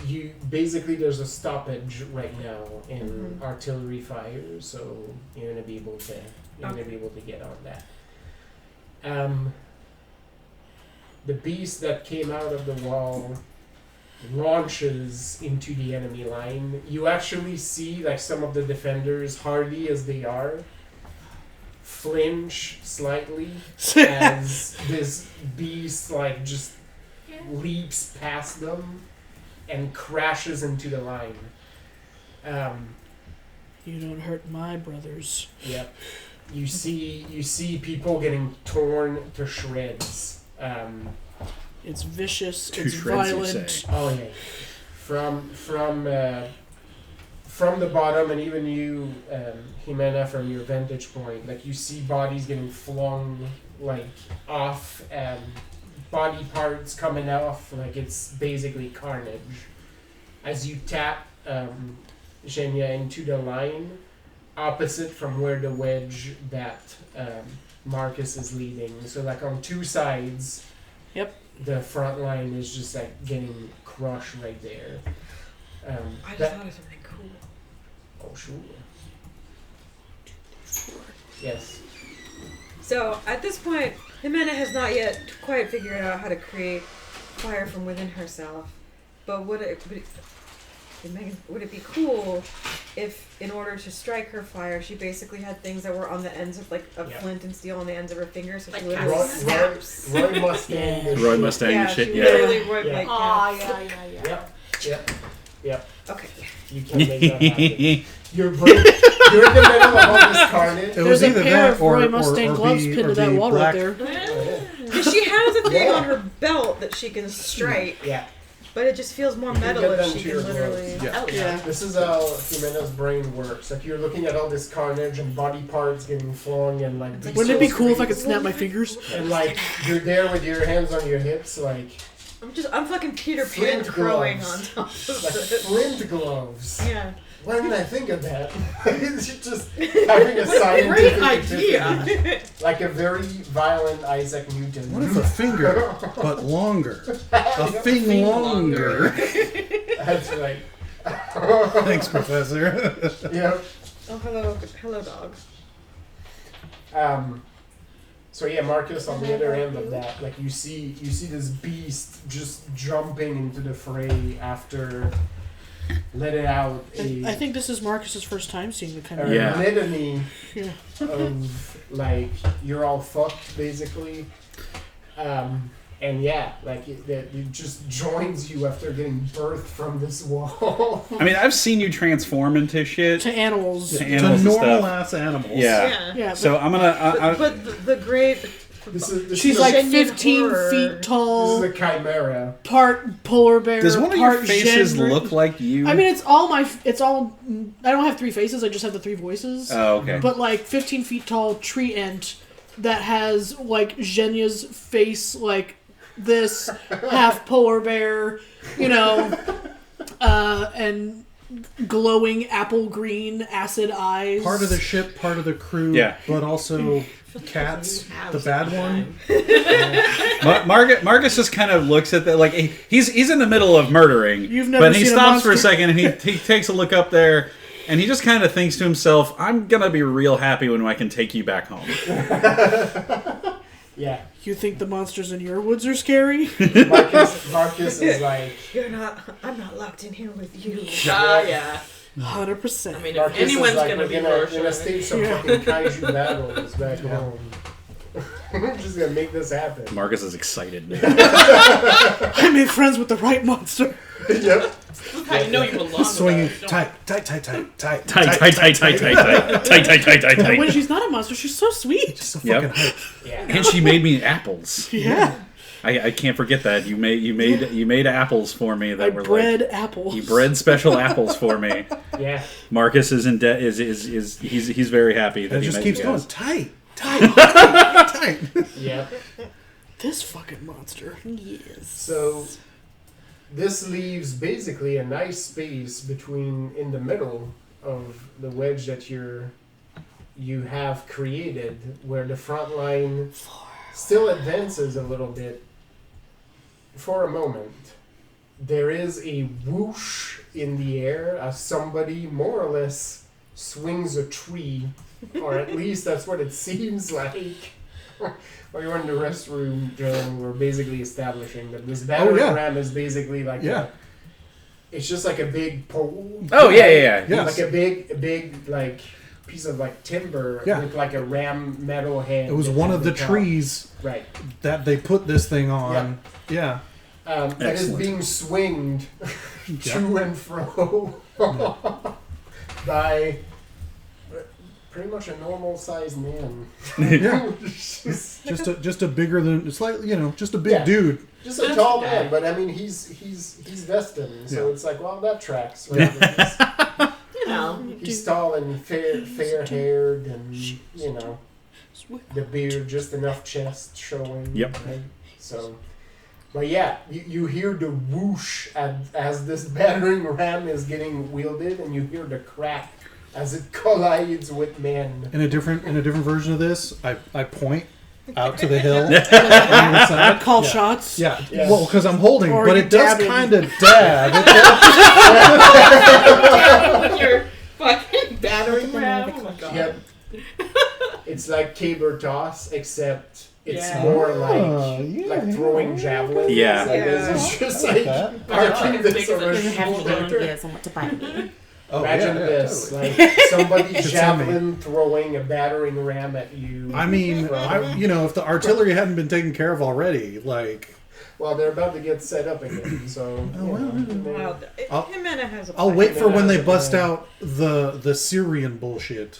you basically there's a stoppage right now in artillery fire, so you're gonna be able to get on that. The beast that came out of the wall launches into the enemy line. You actually see some of the defenders, hardy as they are, flinch slightly as this beast just leaps past them and crashes into the line. You don't hurt my brothers. Yep. You see people getting torn to shreds. It's vicious. To it's shreds, you violent. say. Oh yeah. From the bottom, and even you, Jimena, from your vantage point, like you see bodies getting flung like off, body parts coming off, like it's basically carnage. As you tap Zhenya into the line opposite from where the wedge that Marcus is leading. So like on two sides. Yep. The front line is just like getting crushed right there. I just thought of something cool. Oh sure. Yes. So at this point, Jimena has not yet quite figured out how to create fire from within herself. But would it be cool if, in order to strike her fire, she basically had things that were on the ends of flint and steel on the ends of her fingers, so she literally snaps. Roy Mustang. Roy Mustang Yeah, and shit. she Yeah. literally Roy Yeah. like, Yep. Okay. You can make that happen. You're in the middle of all this carnage. It was There's a either pair that of or Roy Mustang gloves be, pinned or to that be wall black. right there. Because she has a thing Yeah. on her belt that she can strike, Yeah. but it just feels more You can metal get if them she to can your literally. Yeah. Oh, Yeah. This is how Jimena's brain works. Like you're looking at all this carnage and body parts getting flung and like. It's like, Wouldn't it be cool if I screams. could snap my fingers? And like you're there with your hands on your hips, like I'm fucking Peter Pan Flint crowing on gloves. top of like it. flint gloves. Yeah. Why did I think of that? It's just having a What a scientific great idea. epiphany. Like a very violent Isaac Newton. What if a finger, but longer? A thing longer. That's right. Thanks, Professor. Yep. Oh, hello, dog. So yeah, Marcus, on the other end of that, like you see this beast just jumping into the fray after letting out I think this is Marcus's first time seeing the kind of. a Yeah. litany Yeah. of like you're all fucked basically, and yeah, like it just joins you after getting birthed from this wall. I mean, I've seen you transform into shit. To animals. To To animals and normal stuff. ass animals. Yeah. Yeah, So I'm gonna. But the great. This she's is like genuine 15 horror. feet this tall, is a chimera. part polar bear. does one of part your faces gender. look like you? I mean, it's all. I don't have three faces. I just have the three voices. Oh, okay. But like 15 feet tall tree ant that has like Zhenya's face, like this half polar bear, and glowing apple green acid eyes. Part of the ship, part of the crew. Yeah. But also Cats, the bad one. Marcus just kind of looks at that, like he's in the middle of murdering, You've never but he seen a stops for a monster. second and he takes a look up there, and he just kind of thinks to himself, "I'm gonna be real happy when I can take you back home." Yeah. You think the monsters in your woods are scary? Marcus is like I'm not locked in here with you. Yeah. 100%. I mean, if Marcus anyone's is like gonna we're be gonna Rorschach, stage some fucking kaiju battles back home. We're just gonna make this happen. Marcus is excited now. I made friends with the right monster. Yep. I know you belong. Swinging with us. tight. And when she's not a monster, she's so sweet. So Yep. fucking hype. Yeah. And she made me apples. Yeah. I can't forget that you made apples for me that I were bred like apples. you bred special apples for me. Yeah. Marcus is in debt. He's very happy that And it he just met keeps you going guys. tight. Yep. This fucking monster. Yes. So this leaves basically a nice space in the middle of the wedge that you have created, where the front line still advances a little bit for a moment. There is a whoosh in the air as somebody more or less swings a tree, or at least that's what it seems like. While you're in the restroom, John, we're basically establishing that this battering ram is basically like it's just like a big pole. Oh yeah. Like a big like piece of like timber with like a ram metal head. It was that's one at of the top. trees Right. that they put this thing on. Yeah. That is Excellent. being swinged to and fro by pretty much a normal sized man. Yeah. just just a bigger than slightly, just a big dude. Just a tall man, but I mean he's Vestin, so it's like, well, that tracks. Right? He's tall and fair haired, and the beard, just enough chest showing. Yep. Right? So, but yeah, you hear the whoosh as this battering ram is getting wielded, and you hear the crack as it collides with men. In a different version of this, I point out to the hill. Call shots. Yeah. Well, because I'm holding, Or but you it does dabbing. kind of dab. With your fucking battering ram. Oh my god. Yep. It's like caber toss, except it's Yeah. more like throwing javelins. Yeah. Like this. It's just like But arcing it's this big as over a You his have any shoulder. ideas on what to buy me? Oh, Imagine this, totally. like somebody Could send me. javelin throwing a battering ram at you. I mean, if the artillery hadn't been taken care of already, Well, they're about to get set up again, so. Wow. Jimena has a I'll plan. wait for when they Jimena has a bust plan. out the Syrian bullshit.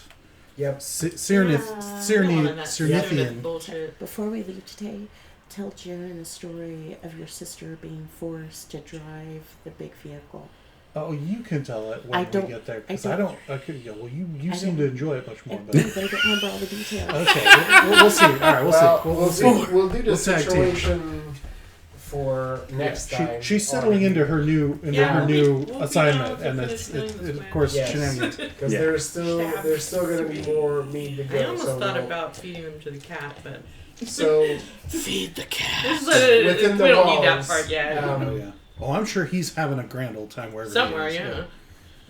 Yep. Cyrnithian. Bullshit. Before we leave today, tell Jaren the story of your sister being forced to drive the big vehicle. Oh, you can tell it I when we don't- get there. I Because don't- you I seem don't- to enjoy it much more. But I don't remember all the details. Okay, we'll see. All right, we'll see. We'll see. We'll do the we'll tag team. situation for next time. She's settling into her new We'll be assignment, down to and finish doing this of plan. course Yes. shenanigans. Because Yeah. there's still going to be more meat to go. I almost so thought we'll- about feeding them to the cat, but So Feed the cat. this is within we the don't walls, need that part yet. Oh yeah. Oh, I'm sure he's having a grand old time wherever Somewhere, he is. yeah.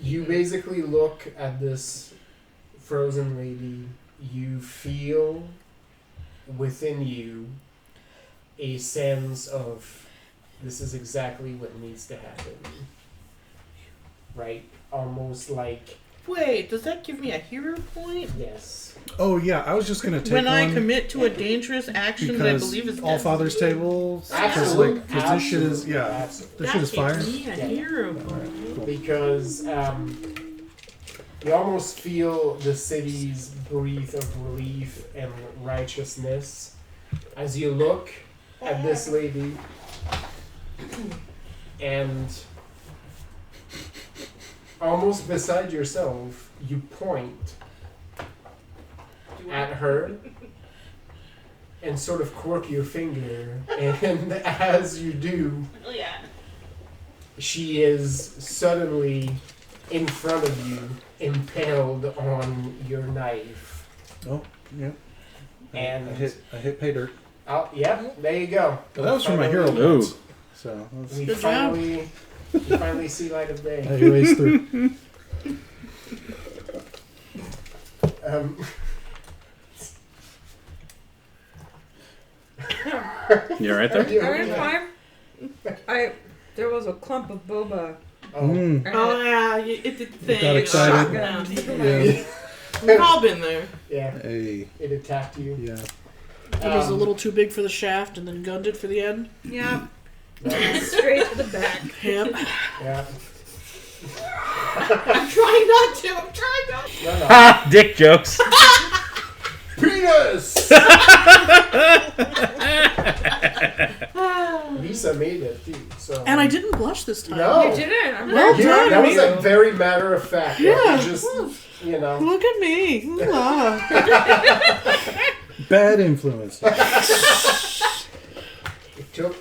you basically look at this frozen lady. You feel within you a sense of this is exactly what needs to happen. Right? Almost like Wait, does that give me a hero point? yes. Oh yeah, I was just gonna take When I one commit to a dangerous action that I because believe is All Father's Table. Absolutely. Because this shit is Absolutely. this shit is fire. That gives me a Yeah. hero point. Because you almost feel the city's breath of relief and righteousness as you look at this lady and almost beside yourself you point at her and sort of quirk your finger, and as you do, Oh yeah. she is suddenly in front of you, impaled on your knife. Oh yeah. And I hit pay dirt. oh, yeah, there you go. Well, that was from my hero Ooh. points. So We Good job. finally see light of day. I erased through. You all right there? There was a clump of boba. Oh, Mm. Oh yeah, it did the thing. got excited. Yeah. Yeah. We've all been there. yeah, Hey. it attacked you. Yeah. It was a little too big for the shaft and then gunned it for the end. Yeah, Yeah. straight to the back. Yep. Yeah. I'm trying not to. I'm trying not to. No, no. Ha! Dick jokes. Penis! Lisa made it too, so. And I didn't blush this time. No. You didn't. I'm Well not done. That was you. like very matter of fact. Yeah. Like, you just, Look at me. Ooh, ah. Bad influence. it took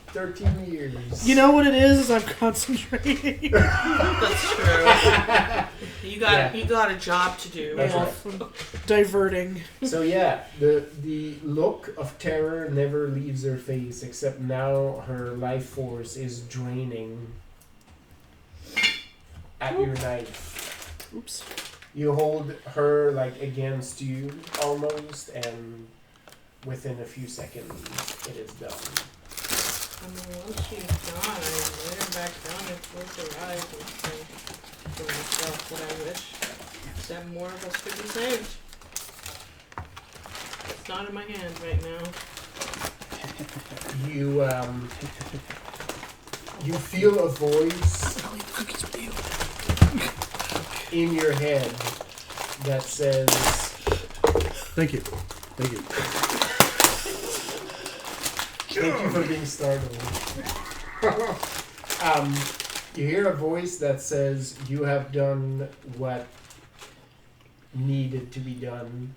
13 years. You know what it is I'm concentrating. That's true. You got a job to do. That's right. Diverting. So yeah, the look of terror never leaves her face, except now her life force is draining at your knife. Oops. You hold her like against you almost, and within a few seconds it is done. I mean, once she's gone, I lay her back down and close her eyes and say to myself that I wish that more of us could be saved. It's not in my hands right now. You feel a voice in your head that says... Thank you. Thank you for being startled. You hear a voice that says, "You have done what needed to be done.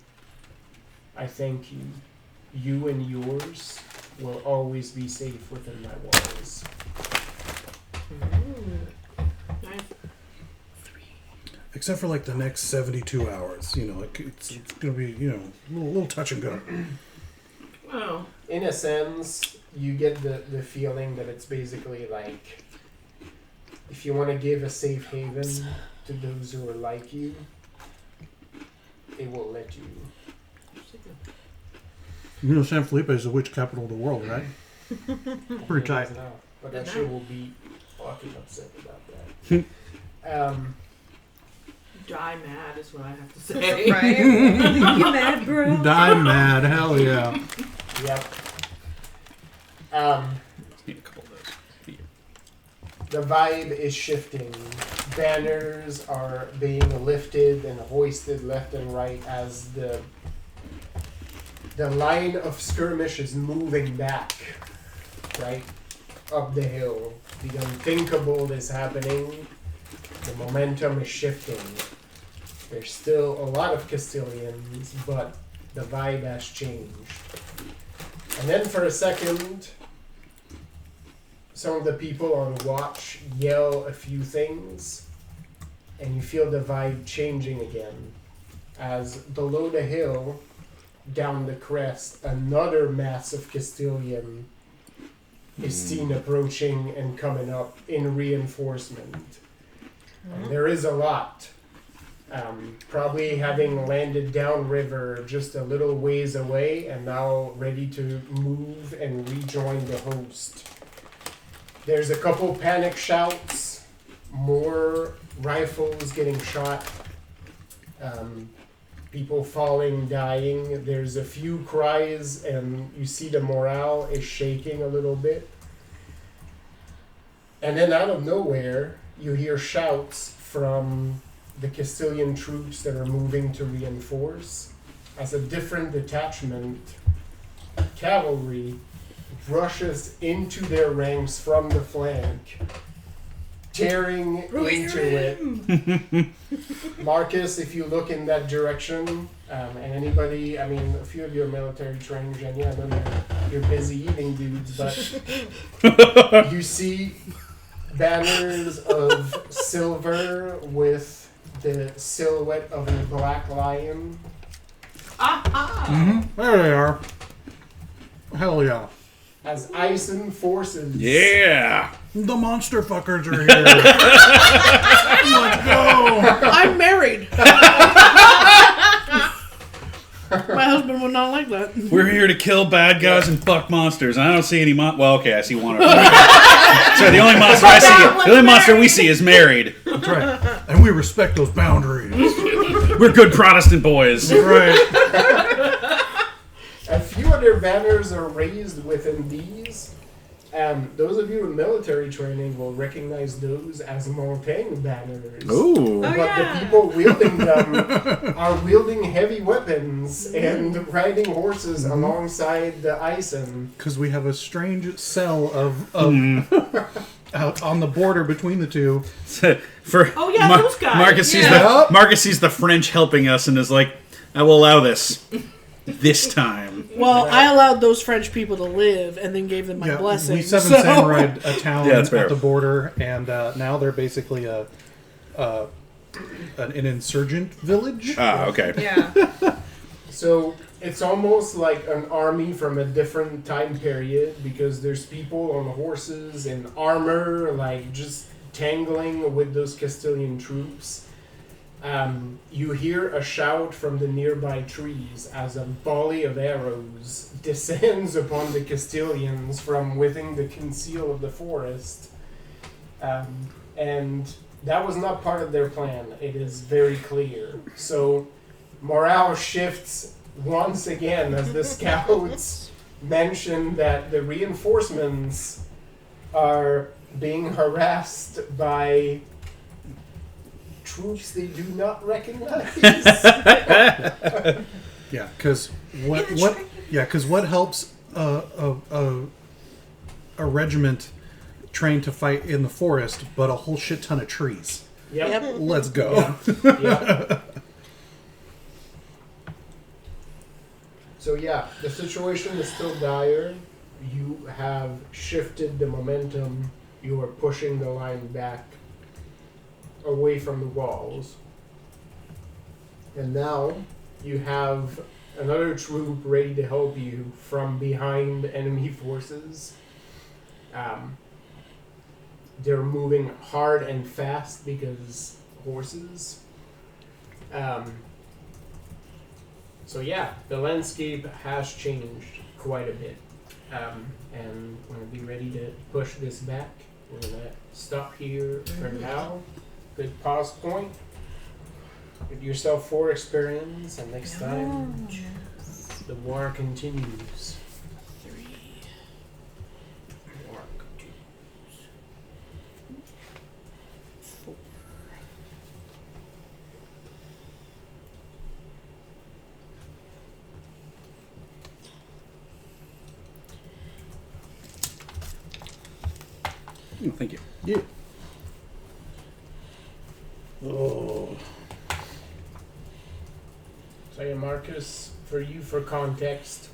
I thank you. You and yours will always be safe within my walls." Nice. Except for like the next 72 hours. You know, it's going to be, you know, a little touch and go. Oh. In a sense, you get the feeling that it's basically like, if you want to give a safe haven to those who are like you, it will let you. You know, San Felipe is the witch capital of the world, right? Pretty tight. Now, but I sure will be fucking upset about that. Die mad is what I have to say. Right? You mad, bro? Die mad, hell yeah. Yep. Need a couple of those. The vibe is shifting. Banners are being lifted and hoisted left and right as the line of skirmish is moving back, right up the hill. The unthinkable is happening. The momentum is shifting. There's still a lot of Castilians, but the vibe has changed. And then for a second, some of the people on watch yell a few things, and you feel the vibe changing again. As below the hill, down the crest, another massive Castilian is seen approaching and coming up in reinforcement. And there is a lot. Probably having landed downriver just a little ways away and now ready to move and rejoin the host. There's a couple panic shouts, more rifles getting shot, people falling, dying. There's a few cries and you see the morale is shaking a little bit. And then out of nowhere, you hear shouts from the Castilian troops that are moving to reinforce as a different detachment, cavalry, rushes into their ranks from the flank, tearing into it. Marcus, if you look in that direction, and anybody, I mean, a few of you are military trained, Jenny, I know you're busy eating dudes, but you see banners of silver with the silhouette of a black lion. There they are. Hell yeah. As Ison forces. Yeah! The monster fuckers are here. Let's go. I'm married. My husband would not like that. We're here to kill bad guys and fuck monsters. I don't see any well, okay, I see one of them. So the only monster I see, the only monster we see is married. That's right. And we respect those boundaries. We're good Protestant boys. That's right. A few other banners are raised within these. Those of you in military training will recognize those as Montaigne banners. Ooh. But the people wielding them are wielding heavy weapons and riding horses alongside the Ison. Because we have a strange cell of out on the border between the two. For those guys. Marcus sees the French helping us and is like, I will allow this time. Well, I allowed those French people to live and then gave them my blessing. We seven samurai a town that's fair. at the border, and now they're basically an insurgent village. Ah, okay. Yeah. So it's almost like an army from a different time period because there's people on horses in armor, like just tangling with those Castilian troops. You hear a shout from the nearby trees as a volley of arrows descends upon the Castilians from within the conceal of the forest. And that was not part of their plan. It is very clear. So morale shifts once again as the scouts mention that the reinforcements are being harassed by troops they do not recognize. Yeah, because what helps a regiment trained to fight in the forest, but a whole shit ton of trees. Yep. Let's go. Yeah. So yeah, the situation is still dire. You have shifted the momentum. You are pushing the line back away from the walls. And now you have another troop ready to help you from behind enemy forces. They're moving hard and fast because horses. So yeah, the landscape has changed quite a bit. And we're going to be ready to push this back. We're going to stop here for now. Good pause point. Give yourself 4 experience, and next time the war continues. 3. War continues. 4. Oh, thank you. Yeah. Oh. So yeah, Marcus, for you, for context,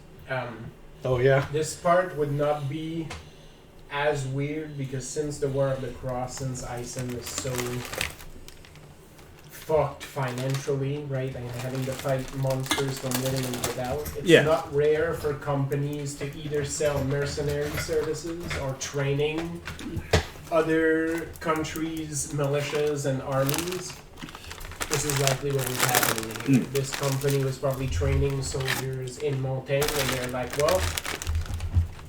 Oh yeah. this part would not be as weird because since the War of the Cross, since Ison is so fucked financially, right, and having to fight monsters from within and without, it's not rare for companies to either sell mercenary services or training other countries' militias and armies. This is likely what was happening here. This company was probably training soldiers in Montaigne, and they're like, well,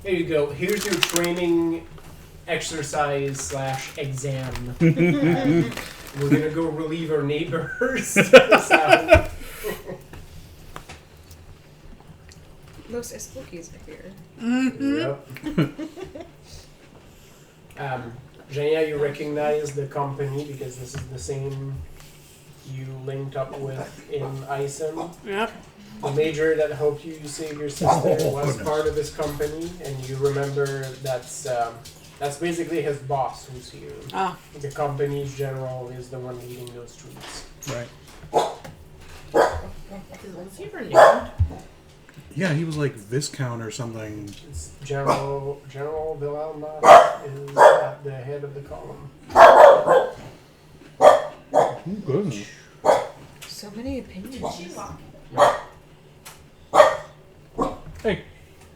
here you go. Here's your training exercise / exam. We're going to go relieve our neighbors. Los Espookies are here. Yep. Jaya, you recognize the company because this is the same you linked up with in Ison. Yep. The major that helped you save your sister was part of this company, and you remember that's basically his boss who's here. Ah. The company's general is the one leading those troops. Right. Was he ever named? Yeah, he was like Viscount or something. It's General Villalma is at the head of the column. Oh, goodness. So many opinions. Hey.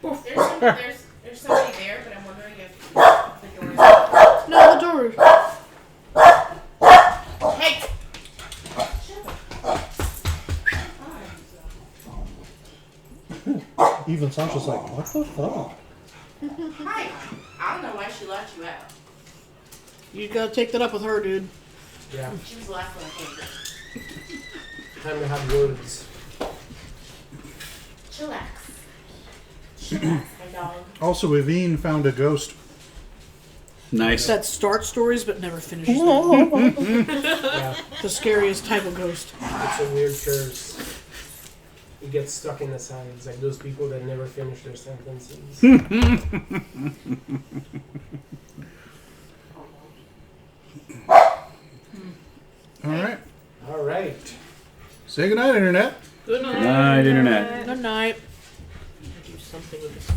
There's somebody there, but I'm wondering if the door is. No, the door. Hey! Even Sasha's like, what the fuck? Hi! I don't know why she let you out. You gotta take that up with her, dude. Yeah. She was the last one I came to. Time to have words. Chillax. Chillax, my dog. Also, Evine found a ghost. Nice. That starts stories but never finishes them. Yeah. The scariest type of ghost. It's a weird curse. You get stuck in the sides, like those people that never finish their sentences. Alright. Alright. Say goodnight, Internet. Good night. Night, Internet. Good night. Do something with this